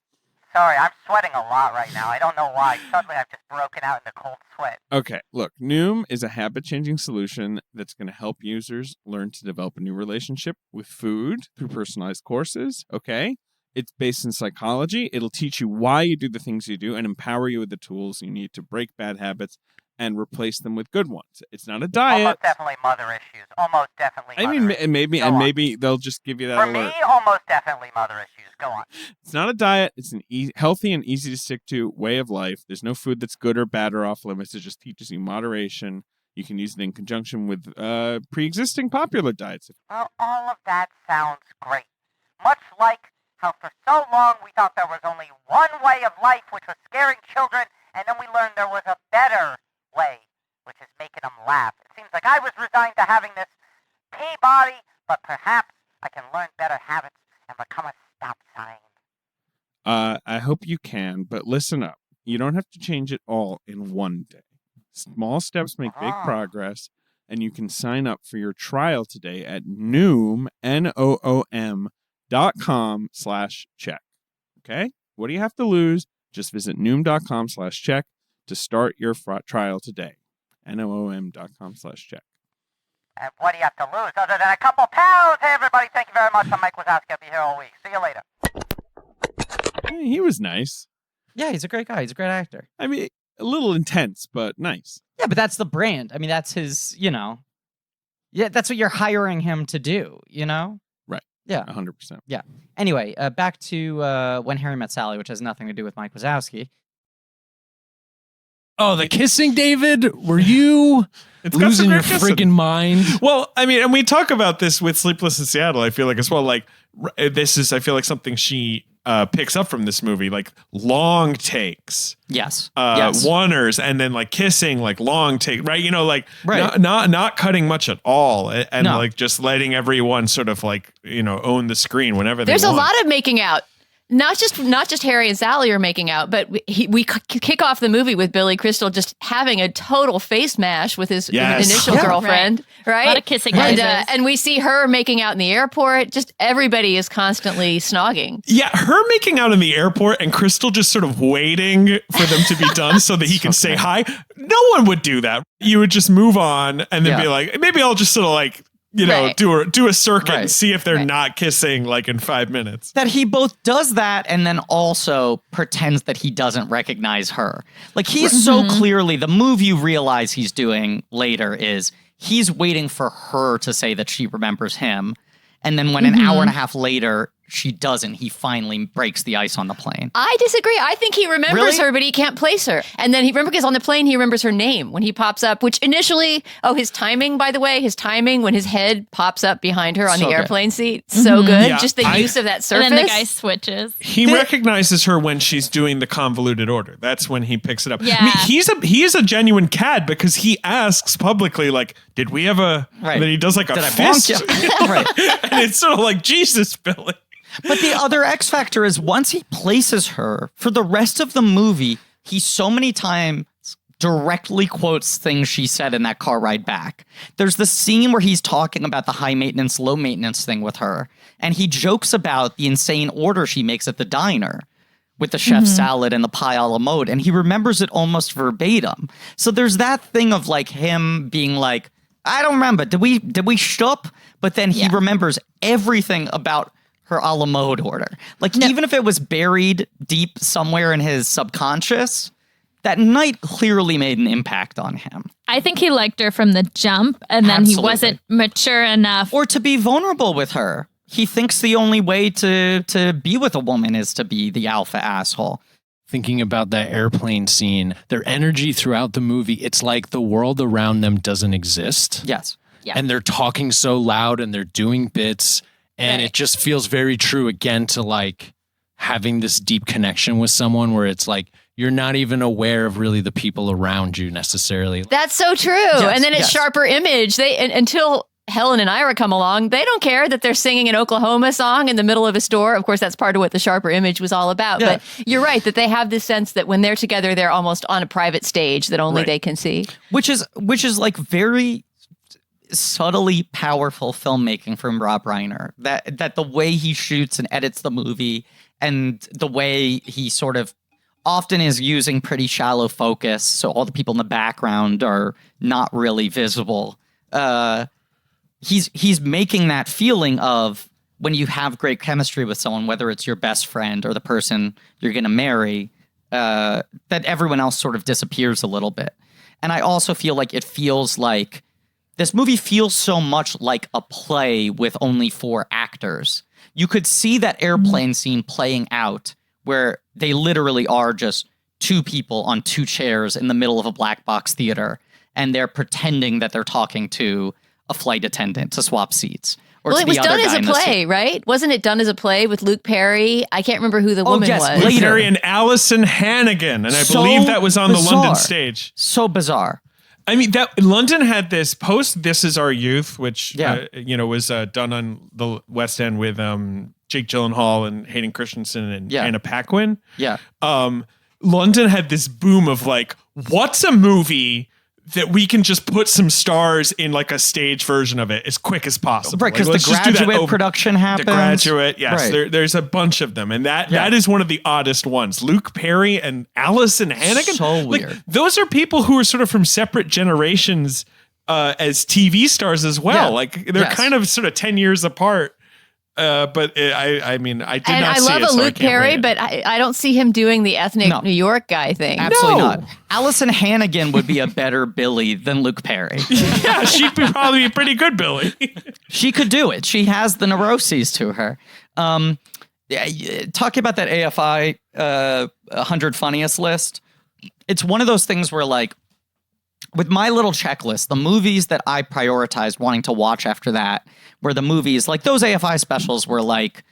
[SPEAKER 7] sorry. I'm sweating a lot right now. I don't know why. Suddenly I've just broken out into cold sweat.
[SPEAKER 3] Okay, look, Noom is a habit-changing solution that's going to help users learn to develop a new relationship with food through personalized courses, okay? It's based in psychology. It'll teach you why you do the things you do and empower you with the tools you need to break bad habits and replace them with good ones. It's not a diet.
[SPEAKER 7] Almost definitely mother issues. Almost definitely
[SPEAKER 3] I
[SPEAKER 7] mother
[SPEAKER 3] mean,
[SPEAKER 7] issues.
[SPEAKER 3] maybe they'll just give you that
[SPEAKER 7] For
[SPEAKER 3] alert.
[SPEAKER 7] me, almost definitely mother issues. Go on.
[SPEAKER 3] It's not a diet. It's an healthy and easy to stick to way of life. There's no food that's good or bad or off limits. It just teaches you moderation. You can use it in conjunction with pre-existing popular diets.
[SPEAKER 7] Well, all of that sounds great. Much like how for so long we thought there was only one way of life, which was scaring children, and then we learned there was a better way, which is making them laugh. It seems like I was resigned to having this pea body, but perhaps I can learn better habits and become a stop sign.
[SPEAKER 3] I hope you can, but listen up. You don't have to change it all in one day. Small steps make big progress, and you can sign up for your trial today at Noom, Noom.com/check. Okay? What do you have to lose? Just visit Noom.com/check to start your trial today. Noom.com/check.
[SPEAKER 7] And what do you have to lose other than a couple pounds? Hey, everybody, thank you very much. I'm Mike Wazowski. I'll be here all week. See you later.
[SPEAKER 3] Yeah, he was nice.
[SPEAKER 2] Yeah, he's a great guy. He's a great actor.
[SPEAKER 3] I mean, a little intense, but nice.
[SPEAKER 2] Yeah, but that's the brand. I mean, that's his, yeah, that's what you're hiring him to do,
[SPEAKER 3] Right.
[SPEAKER 2] Yeah.
[SPEAKER 3] 100%.
[SPEAKER 2] Yeah. Anyway, back to When Harry Met Sally, which has nothing to do with Mike Wazowski.
[SPEAKER 6] Oh, the kissing, David? Were you losing your freaking mind?
[SPEAKER 3] Well, I mean, and we talk about this with Sleepless in Seattle, I feel like, as well. Like, this is, I feel like, something she picks up from this movie, like long takes.
[SPEAKER 2] Yes.
[SPEAKER 3] Oneers, and then like kissing, like long take, right?
[SPEAKER 2] Right.
[SPEAKER 3] Not cutting much at all, and
[SPEAKER 2] No.
[SPEAKER 3] like just letting everyone sort of like, own the screen whenever they
[SPEAKER 4] There's
[SPEAKER 3] want.
[SPEAKER 4] a lot of making out. Not just Harry and Sally are making out, but we kick off the movie with Billy Crystal just having a total face mash with his initial girlfriend, right?
[SPEAKER 5] A lot of kissing
[SPEAKER 4] and,
[SPEAKER 5] noises.
[SPEAKER 4] and we see her making out in the airport. Just everybody is constantly snogging.
[SPEAKER 3] Yeah, her making out in the airport and Crystal just sort of waiting for them to be done so that he can say hi. No one would do that. You would just move on and then be like, maybe I'll just sort of like,
[SPEAKER 4] Right.
[SPEAKER 3] do a circuit and see if they're
[SPEAKER 4] Right.
[SPEAKER 3] not kissing like in 5 minutes.
[SPEAKER 2] That he both does that and then also pretends that he doesn't recognize her. Like, he's so clearly, the move you realize he's doing later is he's waiting for her to say that she remembers him. And then when an hour and a half later she doesn't, he finally breaks the ice on the plane.
[SPEAKER 4] I disagree. I think he remembers her, but he can't place her. And then because on the plane, he remembers her name when he pops up, which initially, his timing, by the way, when his head pops up behind her on
[SPEAKER 2] So
[SPEAKER 4] the
[SPEAKER 2] good.
[SPEAKER 4] airplane seat. So good.
[SPEAKER 3] Yeah,
[SPEAKER 4] Just the use of that surface.
[SPEAKER 5] And then the guy switches.
[SPEAKER 3] He recognizes her when she's doing the convoluted order. That's when he picks it up.
[SPEAKER 5] Yeah.
[SPEAKER 3] I mean, he is a genuine cad because he asks publicly, like, did we have a...
[SPEAKER 2] Right.
[SPEAKER 3] And then he does like a
[SPEAKER 2] Did I
[SPEAKER 3] fist.
[SPEAKER 2] bonk you? Right.
[SPEAKER 3] And it's sort of like, Jesus, Billy.
[SPEAKER 2] But the other X factor is once he places her, for the rest of the movie, he so many times directly quotes things she said in that car ride back. There's the scene where he's talking about the high maintenance, low maintenance thing with her, and he jokes about the insane order she makes at the diner with the chef's salad and the pie a la mode, and he remembers it almost verbatim. So there's that thing of like him being like, I don't remember, did we stop? But then he remembers everything about her a la mode order. Like, even if it was buried deep somewhere in his subconscious, that night clearly made an impact on him.
[SPEAKER 5] I think he liked her from the jump, and then
[SPEAKER 2] Absolutely.
[SPEAKER 5] he wasn't mature enough.
[SPEAKER 2] Or to be vulnerable with her. He thinks the only way to be with a woman is to be the alpha asshole.
[SPEAKER 6] Thinking about that airplane scene, their energy throughout the movie, it's like the world around them doesn't exist.
[SPEAKER 2] Yes.
[SPEAKER 5] Yeah.
[SPEAKER 6] And they're talking so loud and they're doing bits. And it just feels very true again to like having this deep connection with someone where it's like you're not even aware of really the people around you necessarily.
[SPEAKER 4] That's so true. And then it's sharper image. Until Helen and Ira come along, they don't care that they're singing an Oklahoma song in the middle of a store. Of course, that's part of what the sharper image was all about.
[SPEAKER 2] Yeah.
[SPEAKER 4] But you're right that they have this sense that when they're together, they're almost on a private stage that only they can see.
[SPEAKER 2] Which is like very... subtly powerful filmmaking from Rob Reiner. That the way he shoots and edits the movie and the way he sort of often is using pretty shallow focus, so all the people in the background are not really visible. He's making that feeling of when you have great chemistry with someone, whether it's your best friend or the person you're going to marry, that everyone else sort of disappears a little bit. And I also feel like it feels like this movie feels so much like a play with only 4 actors. You could see that airplane scene playing out where they literally are just 2 people on 2 chairs in the middle of a black box theater, and they're pretending that they're talking to a flight attendant to swap seats. Or
[SPEAKER 4] Well, it was done as a play, right? Wasn't it done as a play with Luke Perry? I can't remember who the woman was.
[SPEAKER 3] Luke Perry and Allison Hannigan, and I believe that was on the London stage.
[SPEAKER 2] So bizarre.
[SPEAKER 3] I mean, that London had this post This Is Our Youth, which was done on the West End with Jake Gyllenhaal and Hayden Christensen and Anna Paquin.
[SPEAKER 2] Yeah.
[SPEAKER 3] London had this boom of like, what's a movie that we can just put some stars in like a stage version of it as quick as possible.
[SPEAKER 2] Right, because
[SPEAKER 3] like,
[SPEAKER 2] the Graduate production happened.
[SPEAKER 3] The Graduate, yes.
[SPEAKER 2] Right.
[SPEAKER 3] There's a bunch of them. And that is one of the oddest ones. Luke Perry and Allison Hannigan.
[SPEAKER 2] So weird.
[SPEAKER 3] Those are people who are sort of from separate generations as TV stars as well.
[SPEAKER 2] Yeah.
[SPEAKER 3] Like they're kind of sort of 10 years apart. But I mean, I did not see it.
[SPEAKER 4] And I love
[SPEAKER 3] so
[SPEAKER 4] Luke Perry, but I don't see him doing the ethnic New York guy thing.
[SPEAKER 2] Absolutely not. Allison Hannigan would be a better Billy than Luke Perry.
[SPEAKER 3] Yeah, she'd probably be a pretty good Billy.
[SPEAKER 2] She could do it. She has the neuroses to her. Talking about that AFI 100 funniest list, it's one of those things where like, with my little checklist, the movies that I prioritized wanting to watch after that were the movies, like those AFI specials were like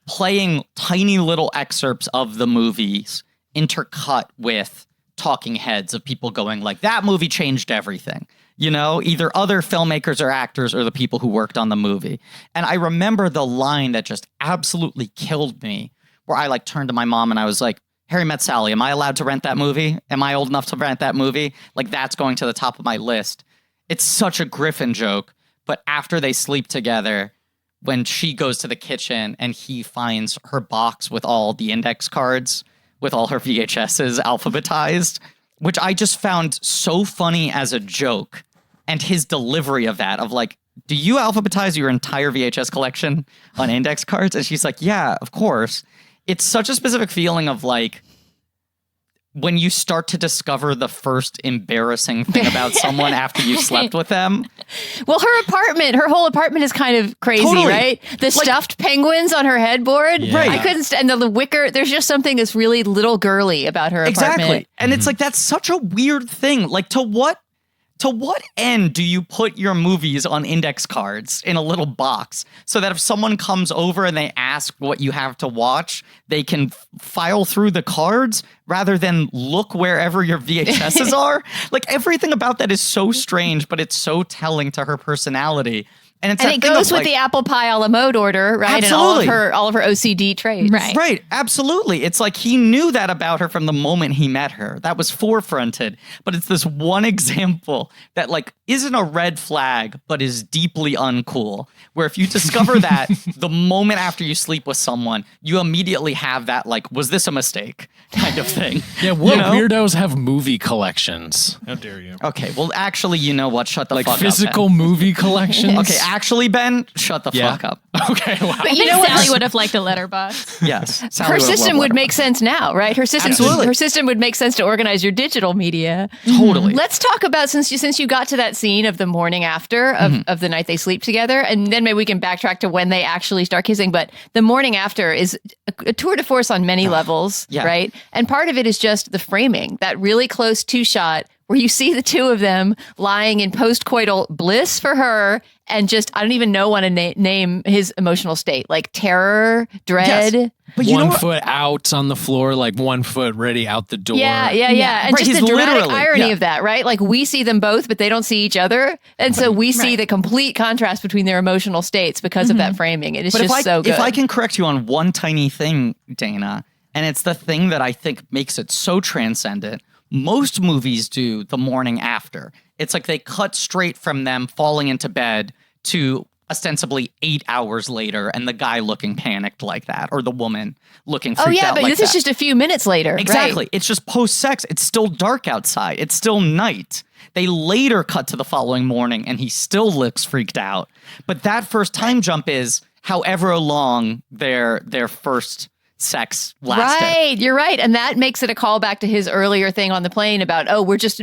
[SPEAKER 2] playing tiny little excerpts of the movies intercut with talking heads of people going like, that movie changed everything. You know, either other filmmakers or actors or the people who worked on the movie. And I remember the line that just absolutely killed me, where I like turned to my mom and I was like, Harry Met Sally, am I allowed to rent that movie? Am I old enough to rent that movie? Like, that's going to the top of my list. It's such a Griffin joke, but after they sleep together, when she goes to the kitchen and he finds her box with all the index cards, with all her VHSs alphabetized, which I just found so funny as a joke. And his delivery of that, of like, do you alphabetize your entire VHS collection on index cards? And she's like, yeah, of course. It's such a specific feeling of like when you start to discover the first embarrassing thing about someone after you slept with them.
[SPEAKER 4] Well, her whole apartment is kind of crazy, right? The stuffed penguins on her headboard.
[SPEAKER 2] Yeah. Right.
[SPEAKER 4] I couldn't, and the wicker, there's just something that's really little girly about her apartment.
[SPEAKER 2] Exactly. And it's like, that's such a weird thing. Like, to what end do you put your movies on index cards in a little box so that if someone comes over and they ask what you have to watch, they can file through the cards rather than look wherever your VHSs are? Like, everything about that is so strange, but it's so telling to her personality. And it
[SPEAKER 4] goes with the apple pie a la mode order, right?
[SPEAKER 2] Absolutely.
[SPEAKER 4] And all of her OCD traits.
[SPEAKER 2] Right, absolutely. It's like he knew that about her from the moment he met her. That was forefronted. But it's this one example that like isn't a red flag, but is deeply uncool. Where if you discover that the moment after you sleep with someone, you immediately have that like, was this a mistake kind of thing.
[SPEAKER 6] Yeah, what weirdos have movie collections?
[SPEAKER 3] How dare you?
[SPEAKER 2] Okay, well actually, you know what? Shut the fuck up.
[SPEAKER 6] Like physical movie collections?
[SPEAKER 2] Okay, actually, Ben, shut the fuck up.
[SPEAKER 6] Okay, wow.
[SPEAKER 5] But you know what? Sally would have liked a letterbox.
[SPEAKER 2] Yes.
[SPEAKER 4] Her system would make sense now, right? Her system would make sense to organize your digital media.
[SPEAKER 2] Totally.
[SPEAKER 4] Let's talk about, since you got to that scene of the morning after of the night they sleep together, and then maybe we can backtrack to when they actually start kissing. But the morning after is a tour de force on many levels, right? And part of it is just the framing, that really close 2-shot where you see the two of them lying in post-coital bliss for her, and just, I don't even know what to name his emotional state, like terror, dread.
[SPEAKER 2] Yes. But
[SPEAKER 6] one foot out on the floor, like 1 foot ready out the door.
[SPEAKER 4] Yeah. And
[SPEAKER 2] right,
[SPEAKER 4] just the dramatic irony of that, right? Like, we see them both, but they don't see each other. And so we see the complete contrast between their emotional states because of that framing. It is so good.
[SPEAKER 2] If I can correct you on one tiny thing, Dana, and it's the thing that I think makes it so transcendent, most movies do the morning after. It's like they cut straight from them falling into bed to ostensibly 8 hours later, and the guy looking panicked like that, or the woman looking freaked out
[SPEAKER 4] but
[SPEAKER 2] like
[SPEAKER 4] this
[SPEAKER 2] that.
[SPEAKER 4] is just a few minutes later.
[SPEAKER 2] Exactly.
[SPEAKER 4] Right.
[SPEAKER 2] It's just post-sex. It's still dark outside. It's still night. They later cut to the following morning, and he still looks freaked out. But that first time jump is however long their first sex lasted.
[SPEAKER 4] Right, you're right. And that makes it a callback to his earlier thing on the plane about,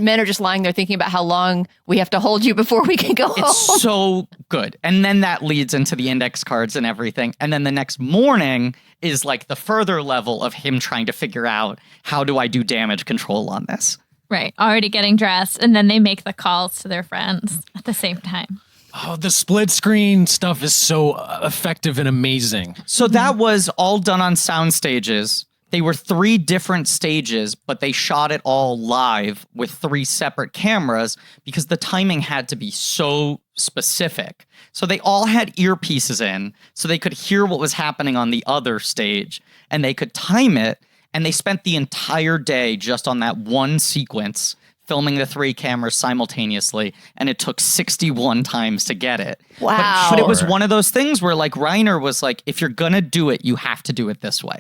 [SPEAKER 4] men are just lying there thinking about how long we have to hold you before we can go home.
[SPEAKER 2] It's so good. And then that leads into the index cards and everything. And then the next morning is like the further level of him trying to figure out, how do I do damage control on this?
[SPEAKER 5] Right. Already getting dressed. And then they make the calls to their friends at the same time.
[SPEAKER 6] Oh, the split screen stuff is so effective and amazing.
[SPEAKER 2] So that was all done on sound stages. They were 3 different stages, but they shot it all live with 3 separate cameras because the timing had to be so specific. So they all had earpieces in so they could hear what was happening on the other stage, and they could time it. And they spent the entire day just on that one sequence, filming the 3 cameras simultaneously, and it took 61 times to get it.
[SPEAKER 4] Wow.
[SPEAKER 2] But it was one of those things where, like, Reiner was like, if you're gonna do it, you have to do it this way.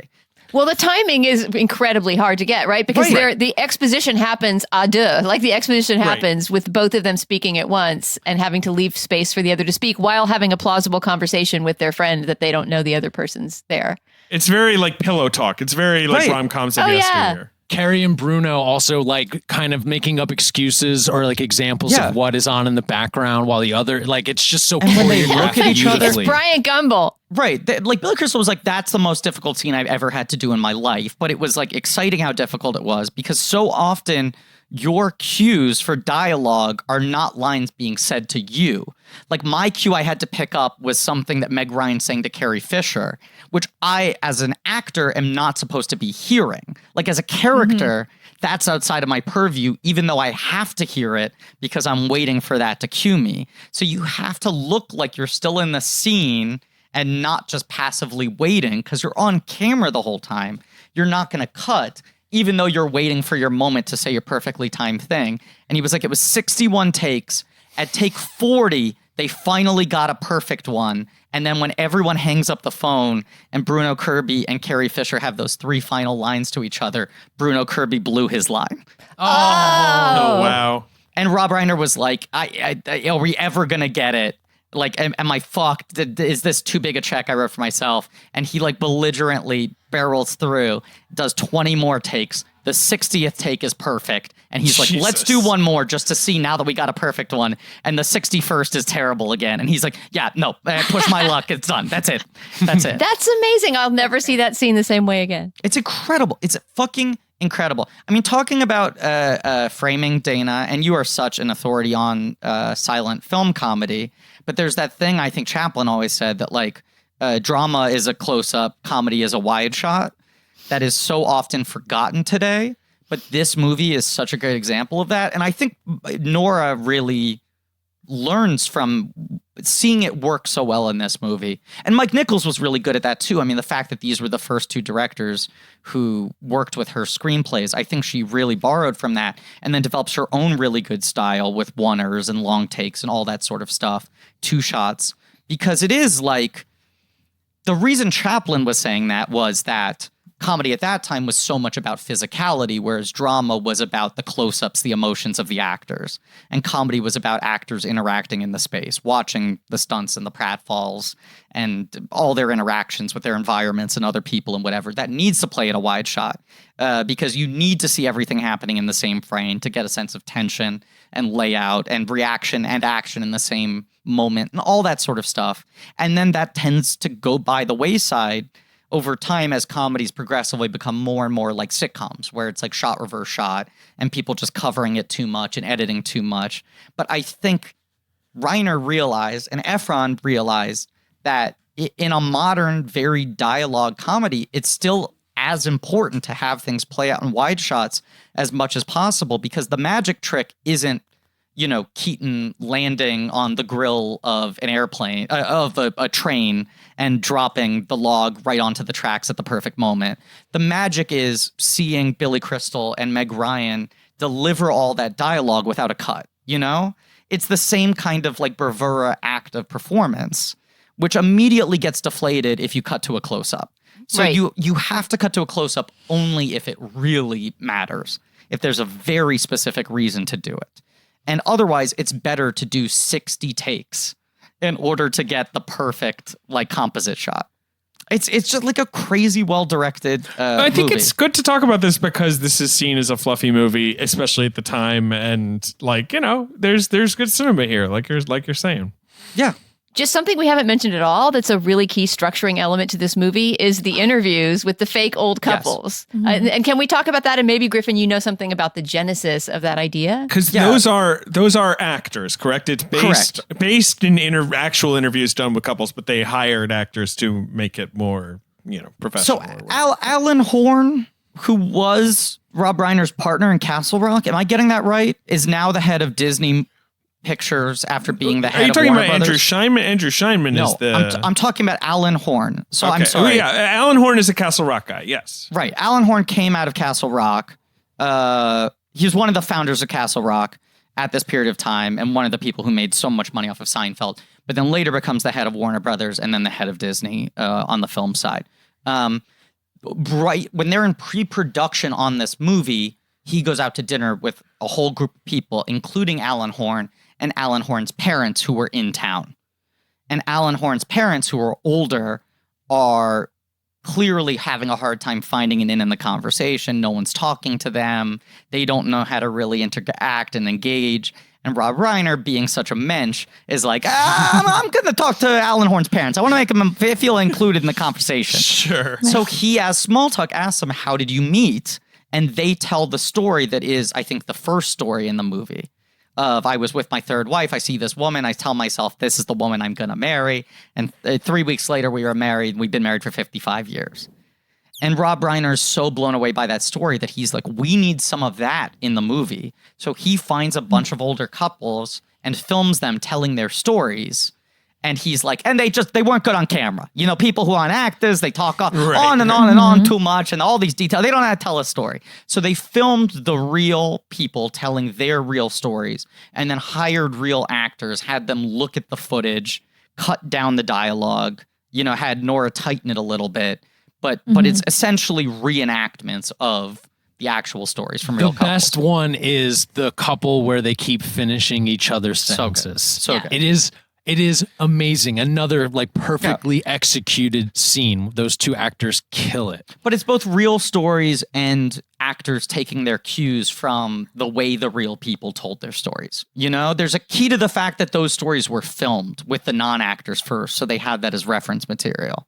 [SPEAKER 4] Well, the timing is incredibly hard to get, right? Because the exposition happens à deux. Like, the exposition happens with both of them speaking at once and having to leave space for the other to speak while having a plausible conversation with their friend that they don't know the other person's there.
[SPEAKER 3] It's very like pillow talk. It's very like rom-coms of yesteryear.
[SPEAKER 6] Carrie and Bruno also like kind of making up excuses or like examples of what is on in the background while the other, like, it's just so
[SPEAKER 2] when they look at each other.
[SPEAKER 4] It's Brian Gumbel.
[SPEAKER 2] Right. Like, Billy Crystal was like, that's the most difficult scene I've ever had to do in my life. But it was like exciting how difficult it was because so often your cues for dialogue are not lines being said to you. Like, my cue I had to pick up was something that Meg Ryan saying to Carrie Fisher, which I, as an actor, am not supposed to be hearing. Like, as a character, that's outside of my purview, even though I have to hear it because I'm waiting for that to cue me. So you have to look like you're still in the scene and not just passively waiting because you're on camera the whole time. You're not going to cut, even though you're waiting for your moment to say your perfectly timed thing. And he was like, it was 61 takes. At take 40, they finally got a perfect one. And then when everyone hangs up the phone and Bruno Kirby and Carrie Fisher have those 3 final lines to each other, Bruno Kirby blew his line.
[SPEAKER 3] Oh, wow.
[SPEAKER 2] And Rob Reiner was like, are we ever going to get it? Like, am I fucked? Is this too big a check I wrote for myself? And he like belligerently barrels through, does 20 more takes. The 60th take is perfect. And he's like, let's do one more just to see now that we got a perfect one. And the 61st is terrible again. And he's like, yeah, no, push my luck. It's done. That's it. That's it.
[SPEAKER 4] That's amazing. I'll never see that scene the same way again.
[SPEAKER 2] It's incredible. It's fucking incredible. I mean, talking about framing, Dana, and you are such an authority on silent film comedy, but there's that thing I think Chapman always said that like drama is a close-up, comedy is a wide shot. That is so often forgotten today, but this movie is such a great example of that. And I think Nora really learns from seeing it work so well in this movie. And Mike Nichols was really good at that too. I mean, the fact that these were the first 2 directors who worked with her screenplays, I think she really borrowed from that and then develops her own really good style with oneers and long takes and all that sort of stuff, 2 shots, because it is like the reason Chapman was saying that was that comedy at that time was so much about physicality, whereas drama was about the close-ups, the emotions of the actors. And comedy was about actors interacting in the space, watching the stunts and the pratfalls and all their interactions with their environments and other people and whatever. That needs to play at a wide shot because you need to see everything happening in the same frame to get a sense of tension and layout and reaction and action in the same moment and all that sort of stuff. And then that tends to go by the wayside over time as comedies progressively become more and more like sitcoms where it's like shot reverse shot and people just covering it too much and editing too much. But I think Reiner realized and Ephron realized that in a modern, very dialogue comedy, it's still as important to have things play out in wide shots as much as possible because the magic trick isn't, you know, Keaton landing on the grill of an airplane, of a train and dropping the log right onto the tracks at the perfect moment. The magic is seeing Billy Crystal and Meg Ryan deliver all that dialogue without a cut. you know? It's the same kind of like bravura act of performance, which immediately gets deflated if you cut to a close-up. So
[SPEAKER 4] Right.
[SPEAKER 2] you have to cut to a close-up only if it really matters, if there's a very specific reason to do it. And otherwise, it's better to do 60 takes in order to get the perfect like composite shot. It's just like a crazy well-directed
[SPEAKER 3] I think
[SPEAKER 2] movie.
[SPEAKER 3] it's good to talk about this because this is seen as a fluffy movie, especially at the time. And like, you know, there's good cinema here, like you're saying.
[SPEAKER 2] Yeah.
[SPEAKER 4] Just something we haven't mentioned at all that's a really key structuring element to this movie is the interviews with the fake old couples. And can we talk about that? And maybe, Griffin, you know something about the genesis of that idea?
[SPEAKER 3] Because those are actors, correct? It's based in actual interviews done with couples, but they hired actors to make it more, you know, professional.
[SPEAKER 2] So Alan Horn, who was Rob Reiner's partner in Castle Rock, am I getting that right? Is now the head of Disney Pictures after being the head of Warner Brothers.
[SPEAKER 3] Are you talking about Andrew Scheinman? Andrew Scheinman is the...
[SPEAKER 2] I'm talking about Alan Horn. So I'm sorry.
[SPEAKER 3] Oh, yeah, Alan Horn is a Castle Rock guy, yes.
[SPEAKER 2] Right. Alan Horn came out of Castle Rock. He was one of the founders of Castle Rock at this period of time and one of the people who made so much money off of Seinfeld, but then later becomes the head of Warner Brothers and then the head of Disney on the film side. Right when they're in pre-production on this movie, he goes out to dinner with a whole group of people, including Alan Horn and Alan Horn's parents who were in town. And Alan Horn's parents, who are older, are clearly having a hard time finding an in the conversation. No one's talking to them. They don't know how to really interact and engage. And Rob Reiner, being such a mensch, is like, I'm going to talk to Alan Horn's parents. I want to make them feel included in the conversation.
[SPEAKER 3] Sure.
[SPEAKER 2] So he, as small talk, asks them, how did you meet? And they tell the story that is, I think, the first story in the movie. Of I was with my third wife, I see this woman, I tell myself, this is the woman I'm going to marry. And 3 weeks later, we were married. We've been married for 55 years. And Rob Reiner is so blown away by that story that he's like, we need some of that in the movie. So he finds a bunch of older couples and films them telling their stories. And he's like, and they weren't good on camera. You know, people who aren't actors, they talk on and on and on too much and all these details. They don't know how to tell a story. So they filmed the real people telling their real stories and then hired real actors, had them look at the footage, cut down the dialogue, you know, had Nora tighten it a little bit. But it's essentially reenactments of the actual stories from real couples.
[SPEAKER 6] The best one is the couple where they keep finishing each other's sentences.
[SPEAKER 2] So good.
[SPEAKER 6] It is amazing. Another like perfectly executed scene. Those two actors kill it.
[SPEAKER 2] But it's both real stories and actors taking their cues from the way the real people told their stories. You know, there's a key to the fact that those stories were filmed with the non-actors first, so they had that as reference material.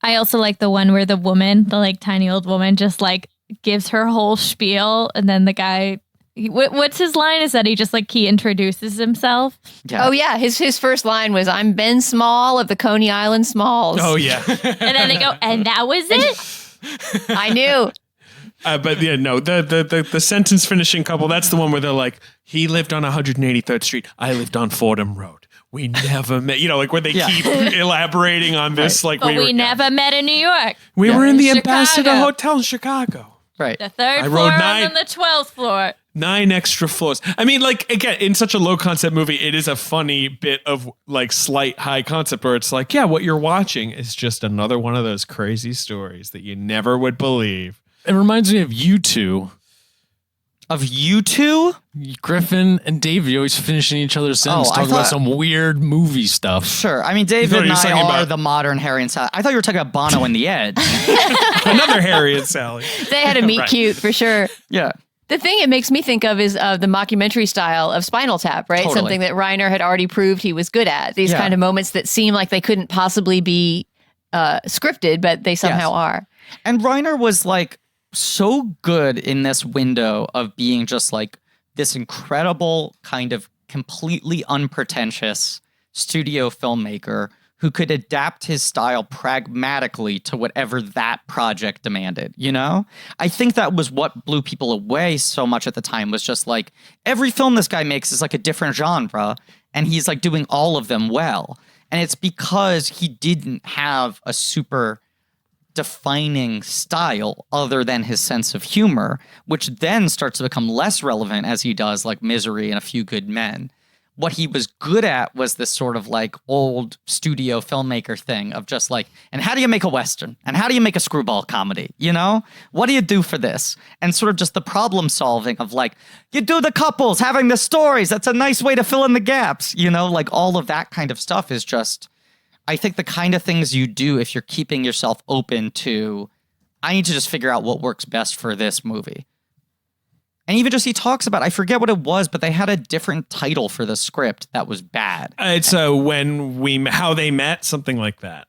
[SPEAKER 5] I also like the one where the woman, the like tiny old woman, just like gives her whole spiel, and then the guy... What's his line? Is that he introduces himself?
[SPEAKER 2] Yeah.
[SPEAKER 4] Oh yeah, his first line was, "I'm Ben Small of the Coney Island Smalls."
[SPEAKER 3] Oh yeah.
[SPEAKER 5] And then they go, and that was it.
[SPEAKER 4] I knew.
[SPEAKER 3] But yeah, no, the sentence finishing couple, that's the one where they're like, he lived on 183rd Street, I lived on Fordham Road. We never met, you know, like where they keep elaborating on this. Like,
[SPEAKER 5] but we never met in New York.
[SPEAKER 3] We were in the
[SPEAKER 5] Chicago.
[SPEAKER 3] Ambassador Hotel in Chicago.
[SPEAKER 2] Right.
[SPEAKER 5] The third
[SPEAKER 3] I
[SPEAKER 5] floor
[SPEAKER 3] rode
[SPEAKER 5] and then the 12th floor.
[SPEAKER 3] 9 extra floors. I mean, like, again, in such a low concept movie, it is a funny bit of like slight high concept where it's like, yeah, what you're watching is just another one of those crazy stories that you never would believe.
[SPEAKER 6] It reminds me of you two.
[SPEAKER 2] Of you two?
[SPEAKER 6] Griffin and Dave, you always finishing each other's sentences, talking about some weird movie stuff.
[SPEAKER 2] Sure. I mean, David and I are the modern Harry and Sally. I thought you were talking about Bono and the Edge.
[SPEAKER 3] Another Harry and Sally.
[SPEAKER 4] They had a meet cute for sure.
[SPEAKER 2] Yeah.
[SPEAKER 4] The thing it makes me think of is the mockumentary style of Spinal Tap, right?
[SPEAKER 2] Totally.
[SPEAKER 4] Something that Reiner had already proved he was good at. These kind of moments that seem like they couldn't possibly be scripted, but they somehow are.
[SPEAKER 2] And Reiner was like so good in this window of being just like this incredible kind of completely unpretentious studio filmmaker who could adapt his style pragmatically to whatever that project demanded, you know? I think that was what blew people away so much at the time, was just like, every film this guy makes is like a different genre, and he's like doing all of them well. And it's because he didn't have a super defining style other than his sense of humor, which then starts to become less relevant as he does like Misery and A Few Good Men. What he was good at was this sort of like old studio filmmaker thing of just like, and how do you make a Western? And how do you make a screwball comedy? You know, what do you do for this? And sort of just the problem solving of like, you do the couples having the stories. That's a nice way to fill in the gaps. You know, like all of that kind of stuff is just, I think the kind of things you do if you're keeping yourself open to, I need to just figure out what works best for this movie. And even just he talks about, I forget what it was, but they had a different title for the script that was bad.
[SPEAKER 3] It's How They Met, something like that.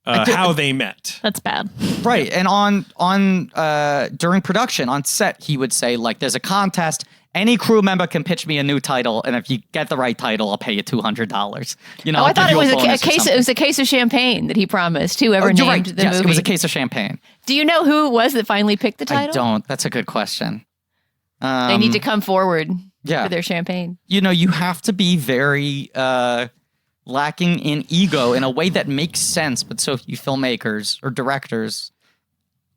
[SPEAKER 3] How They Met.
[SPEAKER 5] That's bad.
[SPEAKER 2] Right. And on during production, on set, he would say, like, there's a contest. Any crew member can pitch me a new title, and if you get the right title, I'll pay you $200. You know,
[SPEAKER 4] I thought it was a case. It was a case of champagne that he promised. Whoever named the movie.
[SPEAKER 2] It was a case of champagne.
[SPEAKER 4] Do you know who it was that finally picked the title?
[SPEAKER 2] I don't. That's a good question.
[SPEAKER 4] They need to come forward for their champagne.
[SPEAKER 2] You know, you have to be very lacking in ego in a way that makes sense, but so few filmmakers or directors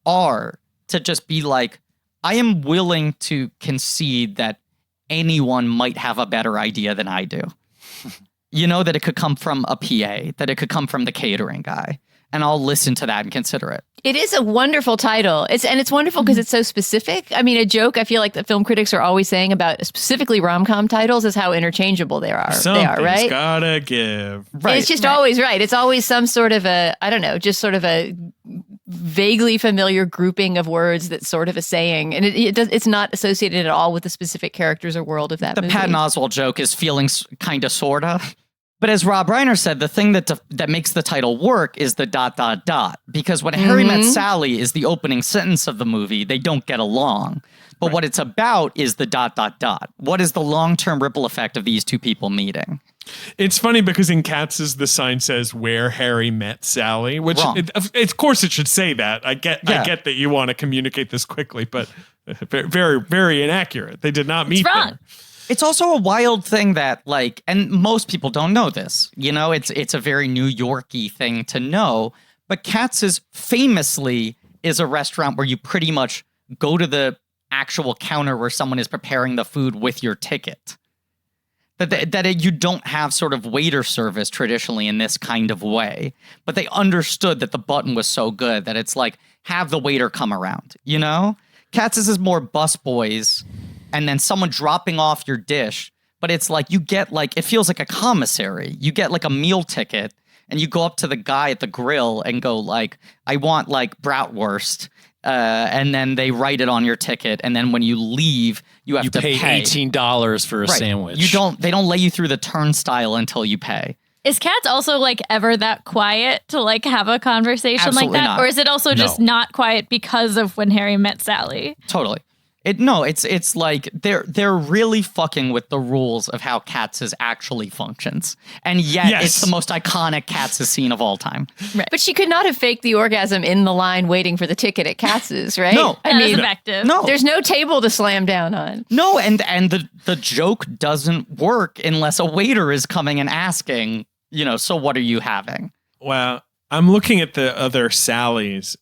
[SPEAKER 2] are, to just be like, I am willing to concede that anyone might have a better idea than I do. You know, that it could come from a PA, that it could come from the catering guy. And I'll listen to that and consider it. It
[SPEAKER 4] is a wonderful title. It's wonderful because it's so specific. I mean, a joke I feel like the film critics are always saying about specifically rom-com titles is how interchangeable they are.
[SPEAKER 3] Something's
[SPEAKER 4] right?
[SPEAKER 3] Gotta give.
[SPEAKER 2] Right.
[SPEAKER 4] It's just always right. It's always some sort of a, I don't know, just sort of a vaguely familiar grouping of words that's sort of a saying. And it's not associated at all with the specific characters or world of that movie.
[SPEAKER 2] The Patton Oswalt joke is feeling kind of, sort of. But as Rob Reiner said, the thing that makes the title work is the ... Because when Harry Met Sally is the opening sentence of the movie, they don't get along. But what it's about is the ... What is the long-term ripple effect of these two people meeting?
[SPEAKER 3] It's funny because in Katz's, the sign says where Harry met Sally, which of course it should say that. I get that you want to communicate this quickly, but very, very inaccurate. They did not meet there.
[SPEAKER 2] It's also a wild thing that, like, and most people don't know this, you know, it's a very New York-y thing to know, but Katz's famously is a restaurant where you pretty much go to the actual counter where someone is preparing the food with your ticket. You don't have sort of waiter service traditionally in this kind of way, but they understood that the button was so good that it's like, have the waiter come around, you know? Katz's is more busboys and then someone dropping off your dish, but it's like you get like, it feels like a commissary. You get like a meal ticket and you go up to the guy at the grill and go like, I want like bratwurst. And then they write it on your ticket. And then when you leave, you have to pay
[SPEAKER 6] $18 for a sandwich.
[SPEAKER 2] They don't let you through the turnstile until you pay.
[SPEAKER 5] Is Katz also like ever that quiet to like have a conversation
[SPEAKER 2] Absolutely
[SPEAKER 5] like that?
[SPEAKER 2] not.
[SPEAKER 5] Or is it also just not quiet because of When Harry Met Sally?
[SPEAKER 2] Totally. It's like they're really fucking with the rules of how Katz's actually functions. And yet it's the most iconic Katz's scene of all time.
[SPEAKER 4] Right. But she could not have faked the orgasm in the line waiting for the ticket at Katz's, right?
[SPEAKER 2] No.
[SPEAKER 5] I mean, effective.
[SPEAKER 2] No.
[SPEAKER 4] There's no table to slam down on.
[SPEAKER 2] No, and the joke doesn't work unless a waiter is coming and asking, you know, so what are you having?
[SPEAKER 3] Well, I'm looking at the other Sallys.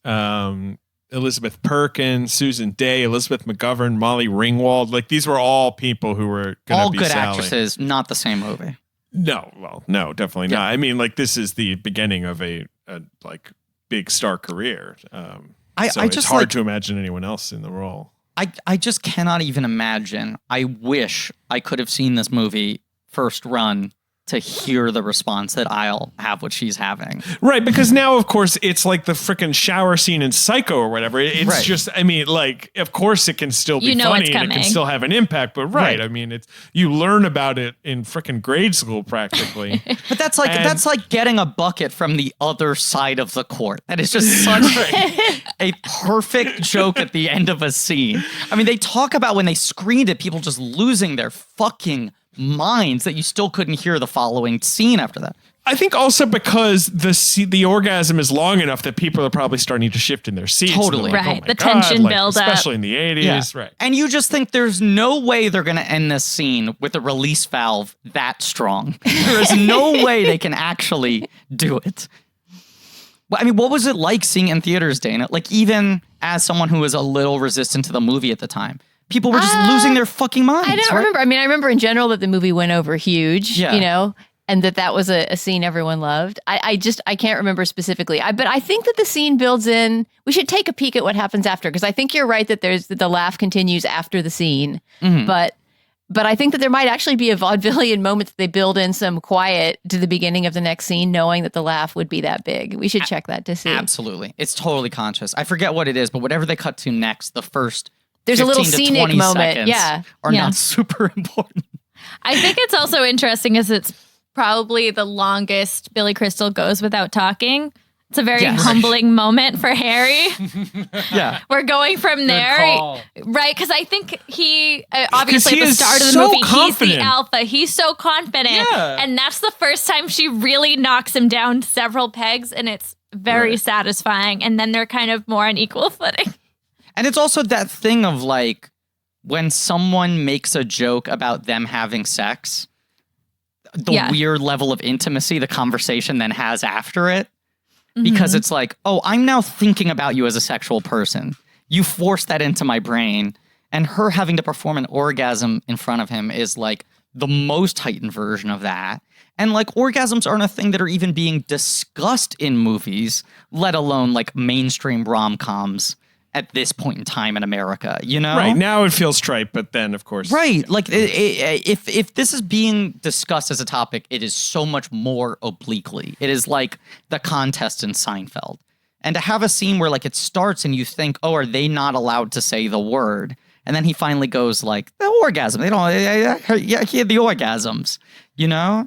[SPEAKER 3] Elizabeth Perkins, Susan Day, Elizabeth McGovern, Molly Ringwald. Like, these were all people who were going to be
[SPEAKER 2] all good
[SPEAKER 3] Sally.
[SPEAKER 2] actresses, not the same movie.
[SPEAKER 3] No, definitely not. I mean, like, this is the beginning of a like big star career. So it's hard to imagine anyone else in the role.
[SPEAKER 2] I just cannot even imagine. I wish I could have seen this movie first run to hear the response that I'll have what she's having.
[SPEAKER 3] Right, because now, of course, it's like the freaking shower scene in Psycho or whatever. It's just, I mean, like, of course it can still be funny and it can still have an impact, but I mean, you learn about it in freaking grade school practically.
[SPEAKER 2] But that's like getting a bucket from the other side of the court. That is just such a perfect joke at the end of a scene. I mean, they talk about when they screened it, people just losing their fucking minds that you still couldn't hear the following scene after that.
[SPEAKER 3] I think also because the orgasm is long enough that people are probably starting to shift in their seats.
[SPEAKER 2] Totally.
[SPEAKER 3] Like,
[SPEAKER 5] right.
[SPEAKER 3] oh
[SPEAKER 5] the
[SPEAKER 3] God,
[SPEAKER 5] tension
[SPEAKER 3] like,
[SPEAKER 5] build up.
[SPEAKER 3] Especially in the 80s.
[SPEAKER 2] Yeah.
[SPEAKER 3] Right.
[SPEAKER 2] And you just think there's no way they're going to end this scene with a release valve that strong. There is no way they can actually do it. Well, I mean, what was it like seeing it in theaters, Dana? Like, even as someone who was a little resistant to the movie at the time, people were just losing their fucking minds.
[SPEAKER 4] I don't remember. I mean, I remember in general that the movie went over huge, you know, and that was a scene everyone loved. I can't remember specifically. But I think that the scene builds in. We should take a peek at what happens after, because I think you're right that the laugh continues after the scene. Mm-hmm. But I think that there might actually be a vaudevillian moment that they build in some quiet to the beginning of the next scene, knowing that the laugh would be that big. We should check that to see.
[SPEAKER 2] Absolutely. It's totally conscious. I forget what it is, but whatever they cut to next, the first
[SPEAKER 4] there's a little scenic moment,
[SPEAKER 2] are not super important.
[SPEAKER 5] I think it's also interesting as it's probably the longest Billy Crystal goes without talking. It's a very humbling moment for Harry.
[SPEAKER 2] Yeah.
[SPEAKER 5] We're going from there. Right? Because I think he, obviously at the start of the
[SPEAKER 3] so
[SPEAKER 5] movie,
[SPEAKER 3] confident.
[SPEAKER 5] he's the alpha. He's so confident. Yeah. And that's the first time she really knocks him down several pegs, and it's very satisfying. And then they're kind of more on equal footing.
[SPEAKER 2] And it's also that thing of like, when someone makes a joke about them having sex, the weird level of intimacy the conversation then has after it. Because it's like, oh, I'm now thinking about you as a sexual person. You forced that into my brain. And her having to perform an orgasm in front of him is like the most heightened version of that. And like orgasms aren't a thing that are even being discussed in movies, let alone like mainstream rom-coms at this point in time in America, you know?
[SPEAKER 3] Right. Now it feels trite, but then, of course.
[SPEAKER 2] Right. Like, if this is being discussed as a topic, it is so much more obliquely. It is like the contest in Seinfeld. And to have a scene where, like, it starts and you think, oh, are they not allowed to say the word? And then he finally goes, like, the orgasm. They don't, he had the orgasms, you know?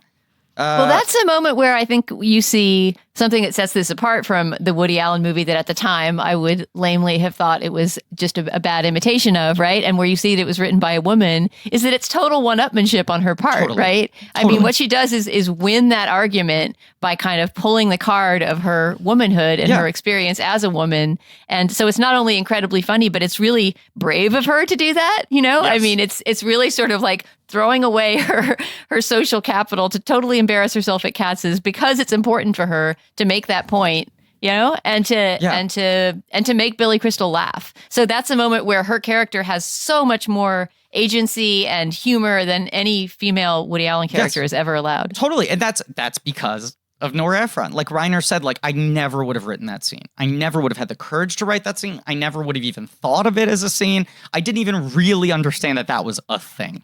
[SPEAKER 4] Well, that's a moment where I think you see something that sets this apart from the Woody Allen movie that at the time I would lamely have thought it was just a bad imitation of, right? And where you see that it was written by a woman, is that it's total one-upmanship on her part, right? I mean, what she does is win that argument by kind of pulling the card of her womanhood and her experience as a woman. And so it's not only incredibly funny, but it's really brave of her to do that, you know? Yes. I mean, it's really sort of like throwing away her social capital to totally embarrass herself at Katz's because it's important for her to make that point, you know, and to make Billy Crystal laugh. So that's a moment where her character has so much more agency and humor than any female Woody Allen character has ever allowed.
[SPEAKER 2] Totally. And that's because of Nora Ephron. Like Reiner said, like, I never would have written that scene. I never would have had the courage to write that scene. I never would have even thought of it as a scene. I didn't even really understand that was a thing.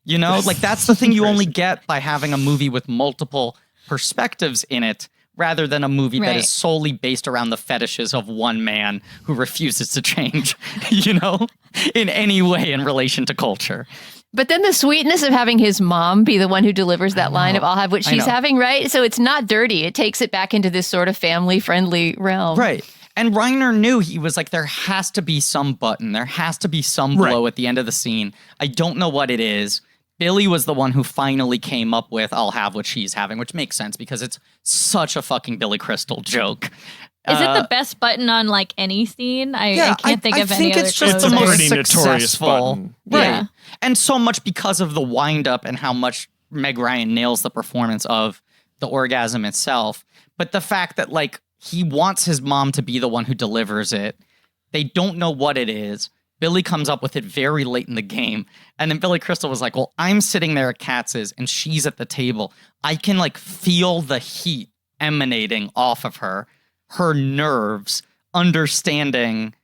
[SPEAKER 2] You know, like that's the thing you only get by having a movie with multiple perspectives in it, rather than a movie that is solely based around the fetishes of one man who refuses to change, you know, in any way in relation to culture.
[SPEAKER 4] But then the sweetness of having his mom be the one who delivers that line of I'll have what she's having, right? So it's not dirty. It takes it back into this sort of family-friendly realm.
[SPEAKER 2] Right. And Reiner knew, he was like, there has to be some button. There has to be some blow at the end of the scene. I don't know what it is. Billy was the one who finally came up with I'll have what she's having, which makes sense because it's such a fucking Billy Crystal joke.
[SPEAKER 5] Is it the best button on like any scene? I can't think of any other.
[SPEAKER 2] I think it's just the most successful. Right.
[SPEAKER 5] Yeah.
[SPEAKER 2] And so much because of the wind up and how much Meg Ryan nails the performance of the orgasm itself. But the fact that like he wants his mom to be the one who delivers it. They don't know what it is. Billy comes up with it very late in the game. And then Billy Crystal was like, well, I'm sitting there at Katz's and she's at the table. I can like feel the heat emanating off of her nerves, understanding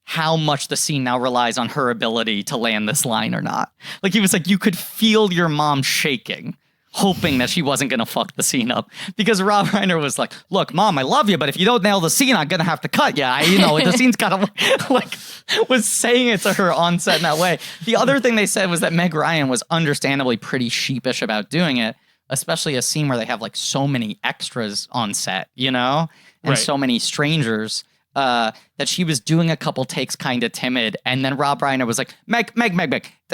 [SPEAKER 2] how much the scene now relies on her ability to land this line or not. Like he was like, you could feel your mom shaking, hoping that she wasn't going to fuck the scene up. Because Rob Reiner was like, look, Mom, I love you, but if you don't nail the scene, I'm going to have to cut you. The scene's kind of like, was saying it to her on set in that way. The other thing they said was that Meg Ryan was understandably pretty sheepish about doing it, especially a scene where they have like so many extras on set, you know, and so many strangers. That she was doing a couple takes kind of timid. And then Rob Reiner was like, Meg,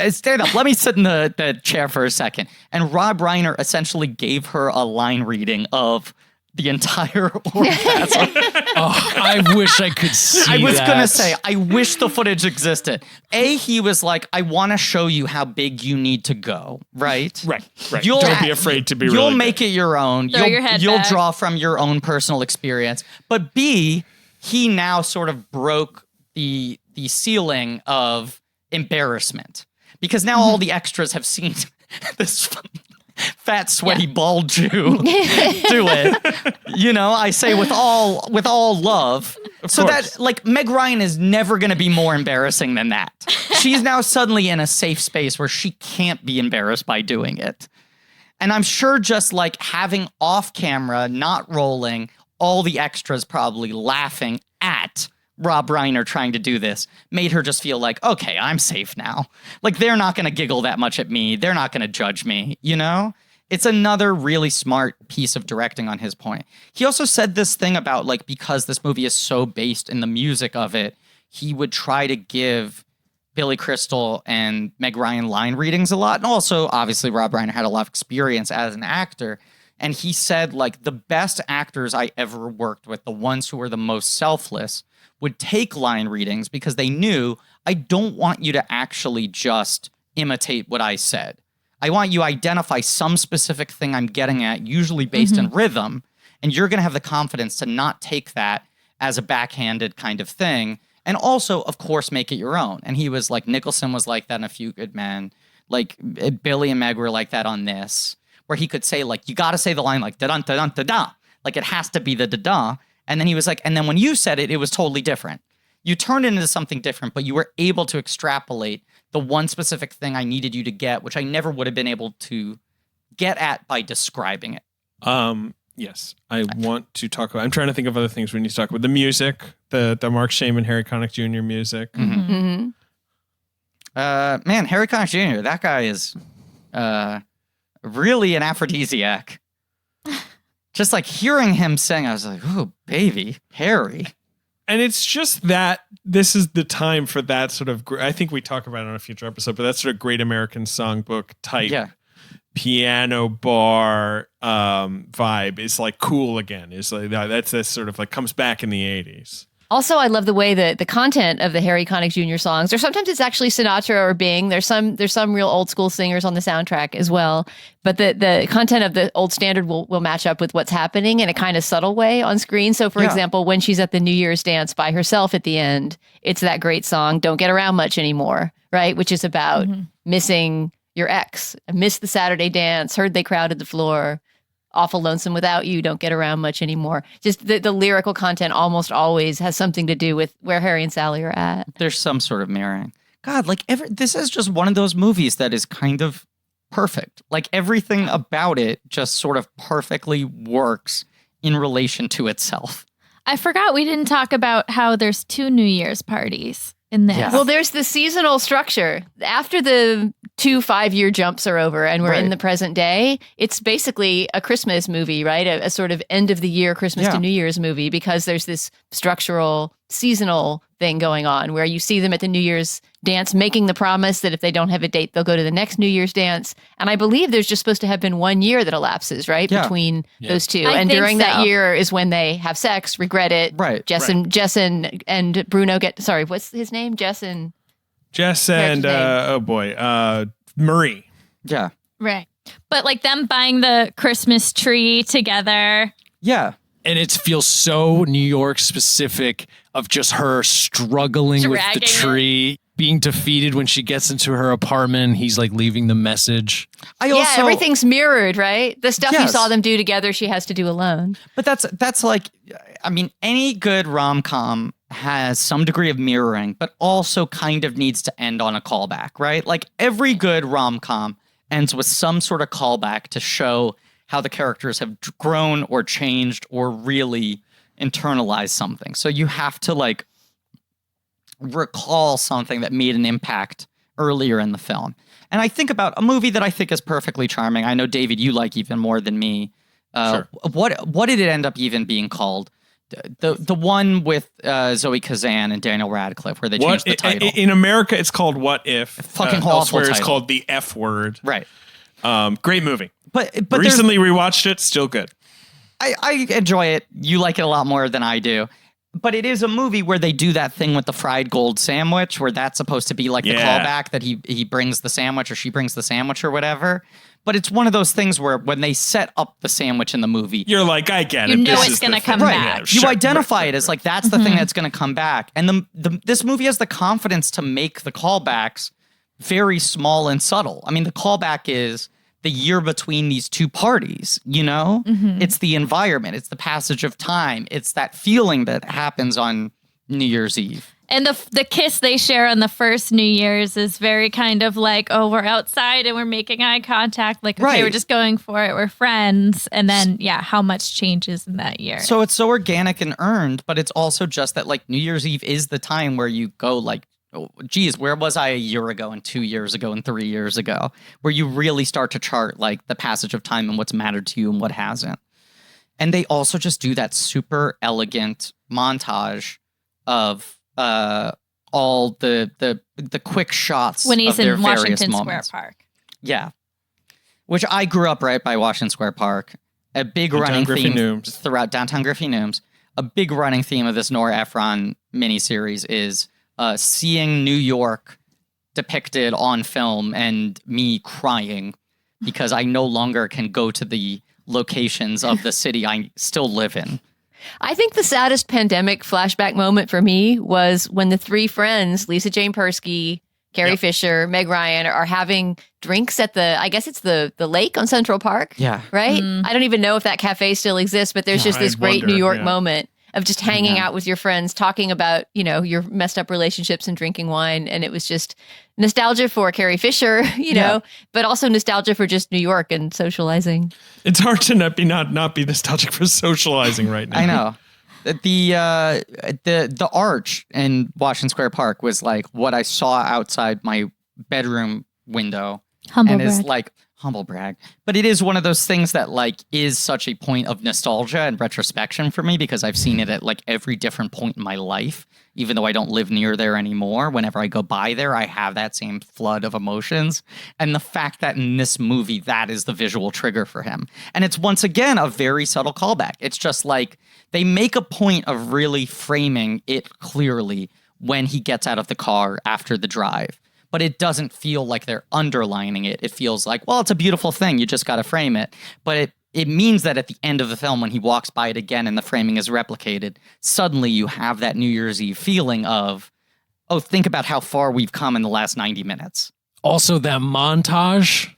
[SPEAKER 2] stand up. Let me sit in the chair for a second. And Rob Reiner essentially gave her a line reading of the entire orgasm.
[SPEAKER 6] Oh, I wish I could see
[SPEAKER 2] I was
[SPEAKER 6] that.
[SPEAKER 2] going to say, I wish the footage existed. He was like, I want to show you how big you need to go, right?
[SPEAKER 3] Right. Don't be afraid to be really
[SPEAKER 2] You'll make it your own.
[SPEAKER 5] Throw your head
[SPEAKER 2] You'll
[SPEAKER 5] back.
[SPEAKER 2] draw from your own personal experience. But B, he now sort of broke the ceiling of embarrassment. Because now all the extras have seen this fat, sweaty, bald Jew do it. You know, I say with all love. So
[SPEAKER 3] course.
[SPEAKER 2] that, like, Meg Ryan is never going to be more embarrassing than that. She's now suddenly in a safe space where she can't be embarrassed by doing it. And I'm sure just, like, having off camera, not rolling, all the extras probably laughing at Rob Reiner trying to do this made her just feel like, okay, I'm safe now. Like, they're not going to giggle that much at me. They're not going to judge me, you know? It's another really smart piece of directing on his point. He also said this thing about, like, because this movie is so based in the music of it, he would try to give Billy Crystal and Meg Ryan line readings a lot. And also, obviously, Rob Reiner had a lot of experience as an actor. And he said, like, the best actors I ever worked with, the ones who were the most selfless, would take line readings because they knew, I don't want you to actually just imitate what I said. I want you to identify some specific thing I'm getting at, usually based in rhythm, and you're going to have the confidence to not take that as a backhanded kind of thing, and also, of course, make it your own. And he was like, Nicholson was like that in A Few Good Men. Like, Billy and Meg were like that on this, where he could say, like, you got to say the line like, da-dun, da-dun, da-da. Like, it has to be the da-da. And then he was like, and then when you said it, it was totally different. You turned it into something different, but you were able to extrapolate the one specific thing I needed you to get, which I never would have been able to get at by describing it.
[SPEAKER 3] Yes, I want to talk about, I'm trying to think of other things we need to talk about. The music, the Mark Shaman, Harry Connick Jr. music.
[SPEAKER 2] Man, Harry Connick Jr., that guy is really an aphrodisiac. Just like hearing him sing, I was like, oh, baby, Harry.
[SPEAKER 3] And it's just that this is the time for that sort of, I think we talk about it on a future episode, but that sort of Great American Songbook type piano bar vibe is like cool again. Is like that's sort of like comes back in the 80s.
[SPEAKER 4] Also, I love the way that the content of the Harry Connick Jr. songs, or sometimes it's actually Sinatra or Bing. There's some real old school singers on the soundtrack as well. But the content of the old standard will match up with what's happening in a kind of subtle way on screen. So, for example, when she's at the New Year's dance by herself at the end, it's that great song, Don't Get Around Much Anymore, right? Which is about missing your ex. I missed the Saturday dance, heard they crowded the floor. Awful lonesome without you, don't get around much anymore. Just the lyrical content almost always has something to do with where Harry and Sally are at.
[SPEAKER 2] There's some sort of mirroring. God, like this is just one of those movies that is kind of perfect. Like everything about it just sort of perfectly works in relation to itself.
[SPEAKER 5] I forgot we didn't talk about how there's 2 New Year's parties in this.
[SPEAKER 2] Yeah.
[SPEAKER 4] Well, there's the seasonal structure. After the 2 5-year jumps are over and we're in the present day, it's basically a Christmas movie, right? A sort of end of the year Christmas to New Year's movie, because there's this structural seasonal thing going on where you see them at the New Year's dance making the promise that if they don't have a date, they'll go to the next New Year's dance. And I believe there's just supposed to have been 1 year that elapses, right? Between those two. And during that year is when they have sex, regret it.
[SPEAKER 2] Right.
[SPEAKER 4] Jess and Bruno get, sorry, what's his name? Jess and
[SPEAKER 3] Murray.
[SPEAKER 2] Yeah.
[SPEAKER 5] Right. But like them buying the Christmas tree together.
[SPEAKER 2] Yeah.
[SPEAKER 6] And it feels so New York specific of just her struggling with the tree, being defeated when she gets into her apartment. He's like leaving the message.
[SPEAKER 4] Everything's mirrored, right? The stuff you saw them do together, she has to do alone.
[SPEAKER 2] But that's like, I mean, any good rom-com has some degree of mirroring, but also kind of needs to end on a callback, right? Like every good rom-com ends with some sort of callback to show how the characters have grown or changed or really internalized something. So you have to like recall something that made an impact earlier in the film. And I think about a movie that I think is perfectly charming. I know, David, you like even more than me.
[SPEAKER 3] Sure.
[SPEAKER 2] What did it end up even being called? The one with Zoe Kazan and Daniel Radcliffe, where they changed the title.
[SPEAKER 3] In America, it's called What If.
[SPEAKER 2] Fucking awful
[SPEAKER 3] elsewhere,
[SPEAKER 2] title.
[SPEAKER 3] it's called The F Word.
[SPEAKER 2] Right.
[SPEAKER 3] Great movie.
[SPEAKER 2] But
[SPEAKER 3] recently rewatched it. Still good.
[SPEAKER 2] I enjoy it. You like it a lot more than I do. But it is a movie where they do that thing with the fried gold sandwich where that's supposed to be like the callback that he brings the sandwich or she brings the sandwich or whatever. But it's one of those things where when they set up the sandwich in the movie,
[SPEAKER 3] you're like, I get it.
[SPEAKER 5] You know
[SPEAKER 3] this
[SPEAKER 5] it's
[SPEAKER 3] is
[SPEAKER 5] going to
[SPEAKER 3] the
[SPEAKER 5] come
[SPEAKER 3] thing.
[SPEAKER 5] back.
[SPEAKER 3] Yeah, sure.
[SPEAKER 2] You identify it as like, that's the thing that's going to come back. And this movie has the confidence to make the callbacks very small and subtle. I mean, the callback is the year between these two parties, you know? It's the environment. It's the passage of time. It's that feeling that happens on New Year's Eve.
[SPEAKER 5] And the kiss they share on the first New Year's is very kind of like, oh, we're outside and we're making eye contact. Like, okay, we're just going for it. We're friends. And then, how much changes in that year.
[SPEAKER 2] So it's so organic and earned, but it's also just that like New Year's Eve is the time where you go like, oh, geez, where was I a year ago and 2 years ago and 3 years ago? Where you really start to chart like the passage of time and what's mattered to you and what hasn't. And they also just do that super elegant montage of all the quick shots
[SPEAKER 5] when he's
[SPEAKER 2] of their
[SPEAKER 5] in
[SPEAKER 2] various
[SPEAKER 5] Washington
[SPEAKER 2] moments.
[SPEAKER 5] Square Park.
[SPEAKER 2] Yeah. Which I grew up right by Washington Square Park. A big running theme throughout downtown Griffey-Nooms. A big running theme of this Nora Ephron miniseries is seeing New York depicted on film and me crying because I no longer can go to the locations of the city I still live in.
[SPEAKER 4] I think the saddest pandemic flashback moment for me was when the three friends, Lisa Jane Persky, Carrie Fisher, Meg Ryan, are having drinks at I guess it's the lake on Central Park.
[SPEAKER 2] Yeah.
[SPEAKER 4] Right? I don't even know if that cafe still exists, but there's just this great New York moment of just hanging out with your friends, talking about, your messed up relationships and drinking wine. And it was just nostalgia for Carrie Fisher, know, but also nostalgia for just New York and socializing.
[SPEAKER 3] It's hard to not be nostalgic for socializing right now.
[SPEAKER 2] I know. The arch in Washington Square Park was like what I saw outside my bedroom window. Is like humble brag. But it is one of those things that like is such a point of nostalgia and retrospection for me because I've seen it at like every different point in my life. Even though I don't live near there anymore, whenever I go by there, I have that same flood of emotions. And the fact that in this movie, that is the visual trigger for him. And it's once again a very subtle callback. It's just like they make a point of really framing it clearly when he gets out of the car after the drive. But it doesn't feel like they're underlining it. It feels like, well, it's a beautiful thing. You just got to frame it. But it means that at the end of the film, when he walks by it again and the framing is replicated, suddenly you have that New Year's Eve feeling of, oh, think about how far we've come in the last 90 minutes.
[SPEAKER 6] Also, that montage.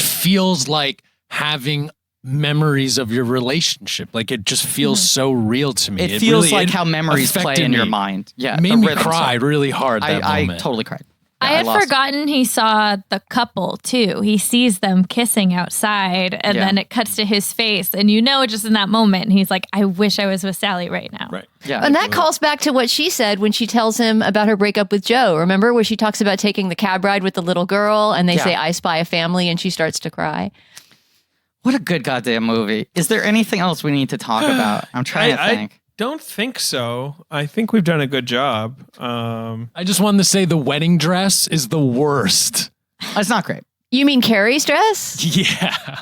[SPEAKER 6] Feels like having memories of your relationship. Like it just feels so real to me.
[SPEAKER 2] It feels really, like how memories play in your mind. Yeah,
[SPEAKER 6] it made me cry really hard that moment.
[SPEAKER 2] I totally cried.
[SPEAKER 5] Yeah, I had forgotten he saw the couple too. He sees them kissing outside and then it cuts to his face and just in that moment and he's like, I wish I was with Sally right now.
[SPEAKER 3] Right.
[SPEAKER 2] Yeah.
[SPEAKER 4] And that calls back to what she said when she tells him about her breakup with Joe. Remember where she talks about taking the cab ride with the little girl and they say, I spy a family, and she starts to cry.
[SPEAKER 2] What a good goddamn movie. Is there anything else we need to talk about? I'm trying to think.
[SPEAKER 3] I don't think so. I think we've done a good job.
[SPEAKER 6] I just wanted to say the wedding dress is the worst.
[SPEAKER 2] It's not great.
[SPEAKER 4] You mean Carrie's dress?
[SPEAKER 6] Yeah.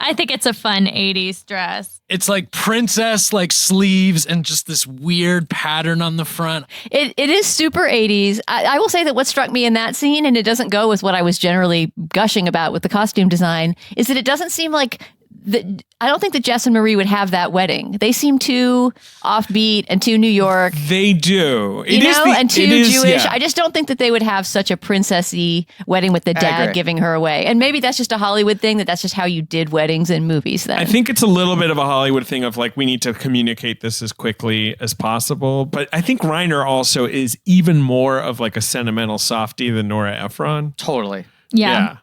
[SPEAKER 5] I think it's a fun 80s dress.
[SPEAKER 6] It's like princess like sleeves and just this weird pattern on the front.
[SPEAKER 4] It is super 80s. I will say that what struck me in that scene, and it doesn't go with what I was generally gushing about with the costume design, is that it doesn't seem like I don't think that Jess and Marie would have that wedding. They seem too offbeat and too New York.
[SPEAKER 3] They do.
[SPEAKER 4] And too Jewish. Yeah. I just don't think that they would have such a princessy wedding with the dad giving her away. And maybe that's just a Hollywood thing, that's just how you did weddings in movies then.
[SPEAKER 3] I think it's a little bit of a Hollywood thing of like, we need to communicate this as quickly as possible. But I think Reiner also is even more of like a sentimental softie than Nora Ephron.
[SPEAKER 2] Totally.
[SPEAKER 5] Yeah.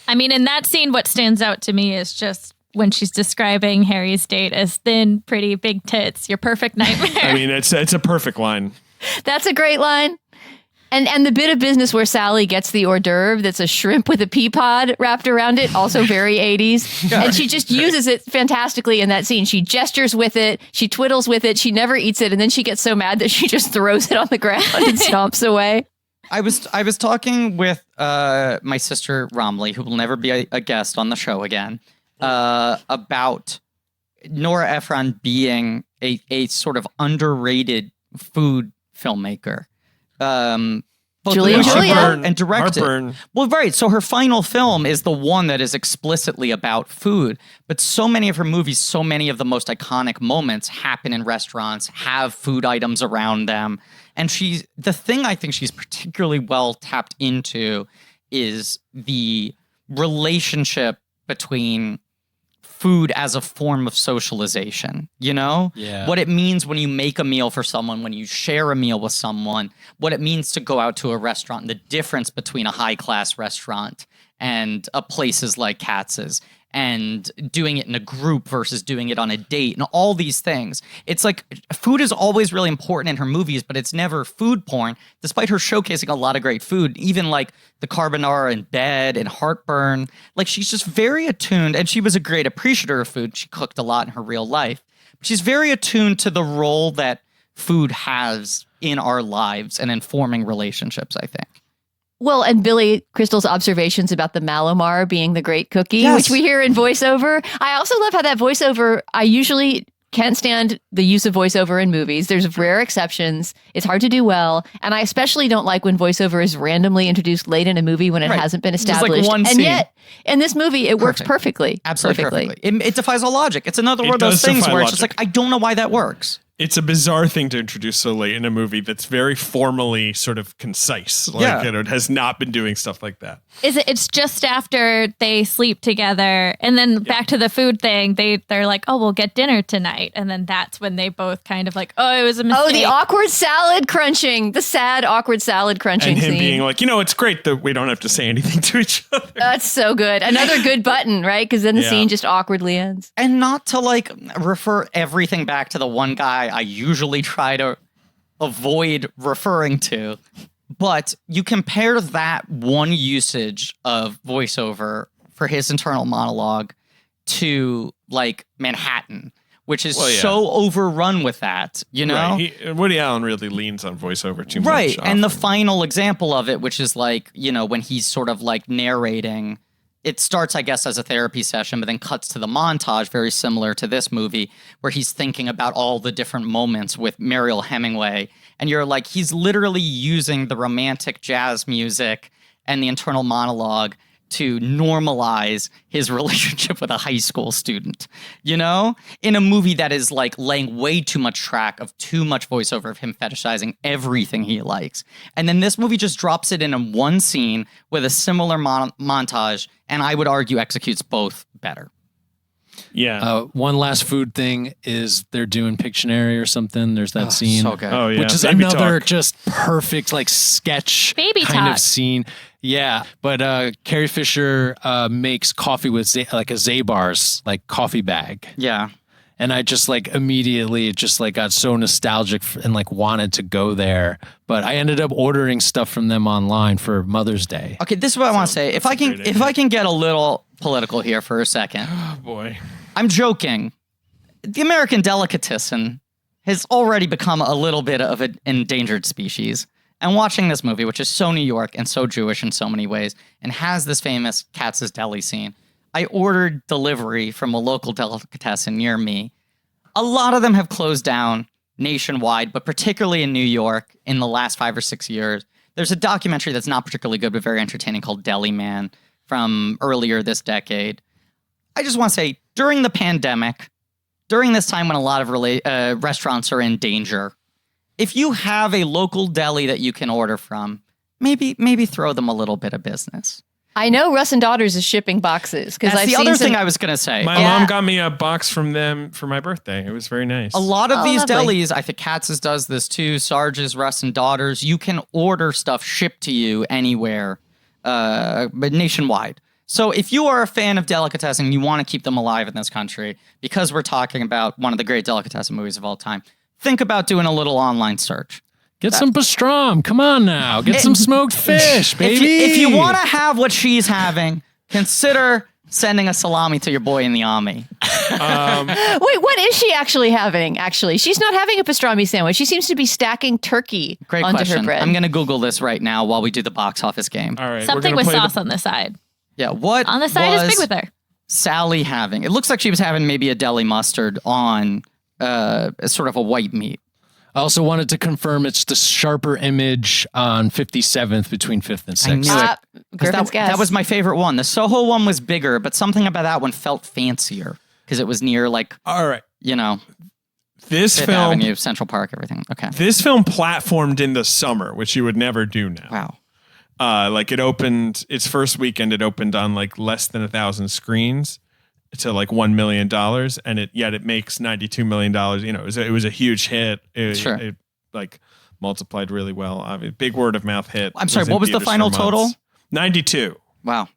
[SPEAKER 5] I mean, in that scene, what stands out to me is just when she's describing Harry's date as thin, pretty, big tits, your perfect nightmare.
[SPEAKER 3] I mean, it's a perfect line.
[SPEAKER 4] That's a great line. And the bit of business where Sally gets the hors d'oeuvre that's a shrimp with a pea pod wrapped around it, also very 80s. And she just uses it fantastically in that scene. She gestures with it, she twiddles with it, she never eats it, and then she gets so mad that she just throws it on the ground and stomps away.
[SPEAKER 2] I was talking with my sister Romley, who will never be a guest on the show again, about Nora Ephron being a sort of underrated food filmmaker.
[SPEAKER 4] Julia
[SPEAKER 2] and directed.
[SPEAKER 3] Heartburn.
[SPEAKER 2] Well, right. So her final film is the one that is explicitly about food. But so many of her movies, so many of the most iconic moments happen in restaurants, have food items around them. And the thing I think she's particularly well tapped into is the relationship between food as a form of socialization, you know?
[SPEAKER 6] Yeah.
[SPEAKER 2] What it means when you make a meal for someone, when you share a meal with someone, what it means to go out to a restaurant, and the difference between a high-class restaurant and places like Katz's, and doing it in a group versus doing it on a date, and all these things. It's like food is always really important in her movies, but it's never food porn, despite her showcasing a lot of great food, even like the carbonara in bed and Heartburn. Like, she's just very attuned, and she was a great appreciator of food. She cooked a lot in her real life. But she's very attuned to the role that food has in our lives and in forming relationships, I think.
[SPEAKER 4] Well, and Billy Crystal's observations about the Malamar being the great cookie,
[SPEAKER 2] Yes.
[SPEAKER 4] which we hear in voiceover. I also love how that voiceover, I usually can't stand the use of voiceover in movies. There's rare exceptions. It's hard to do well. And I especially don't like when voiceover is randomly introduced late in a movie when it
[SPEAKER 2] Right.
[SPEAKER 4] hasn't been
[SPEAKER 2] Just like
[SPEAKER 4] established.
[SPEAKER 2] one
[SPEAKER 4] and
[SPEAKER 2] scene.
[SPEAKER 4] yet, in this movie, it works
[SPEAKER 2] Perfect.
[SPEAKER 4] perfectly.
[SPEAKER 2] Absolutely
[SPEAKER 4] perfectly.
[SPEAKER 2] perfectly. It defies all logic. It's another
[SPEAKER 3] It
[SPEAKER 2] one of those
[SPEAKER 3] does
[SPEAKER 2] things
[SPEAKER 3] defy
[SPEAKER 2] where it's just
[SPEAKER 3] logic.
[SPEAKER 2] like, I don't know why that works.
[SPEAKER 3] It's a bizarre thing to introduce so late in a movie that's very formally sort of concise. Like,
[SPEAKER 2] Yeah.
[SPEAKER 3] it has not been doing stuff like that.
[SPEAKER 5] It's just after they sleep together, and then back to the food thing. They're like, oh, we'll get dinner tonight, and then that's when they both kind of like, oh, it was a mistake.
[SPEAKER 4] Oh, the awkward salad crunching. The sad, awkward salad crunching
[SPEAKER 3] And him
[SPEAKER 4] scene.
[SPEAKER 3] being like, it's great that we don't have to say anything to each other.
[SPEAKER 4] That's so good. Another good button, right? Because then the
[SPEAKER 3] Yeah.
[SPEAKER 4] scene just awkwardly ends.
[SPEAKER 2] And not to like refer everything back to the one guy I usually try to avoid referring to, but you compare that one usage of voiceover for his internal monologue to like Manhattan, which is so overrun with that, you know?
[SPEAKER 3] Right. Woody Allen really leans on voiceover too much.
[SPEAKER 2] Right. And the
[SPEAKER 3] often.
[SPEAKER 2] final example of it, which is like, when he's sort of like narrating, it starts, I guess, as a therapy session, but then cuts to the montage, very similar to this movie, where he's thinking about all the different moments with Mariel Hemingway. And you're like, he's literally using the romantic jazz music and the internal monologue to normalize his relationship with a high school student, in a movie that is like laying way too much track of too much voiceover of him fetishizing everything he likes. And then this movie just drops it in a one scene with a similar montage, and I would argue executes both better.
[SPEAKER 3] Yeah.
[SPEAKER 6] One last food thing is they're doing Pictionary or something. There's that scene.
[SPEAKER 2] So good.
[SPEAKER 3] Oh, yeah.
[SPEAKER 6] Which is
[SPEAKER 3] Baby
[SPEAKER 6] another
[SPEAKER 3] talk.
[SPEAKER 6] just perfect like sketch
[SPEAKER 5] Baby
[SPEAKER 6] kind
[SPEAKER 5] talk.
[SPEAKER 6] of scene. Yeah, but Carrie Fisher makes coffee with like a Zabar's like coffee bag.
[SPEAKER 2] Yeah.
[SPEAKER 6] And I just like immediately just like got so nostalgic and like wanted to go there. But I ended up ordering stuff from them online for Mother's Day.
[SPEAKER 2] Okay, this is what I want to say. If I can get a little political here for a second.
[SPEAKER 3] Oh, boy.
[SPEAKER 2] I'm joking. The American delicatessen has already become a little bit of an endangered species. And watching this movie, which is so New York and so Jewish in so many ways, and has this famous Katz's Deli scene, I ordered delivery from a local delicatessen near me. A lot of them have closed down nationwide, but particularly in New York in the last 5 or 6 years. There's a documentary that's not particularly good, but very entertaining called Deli Man from earlier this decade. I just want to say, during the pandemic, during this time when a lot of restaurants are in danger, if you have a local deli that you can order from, maybe throw them a little bit of business.
[SPEAKER 4] I know Russ and Daughters is shipping boxes because
[SPEAKER 2] That's
[SPEAKER 4] I've
[SPEAKER 2] the
[SPEAKER 4] seen
[SPEAKER 2] other
[SPEAKER 4] some-
[SPEAKER 2] thing I was going to say.
[SPEAKER 3] My mom got me a box from them for my birthday. It was very nice.
[SPEAKER 2] A lot of these
[SPEAKER 4] lovely.
[SPEAKER 2] delis, I think Katz's does this too, Sarge's, Russ and Daughters, you can order stuff shipped to you anywhere, but nationwide. So if you are a fan of delicatessen, you want to keep them alive in this country, because we're talking about one of the great delicatessen movies of all time, think about doing a little online search.
[SPEAKER 6] Get some pastrami. Come on now. Get some smoked fish, baby.
[SPEAKER 2] If you want to have what she's having, consider sending a salami to your boy in the army.
[SPEAKER 4] Wait, what is she actually having? Actually, she's not having a pastrami sandwich. She seems to be stacking turkey
[SPEAKER 2] Great
[SPEAKER 4] onto
[SPEAKER 2] question.
[SPEAKER 4] her bread.
[SPEAKER 2] I'm going to Google this right now while we do the box office game.
[SPEAKER 3] All right.
[SPEAKER 5] Something with sauce on the side.
[SPEAKER 2] Yeah, what
[SPEAKER 5] On the side is
[SPEAKER 2] was
[SPEAKER 5] Big with her.
[SPEAKER 2] Sally having, it looks like she was having maybe a deli mustard on sort of a white meat.
[SPEAKER 6] I also wanted to confirm it's the sharper image on 57th between 5th and 6th.
[SPEAKER 2] I knew it.
[SPEAKER 4] Griffin's guess.
[SPEAKER 2] That was my favorite one. The Soho one was bigger, but something about that one felt fancier because it was near like,
[SPEAKER 3] all right,
[SPEAKER 2] this
[SPEAKER 3] Fifth
[SPEAKER 2] film, Avenue, Central Park, everything. Okay.
[SPEAKER 3] This film platformed in the summer, which you would never do now.
[SPEAKER 2] Wow.
[SPEAKER 3] Like it opened its first weekend. It opened on like less than 1,000 screens to like $1 million, and it makes $92 million. It was a huge hit. It like multiplied really well. I mean, big word of mouth hit.
[SPEAKER 2] I'm sorry. What was the final total?
[SPEAKER 3] 92.
[SPEAKER 2] Wow.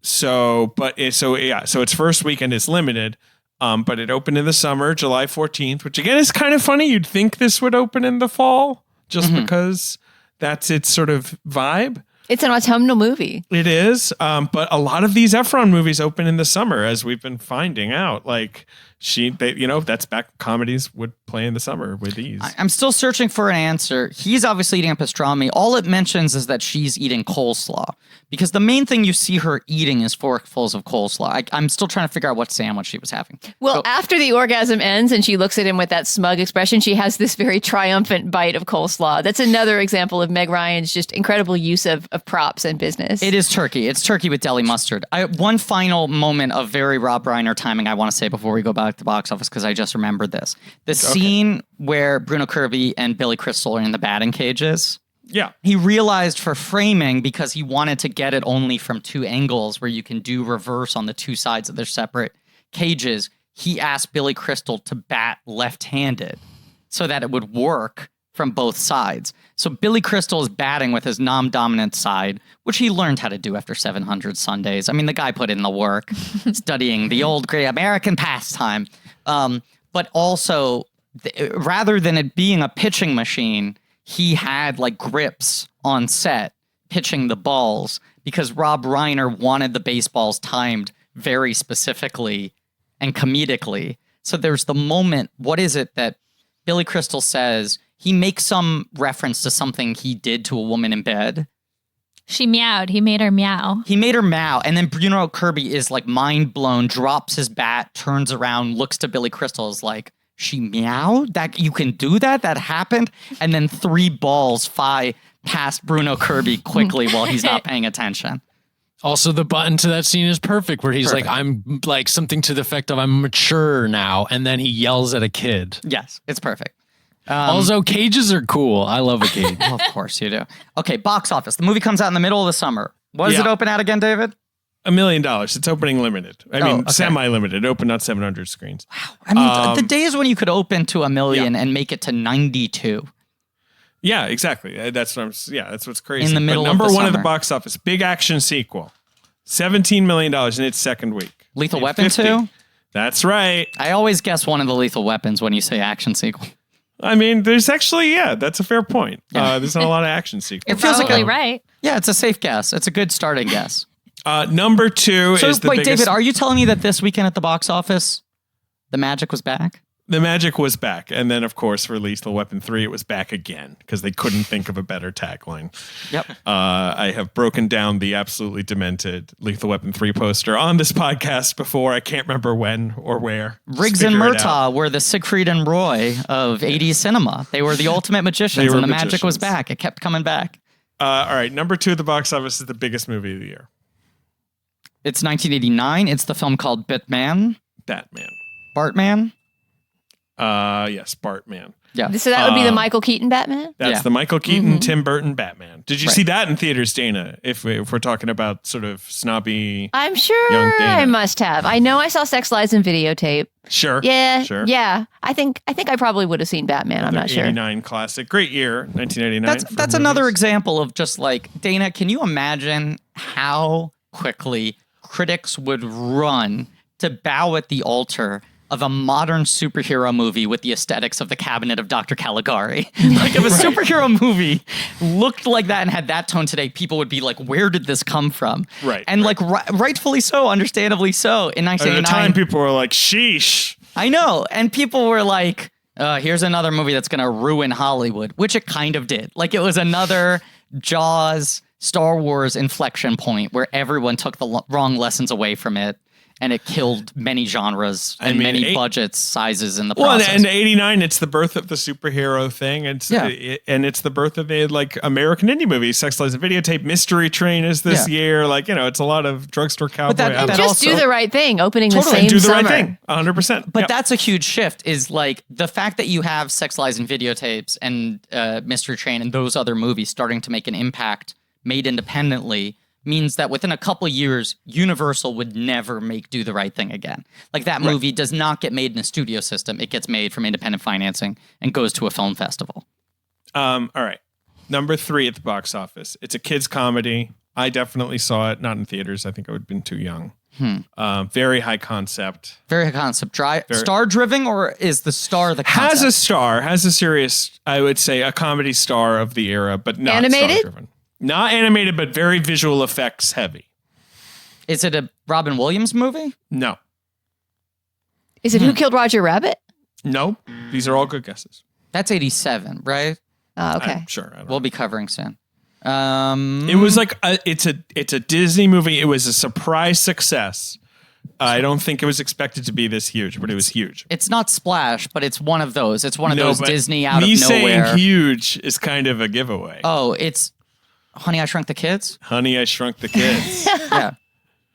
[SPEAKER 3] So its first weekend is limited. But it opened in the summer, July 14th, which again is kind of funny. You'd think this would open in the fall just because that's its sort of vibe.
[SPEAKER 4] It's an autumnal movie.
[SPEAKER 3] It is. But a lot of these Ephron movies open in the summer, as we've been finding out. Like that's back. Comedies would play in the summer with these.
[SPEAKER 2] I'm still searching for an answer. He's obviously eating a pastrami. All it mentions is that she's eating coleslaw because the main thing you see her eating is forkfuls of coleslaw. I'm still trying to figure out what sandwich she was having.
[SPEAKER 4] Well, after the orgasm ends and she looks at him with that smug expression, she has this very triumphant bite of coleslaw. That's another example of Meg Ryan's just incredible use of props and business.
[SPEAKER 2] It is turkey. It's turkey with deli mustard. One final moment of very Rob Reiner timing I want to say before we go back to box office because I just remembered this. The scene where Bruno Kirby and Billy Crystal are in the batting cages.
[SPEAKER 3] Yeah.
[SPEAKER 2] He realized for framing, because he wanted to get it only from two angles where you can do reverse on the two sides of their separate cages, he asked Billy Crystal to bat left-handed so that it would work from both sides. So Billy Crystal is batting with his non-dominant side, which he learned how to do after 700 Sundays. I mean, the guy put in the work, studying the old great American pastime. But also, rather than it being a pitching machine, he had like grips on set pitching the balls because Rob Reiner wanted the baseballs timed very specifically and comedically. So there's the moment, what is it that Billy Crystal says? He makes some reference to something he did to a woman in bed.
[SPEAKER 5] She meowed. He made her meow.
[SPEAKER 2] He made her meow. And then Bruno Kirby is like mind blown, drops his bat, turns around, looks to Billy Crystal, is like, she meowed? That you can do that? That happened? And then 3 balls fly past Bruno Kirby quickly while he's not paying attention.
[SPEAKER 6] Also, the button to that scene is perfect where he's like, I'm like something to the effect of I'm mature now. And then he yells at a kid.
[SPEAKER 2] Yes, it's perfect.
[SPEAKER 6] Also, cages are cool. I love a cage.
[SPEAKER 2] Of course you do. Okay, box office. The movie comes out in the middle of the summer. What does it open at again, David?
[SPEAKER 3] $1 million. It's opening limited. I mean, semi-limited. It opened on 700 screens.
[SPEAKER 2] Wow. I mean, the days when you could open to 1 million and make it to 92.
[SPEAKER 3] Yeah, exactly. That's what's crazy.
[SPEAKER 2] In the middle
[SPEAKER 3] but number
[SPEAKER 2] of the
[SPEAKER 3] one
[SPEAKER 2] summer.
[SPEAKER 3] at the box office, big action sequel. $17 million in its second week.
[SPEAKER 2] Lethal Weapon 2?
[SPEAKER 3] That's right.
[SPEAKER 2] I always guess one of the Lethal Weapons when you say action sequel.
[SPEAKER 3] I mean, there's actually, that's a fair point. There's not a lot of action sequels.
[SPEAKER 2] It feels
[SPEAKER 5] Probably
[SPEAKER 2] like
[SPEAKER 5] right.
[SPEAKER 2] Yeah, it's a safe guess. It's a good starting guess.
[SPEAKER 3] Number 2 is the biggest.
[SPEAKER 2] David, are you telling me that this weekend at the box office, the magic was back?
[SPEAKER 3] The magic was back. And then, of course, for Lethal Weapon 3, it was back again because they couldn't think of a better tagline.
[SPEAKER 2] Yep.
[SPEAKER 3] I have broken down the absolutely demented Lethal Weapon 3 poster on this podcast before. I can't remember when or where.
[SPEAKER 2] Riggs and Murtaugh were the Siegfried and Roy of 80s cinema. They were the ultimate magicians, and the magic was back. It kept coming back.
[SPEAKER 3] All right, number 2 at the box office is the biggest movie of the year.
[SPEAKER 2] It's 1989. It's the film called Batman. Bartman?
[SPEAKER 3] Yes, Bartman.
[SPEAKER 2] Yeah.
[SPEAKER 4] So that would be the Michael Keaton Batman?
[SPEAKER 3] That's the Michael Keaton, Tim Burton Batman. Did you see that in theaters, Dana? If we're talking about sort of snobby,
[SPEAKER 4] I'm sure
[SPEAKER 3] young Dana.
[SPEAKER 4] I must have. I know I saw Sex, Lies, and Videotape.
[SPEAKER 3] Sure.
[SPEAKER 4] Yeah.
[SPEAKER 3] Sure.
[SPEAKER 4] Yeah. I think I probably would have seen Batman. I'm not sure.
[SPEAKER 3] 89 classic. Great year, 1989.
[SPEAKER 2] That's another example of just like, Dana, can you imagine how quickly critics would run to bow at the altar of a modern superhero movie with the aesthetics of the Cabinet of Dr. Caligari? Like, if a superhero movie looked like that and had that tone today, people would be like, where did this come from?
[SPEAKER 3] Right.
[SPEAKER 2] And like, rightfully so, understandably so, in 1989.
[SPEAKER 3] At the time, people were like, sheesh.
[SPEAKER 2] I know. And people were like, here's another movie that's going to ruin Hollywood, which it kind of did. Like, it was another Jaws Star Wars inflection point where everyone took the wrong lessons away from it. And it killed many genres and many budgets, sizes in the process.
[SPEAKER 3] Well, and 89, it's the birth of the superhero thing. And it's the birth of the American indie movies. Sex, Lies, and Videotape. Mystery Train is this year. Like, it's a lot of drugstore cowboy.
[SPEAKER 4] But that just do the right thing, opening
[SPEAKER 2] totally.
[SPEAKER 4] the same
[SPEAKER 3] do the
[SPEAKER 4] summer.
[SPEAKER 3] right thing, 100%.
[SPEAKER 2] But that's a huge shift. Is like the fact that you have Sex, Lies, and Videotapes and Mystery Train and those other movies starting to make an impact, made independently. Means that within a couple of years, Universal would never make Do the Right Thing again. Like that movie does not get made in a studio system. It gets made from independent financing and goes to a film festival.
[SPEAKER 3] All right. Number 3 at the box office. It's a kids comedy. I definitely saw it, not in theaters. I think I would have been too young. Very high concept.
[SPEAKER 2] Very high concept. Star-driven, or is the star the concept?
[SPEAKER 3] Has a star. Has a serious, I would say, a comedy star of the era, but not
[SPEAKER 4] animated?
[SPEAKER 3] star-driven. Not animated, but very visual effects heavy.
[SPEAKER 2] Is it a Robin Williams movie?
[SPEAKER 3] No.
[SPEAKER 4] Is it Who Killed Roger Rabbit?
[SPEAKER 3] No. These are all good guesses.
[SPEAKER 2] That's 87, right?
[SPEAKER 4] Okay.
[SPEAKER 3] I'm sure.
[SPEAKER 2] We'll be covering soon.
[SPEAKER 3] It was like it's a Disney movie. It was a surprise success. I don't think it was expected to be this huge, but it was huge.
[SPEAKER 2] It's not Splash, but it's one of those. It's one of those Disney out of nowhere.
[SPEAKER 3] Me saying huge is kind of a giveaway.
[SPEAKER 2] Oh, it's Honey, I Shrunk the Kids?
[SPEAKER 3] Honey, I Shrunk the Kids.
[SPEAKER 2] Yeah.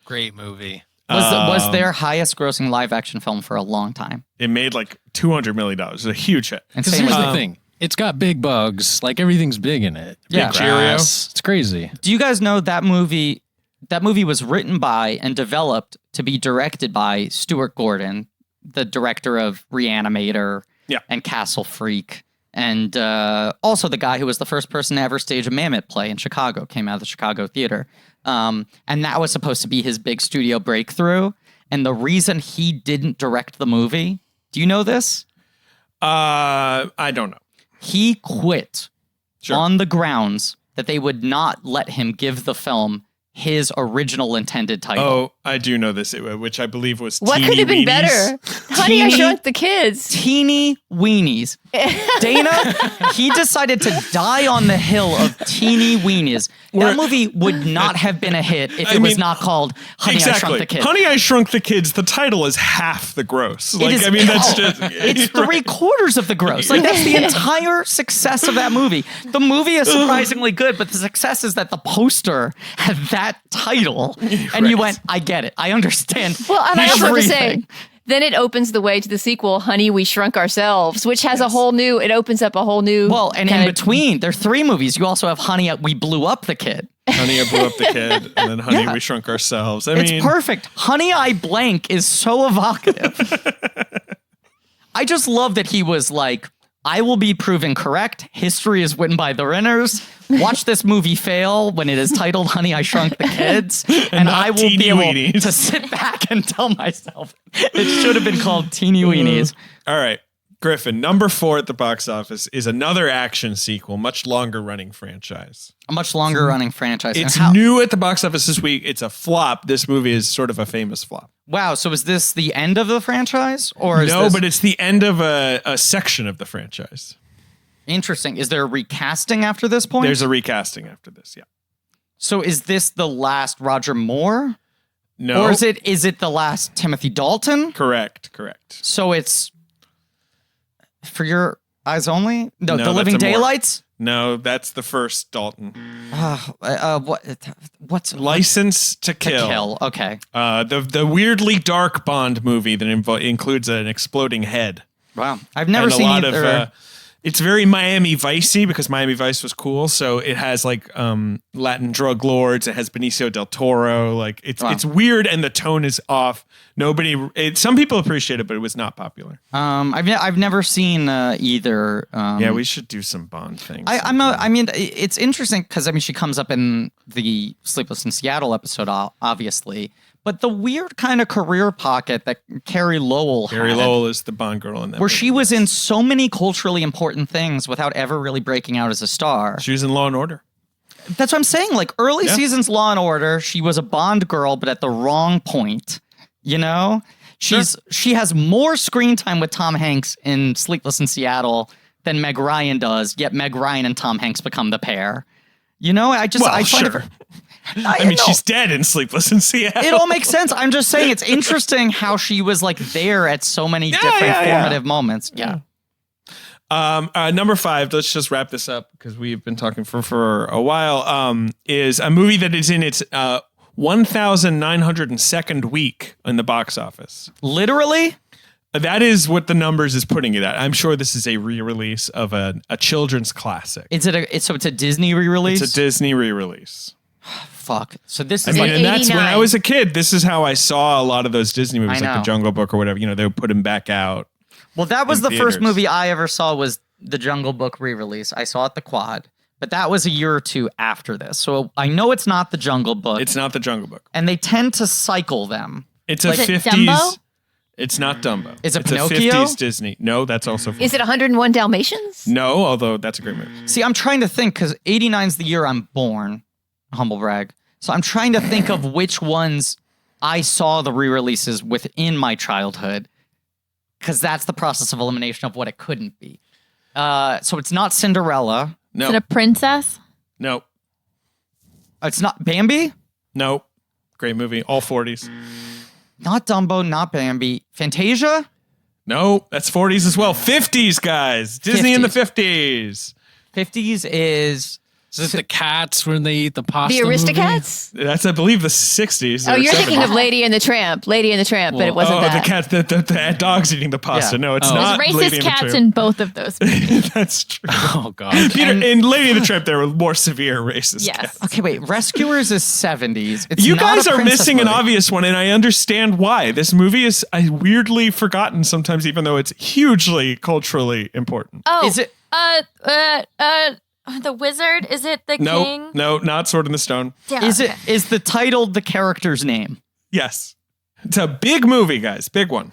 [SPEAKER 6] Great movie.
[SPEAKER 2] Was their highest grossing live action film for a long time.
[SPEAKER 3] It made like $200 million. It was a huge hit.
[SPEAKER 6] Because here's the thing. It's got big bugs. Like everything's big in it.
[SPEAKER 2] Yeah.
[SPEAKER 6] Big grass. It's crazy.
[SPEAKER 2] Do you guys know that movie? That movie was written by and developed to be directed by Stuart Gordon, the director of Reanimator and Castle Freak. And also the guy who was the first person to ever stage a Mammoth play in Chicago, came out of the Chicago theater. And that was supposed to be his big studio breakthrough. And the reason he didn't direct the movie, do you know this?
[SPEAKER 3] I don't know.
[SPEAKER 2] He quit on the grounds that they would not let him give the film his original intended title.
[SPEAKER 3] Oh, I do know this, which I believe was
[SPEAKER 4] What
[SPEAKER 3] Teeny
[SPEAKER 4] could have been
[SPEAKER 3] Weenies.
[SPEAKER 4] better? Honey, I Shrunk the Kids.
[SPEAKER 2] Teeny Weenies. Dana, he decided to die on the hill of Teeny Weenies. That movie would not have been a hit if it was not called Honey, I Shrunk the Kids.
[SPEAKER 3] Honey, I Shrunk the Kids, the title is half the gross. That's just...
[SPEAKER 2] It's 3/4 of the gross. Like, that's the entire success of that movie. The movie is surprisingly good, but the success is that the poster had that title. And you went, I get it. I understand.
[SPEAKER 4] Well, and I also have to say,
[SPEAKER 2] everything.
[SPEAKER 4] then it opens the way to the sequel, Honey, We Shrunk Ourselves, which has a whole new, it opens up a whole new...
[SPEAKER 2] Well, and in between, there are 3 movies. You also have Honey, We Blew Up the Kid.
[SPEAKER 3] Honey, I Blew Up the Kid, and then Honey, We Shrunk Ourselves.
[SPEAKER 2] It's perfect. Honey, I Blank is so evocative. I just love that he was like, I will be proven correct. History is written by the Reiners. Watch this movie fail when it is titled Honey, I Shrunk the Kids. And I will be able to sit back and tell myself it should have been called Teeny Weenies.
[SPEAKER 3] All right. Griffin, number 4 at the box office is another action sequel, much longer running franchise.
[SPEAKER 2] A much longer running franchise.
[SPEAKER 3] It's new at the box office this week. It's a flop. This movie is sort of a famous flop.
[SPEAKER 2] Wow. So is this the end of the franchise? Or
[SPEAKER 3] but it's the end of a section of the franchise.
[SPEAKER 2] Interesting. Is there a recasting after this point?
[SPEAKER 3] There's a recasting after this, yeah.
[SPEAKER 2] So is this the last Roger Moore?
[SPEAKER 3] No.
[SPEAKER 2] Or is it the last Timothy Dalton?
[SPEAKER 3] Correct.
[SPEAKER 2] So it's For Your Eyes Only? No, The
[SPEAKER 3] that's
[SPEAKER 2] Living
[SPEAKER 3] a more.
[SPEAKER 2] Daylights?
[SPEAKER 3] No, that's the first Dalton.
[SPEAKER 2] What's
[SPEAKER 3] License to Kill.
[SPEAKER 2] To Kill? Okay.
[SPEAKER 3] The weirdly dark Bond movie that includes an exploding head.
[SPEAKER 2] Wow. I've never seen
[SPEAKER 3] a lot
[SPEAKER 2] either.
[SPEAKER 3] of. It's very Miami Vice-y because Miami Vice was cool. So it has like Latin drug lords. It has Benicio del Toro. Like it's weird and the tone is off. Some people appreciate it, but it was not popular.
[SPEAKER 2] I've never seen either.
[SPEAKER 3] Yeah, we should do some Bond things.
[SPEAKER 2] It's interesting because she comes up in the Sleepless in Seattle episode, obviously. But the weird kind of career pocket that Carrie Lowell had.
[SPEAKER 3] Carrie Lowell is the Bond girl in that
[SPEAKER 2] where
[SPEAKER 3] movie.
[SPEAKER 2] she was in so many culturally important things without ever really breaking out as a star.
[SPEAKER 3] She was in Law and Order.
[SPEAKER 2] That's what I'm saying. Like early seasons Law and Order, she was a Bond girl, but at the wrong point. You know? She has more screen time with Tom Hanks in Sleepless in Seattle than Meg Ryan does, yet Meg Ryan and Tom Hanks become the pair. You know, I find
[SPEAKER 3] sure.
[SPEAKER 2] I
[SPEAKER 3] mean, she's dead in Sleepless in Seattle.
[SPEAKER 2] It all makes sense. I'm just saying it's interesting how she was like there at so many different formative moments. Yeah.
[SPEAKER 3] Number 5, let's just wrap this up because we've been talking for a while, is a movie that is in its 1,902nd week in the box office.
[SPEAKER 2] Literally?
[SPEAKER 3] That is what the numbers is putting it at. I'm sure this is a re-release of a children's classic.
[SPEAKER 2] So it's a Disney re-release?
[SPEAKER 3] It's a Disney re-release.
[SPEAKER 2] Fuck. So this is
[SPEAKER 3] and that's when I was a kid. This is how I saw a lot of those Disney movies, like The Jungle Book or whatever. You know, they would put them back out.
[SPEAKER 2] Well, that was the
[SPEAKER 3] theaters.
[SPEAKER 2] first movie I ever saw was The Jungle Book re-release. I saw it at the Quad, but that was a year or two after this. So I know it's not The Jungle Book.
[SPEAKER 3] It's not The Jungle Book.
[SPEAKER 2] And they tend to cycle them.
[SPEAKER 3] It's a 50s.
[SPEAKER 5] Dumbo?
[SPEAKER 3] It's not Dumbo.
[SPEAKER 2] Is it
[SPEAKER 3] it's
[SPEAKER 2] Pinocchio?
[SPEAKER 3] a 50s Disney. No, that's also
[SPEAKER 4] Is it 101 Dalmatians?
[SPEAKER 3] No, although that's a great movie.
[SPEAKER 2] See, I'm trying to think because 89's the year I'm born. Humble brag. So I'm trying to think of which ones I saw the re-releases within my childhood because that's the process of elimination of what it couldn't be. So it's not Cinderella.
[SPEAKER 3] No.
[SPEAKER 5] Is it a princess?
[SPEAKER 3] No.
[SPEAKER 2] It's not Bambi.
[SPEAKER 3] No. Great movie. All 40s.
[SPEAKER 2] Not Dumbo, not Bambi. Fantasia?
[SPEAKER 3] No, that's 40s as well. 50s, guys. Disney in the 50s.
[SPEAKER 2] 50s is...
[SPEAKER 6] Is it the Katz when they eat the pasta?
[SPEAKER 4] The Aristocats?
[SPEAKER 3] That's, I believe, the 60s.
[SPEAKER 4] Oh, you're thinking of Lady and the Tramp. Lady and the Tramp, but it wasn't that.
[SPEAKER 3] The cat, the dog's eating the pasta.
[SPEAKER 2] Yeah.
[SPEAKER 3] No, it's
[SPEAKER 5] There's
[SPEAKER 3] not.
[SPEAKER 5] racist
[SPEAKER 3] Lady and the
[SPEAKER 5] cats
[SPEAKER 3] Tramp.
[SPEAKER 5] in both of those movies.
[SPEAKER 3] That's true.
[SPEAKER 6] Oh God.
[SPEAKER 3] Peter, in Lady and the Tramp, there were more severe racist
[SPEAKER 5] Yes.
[SPEAKER 3] cats.
[SPEAKER 2] Okay, wait. Rescuers is 70s. It's
[SPEAKER 3] You
[SPEAKER 2] not
[SPEAKER 3] guys
[SPEAKER 2] a
[SPEAKER 3] are
[SPEAKER 2] princess
[SPEAKER 3] missing an
[SPEAKER 2] movie.
[SPEAKER 3] obvious one, and I understand why. This movie is weirdly forgotten sometimes, even though it's hugely culturally important.
[SPEAKER 5] Oh,
[SPEAKER 2] Is it...
[SPEAKER 5] the wizard? Is it the king?
[SPEAKER 3] No, not Sword in the Stone.
[SPEAKER 5] Yeah,
[SPEAKER 2] Is
[SPEAKER 5] okay.
[SPEAKER 2] is the title the character's name?
[SPEAKER 3] Yes. It's a big movie, guys. Big one.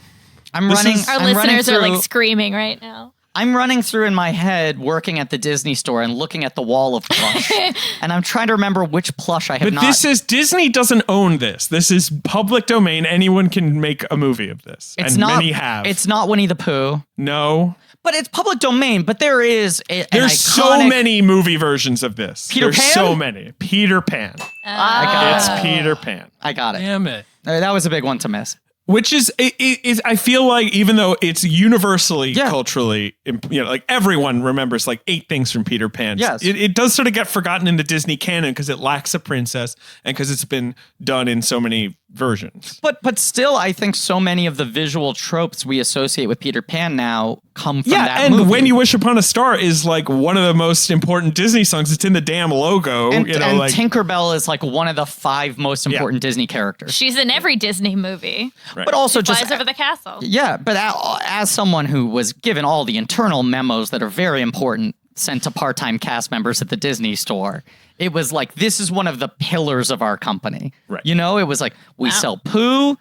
[SPEAKER 2] I'm
[SPEAKER 3] This
[SPEAKER 2] running.
[SPEAKER 3] is-
[SPEAKER 5] Our
[SPEAKER 2] I'm running
[SPEAKER 5] listeners are
[SPEAKER 2] through-
[SPEAKER 5] like screaming right now.
[SPEAKER 2] I'm running through in my head, working at the Disney store and looking at the wall of plush, and I'm trying to remember which plush I have
[SPEAKER 3] But
[SPEAKER 2] not.
[SPEAKER 3] this is Disney doesn't own this. This is public domain. Anyone can make a movie of this.
[SPEAKER 2] It's
[SPEAKER 3] and
[SPEAKER 2] not.
[SPEAKER 3] many have.
[SPEAKER 2] It's not Winnie the Pooh,
[SPEAKER 3] No.
[SPEAKER 2] but it's public domain. But there is.
[SPEAKER 3] There's so many movie versions of this.
[SPEAKER 2] Peter
[SPEAKER 3] There's
[SPEAKER 2] Pan?
[SPEAKER 3] so many. Peter Pan.
[SPEAKER 2] I got
[SPEAKER 3] It's
[SPEAKER 2] it.
[SPEAKER 3] Peter Pan.
[SPEAKER 2] I got it.
[SPEAKER 6] Damn it.
[SPEAKER 2] That was a big one to miss.
[SPEAKER 3] Which is, I feel like, even though it's universally
[SPEAKER 2] Yeah.
[SPEAKER 3] culturally, like everyone remembers like 8 things from Peter Pan.
[SPEAKER 2] Yes.
[SPEAKER 3] It does sort of get forgotten in the Disney canon because it lacks a princess and because it's been done in so many versions.
[SPEAKER 2] But still, I think so many of the visual tropes we associate with Peter Pan now come from that
[SPEAKER 3] and
[SPEAKER 2] movie.
[SPEAKER 3] When You Wish Upon a Star is like one of the most important Disney songs. It's in the damn logo.
[SPEAKER 2] and, and
[SPEAKER 3] like
[SPEAKER 2] Tinkerbell is like one of the 5 most important Disney characters.
[SPEAKER 5] She's in every Disney movie.
[SPEAKER 3] right.
[SPEAKER 2] But also
[SPEAKER 5] Flies
[SPEAKER 2] just
[SPEAKER 5] over the castle.
[SPEAKER 2] yeah, but as someone who was given all the internal memos that are very important sent to part-time cast members at the Disney store, it was like, this is one of the pillars of our company.
[SPEAKER 3] Right.
[SPEAKER 2] You know, it was like, we sell Pooh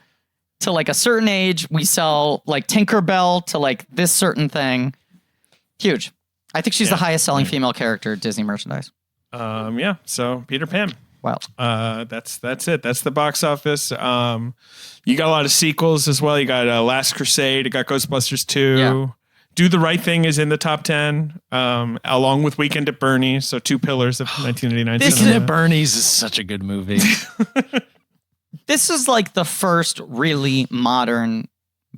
[SPEAKER 2] to like a certain age. We sell like Tinkerbell to like this certain thing. Huge. I think she's the highest selling female character at Disney merchandise.
[SPEAKER 3] So Peter Pan.
[SPEAKER 2] Wow.
[SPEAKER 3] That's it. That's the box office. You got a lot of sequels as well. You got Last Crusade. You got Ghostbusters 2.
[SPEAKER 2] Yeah.
[SPEAKER 3] Do the Right Thing is in the top 10, along with Weekend at Bernie's. So 2 pillars of 1989
[SPEAKER 2] This
[SPEAKER 3] cinema.
[SPEAKER 6] Isn't it Bernie's is such a good movie.
[SPEAKER 2] This is like the first really modern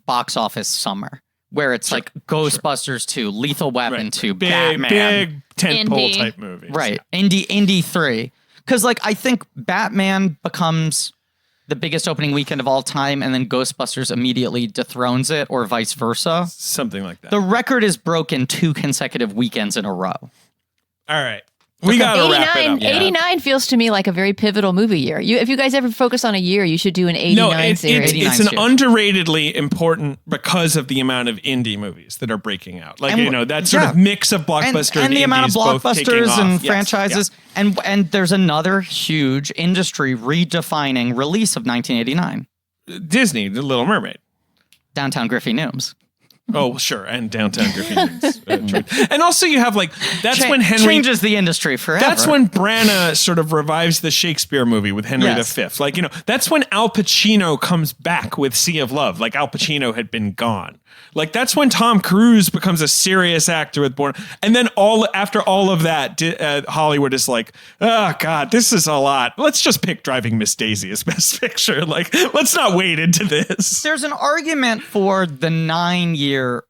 [SPEAKER 2] box office summer where it's like Ghostbusters 2, Lethal Weapon 2, Batman.
[SPEAKER 3] Big tentpole
[SPEAKER 5] Indie.
[SPEAKER 3] type movies.
[SPEAKER 2] Right. Indy 3. Because like I think Batman becomes the biggest opening weekend of all time and then Ghostbusters immediately dethrones it or vice versa.
[SPEAKER 3] Something like that.
[SPEAKER 2] The record is broken 2 consecutive weekends in a row.
[SPEAKER 3] All right. We got to wrap it up.
[SPEAKER 4] 89 feels to me like a very pivotal movie year. If you guys ever focus on a year, you should do an 89
[SPEAKER 3] No,
[SPEAKER 4] series.
[SPEAKER 3] it's an underratedly important because of the amount of indie movies that are breaking out. Like,
[SPEAKER 2] And
[SPEAKER 3] that sort of mix of blockbuster
[SPEAKER 2] and the amount of
[SPEAKER 3] indies both taking
[SPEAKER 2] blockbusters
[SPEAKER 3] off.
[SPEAKER 2] and
[SPEAKER 3] Yes,
[SPEAKER 2] franchises. And there's another huge industry redefining release of 1989.
[SPEAKER 3] yeah. Disney, The Little Mermaid.
[SPEAKER 2] Downtown Griffey Nooms.
[SPEAKER 3] Oh, sure, and Downtown Graffiti. And also you have like, that's when Henry...
[SPEAKER 2] changes the industry forever.
[SPEAKER 3] That's when Branagh sort of revives the Shakespeare movie with Henry V. Like, that's when Al Pacino comes back with Sea of Love. Like, Al Pacino had been gone. Like, that's when Tom Cruise becomes a serious actor with Born. And then after all of that, Hollywood is like, oh, God, this is a lot. Let's just pick Driving Miss Daisy as Best Picture. Like, let's not wade into this.
[SPEAKER 2] There's an argument for the 9-year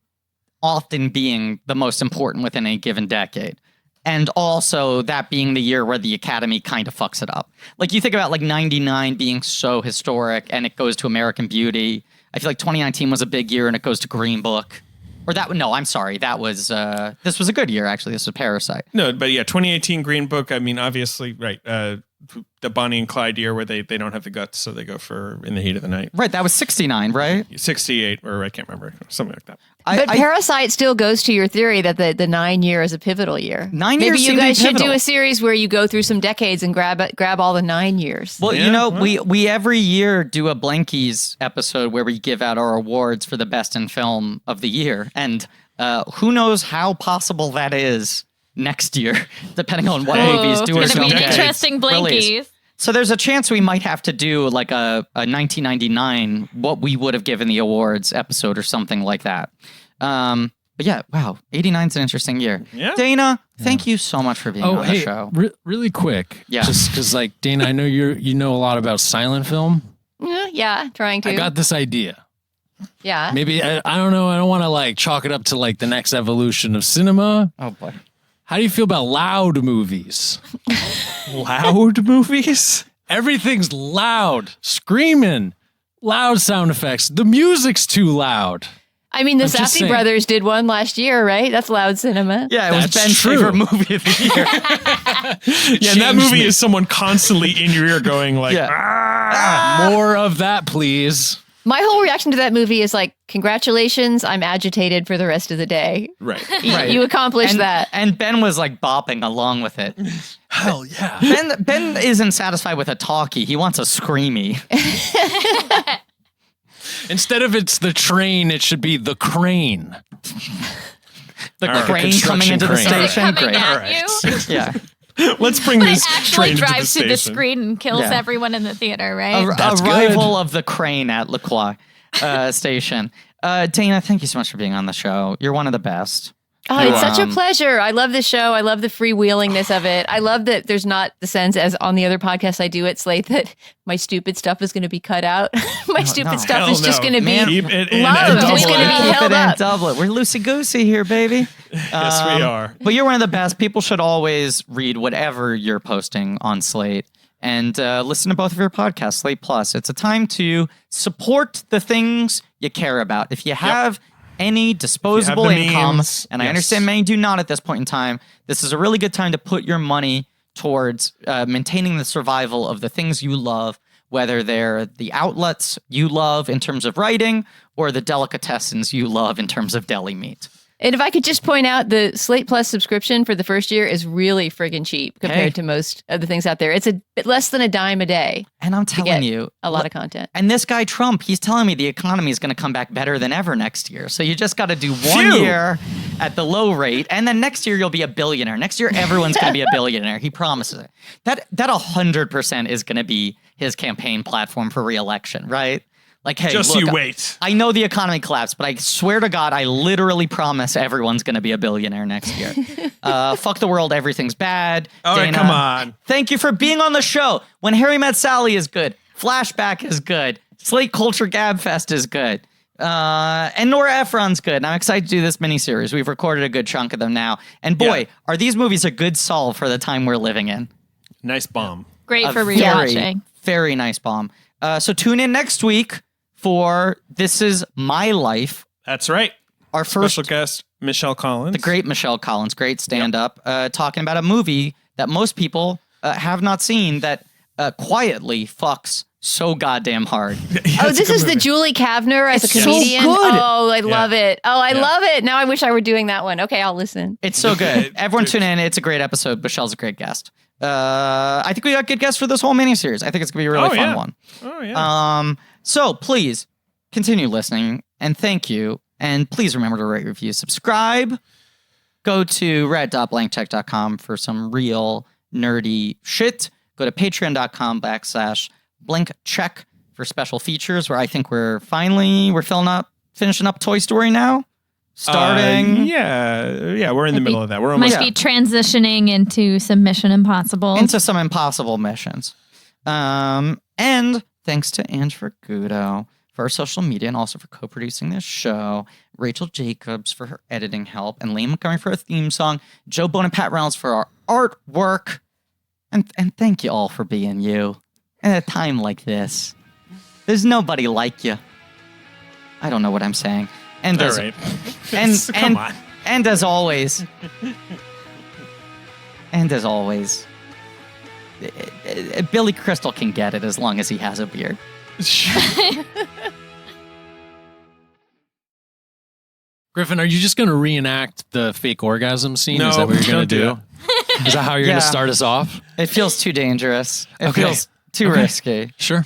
[SPEAKER 2] often being the most important within a given decade. And also that being the year where the Academy kind of fucks it up. Like, you think about like 99 being so historic and it goes to American Beauty. I feel like 2019 was a big year and it goes to Green Book. Or I'm sorry. That was, this was a good year, actually. This was Parasite.
[SPEAKER 3] No, but yeah, 2018 Green Book, I mean, obviously, right. The Bonnie and Clyde year where they don't have the guts, so they go for In the Heat of the Night.
[SPEAKER 2] Right, that was 69, right?
[SPEAKER 3] 68, or I can't remember, something like that.
[SPEAKER 4] But Parasite still goes to your theory that the 9 year is a pivotal year.
[SPEAKER 2] 9
[SPEAKER 4] Maybe
[SPEAKER 2] years
[SPEAKER 4] you guys should
[SPEAKER 2] pivotal.
[SPEAKER 4] do a series where you go through some decades and grab all the 9 years.
[SPEAKER 2] Well, we every year do a Blankies episode where we give out our awards for the best in film of the year, and who knows how possible that is next year, depending on what movies do or
[SPEAKER 5] it's
[SPEAKER 2] don't
[SPEAKER 5] gonna be
[SPEAKER 2] get
[SPEAKER 5] an interesting Blankies.
[SPEAKER 2] released. So there's a chance we might have to do like a 1999 what we would have given the awards episode or something like that. But yeah, wow, 89 is an interesting year.
[SPEAKER 3] Yeah.
[SPEAKER 2] Dana, thank you so much for being on the show.
[SPEAKER 6] Really quick.
[SPEAKER 2] Yeah.
[SPEAKER 6] Just because, like, Dana, I know you know a lot about silent film.
[SPEAKER 4] Yeah, trying to.
[SPEAKER 6] I got this idea.
[SPEAKER 4] Yeah.
[SPEAKER 6] Maybe, I don't know, I don't want to like chalk it up to like the next evolution of cinema.
[SPEAKER 2] Oh boy.
[SPEAKER 6] How do you feel about loud movies?
[SPEAKER 3] Loud movies?
[SPEAKER 6] Everything's loud, screaming, loud sound effects. The music's too loud.
[SPEAKER 4] I mean, the
[SPEAKER 6] I'm just
[SPEAKER 4] Safdie
[SPEAKER 6] saying.
[SPEAKER 4] brothers did one last year, right? That's loud cinema.
[SPEAKER 2] Yeah, it was
[SPEAKER 6] That's
[SPEAKER 2] Ben's
[SPEAKER 6] true.
[SPEAKER 2] favorite movie of the year.
[SPEAKER 3] Yeah, and that movie is someone constantly in your ear going like,
[SPEAKER 6] More of that, please.
[SPEAKER 4] My whole reaction to that movie is like, congratulations, I'm agitated for the rest of the day.
[SPEAKER 3] Right.
[SPEAKER 2] Right.
[SPEAKER 4] You accomplished that.
[SPEAKER 2] And Ben was like bopping along with it.
[SPEAKER 6] Hell yeah.
[SPEAKER 2] Ben isn't satisfied with a talkie. He wants a screamy.
[SPEAKER 6] Instead of it's the train, it should be the crane.
[SPEAKER 2] The
[SPEAKER 3] right.
[SPEAKER 2] crane
[SPEAKER 6] Construction
[SPEAKER 2] coming into the
[SPEAKER 6] crane.
[SPEAKER 2] station.
[SPEAKER 5] Coming
[SPEAKER 2] Great.
[SPEAKER 5] at you.
[SPEAKER 2] Yeah.
[SPEAKER 3] Let's bring
[SPEAKER 5] It
[SPEAKER 3] this
[SPEAKER 5] actually
[SPEAKER 3] train into the
[SPEAKER 5] drives through the
[SPEAKER 3] station.
[SPEAKER 5] screen and kills
[SPEAKER 2] Yeah.
[SPEAKER 5] everyone in the theater, right?
[SPEAKER 6] That's
[SPEAKER 2] Arrival
[SPEAKER 6] good.
[SPEAKER 2] of the crane at LaCroix station. Dana, thank you so much for being on the show. You're one of the best.
[SPEAKER 4] Oh, it's such a pleasure. I love this show. I love the freewheelingness of it. I love that there's not the sense, as on the other podcasts I do at Slate, that my stupid stuff is going to be cut out. My stupid stuff
[SPEAKER 3] Hell
[SPEAKER 4] is just
[SPEAKER 3] no.
[SPEAKER 4] going to be
[SPEAKER 3] Keep it in
[SPEAKER 4] loved.
[SPEAKER 3] and
[SPEAKER 4] It's
[SPEAKER 3] double
[SPEAKER 4] going to
[SPEAKER 3] it.
[SPEAKER 4] be held up.
[SPEAKER 2] Double it. We're loosey-goosey here, baby.
[SPEAKER 3] Yes, we are.
[SPEAKER 2] But you're one of the best. People should always read whatever you're posting on Slate and listen to both of your podcasts, Slate Plus. It's a time to support the things you care about. If you have any disposable
[SPEAKER 3] the
[SPEAKER 2] income,
[SPEAKER 3] means,
[SPEAKER 2] and I
[SPEAKER 3] yes.
[SPEAKER 2] understand many do not at this point in time, this is a really good time to put your money towards maintaining the survival of the things you love, whether they're the outlets you love in terms of writing or the delicatessens you love in terms of deli meat.
[SPEAKER 4] And if I could just point out, the Slate Plus subscription for the first year is really friggin' cheap compared to most of the things out there. It's a bit less than a dime a day.
[SPEAKER 2] And I'm telling
[SPEAKER 4] get
[SPEAKER 2] you,
[SPEAKER 4] a lot of content.
[SPEAKER 2] And this guy, Trump, he's telling me the economy is going to come back better than ever next year. So you just got to do one year at the low rate. And then next year, you'll be a billionaire. Next year, everyone's going to be a billionaire. He promises it. That 100% is going to be his campaign platform for re-election, right? Like, hey,
[SPEAKER 3] Just
[SPEAKER 2] look,
[SPEAKER 3] you wait.
[SPEAKER 2] I know the economy collapsed, but I swear to God, I literally promise everyone's going to be a billionaire next year. Fuck the world. Everything's bad.
[SPEAKER 3] All right,
[SPEAKER 2] Dana,
[SPEAKER 3] come on.
[SPEAKER 2] Thank you for being on the show. When Harry Met Sally is good. Flashback is good. Slate Culture Gabfest is good. And Nora Ephron's good. And I'm excited to do this miniseries. We've recorded a good chunk of them now. And boy, are these movies a good solve for the time we're living in.
[SPEAKER 3] Nice bomb.
[SPEAKER 5] Great
[SPEAKER 2] A
[SPEAKER 5] for
[SPEAKER 2] very,
[SPEAKER 5] rewatching.
[SPEAKER 2] very nice bomb. So tune in next week for This Is My Life.
[SPEAKER 3] That's right.
[SPEAKER 2] Our first
[SPEAKER 3] Special guest, Michelle Collins.
[SPEAKER 2] the great Michelle Collins, great stand-up, talking about a movie that most people have not seen that quietly fucks so goddamn hard.
[SPEAKER 4] Oh, this is the Julie Kavner as a
[SPEAKER 2] It's so
[SPEAKER 4] comedian.
[SPEAKER 2] good.
[SPEAKER 4] Oh, I love it. Oh, I love it. Now I wish I were doing that one. Okay, I'll listen.
[SPEAKER 2] It's so good. Everyone tune in. It's a great episode. Michelle's a great guest. I think we got good guests for this whole miniseries. I think it's going to be a really fun one.
[SPEAKER 3] Oh, yeah.
[SPEAKER 2] So please continue listening and thank you And please remember to rate, review, subscribe. Go to red.blankcheck.com for some real nerdy shit. Go to patreon.com/blankcheck for special features where I think we're finishing up Toy Story now. Starting.
[SPEAKER 3] We're in the middle of that. We're almost
[SPEAKER 5] might be transitioning into some Mission Impossible.
[SPEAKER 2] Into some impossible missions. And thanks to Ange Vergudo for our social media and also for co-producing this show. Rachel Jacobs for her editing help. And Liam Montgomery for our theme song. Joe Bone and Pat Reynolds for our artwork. And thank you all for being you. At a time like this. There's nobody like you. I don't know what I'm saying. And
[SPEAKER 3] all
[SPEAKER 2] as,
[SPEAKER 3] right.
[SPEAKER 2] Come on. And as always, Billy Crystal can get it as long as he has a beard.
[SPEAKER 6] Griffin, are you just going to reenact the fake orgasm scene?
[SPEAKER 3] No,
[SPEAKER 6] is that what you're going to do? Is that how you're going
[SPEAKER 2] Yeah.
[SPEAKER 6] to start us off?
[SPEAKER 2] It feels too dangerous. It
[SPEAKER 6] Okay.
[SPEAKER 2] feels too risky.
[SPEAKER 6] Sure.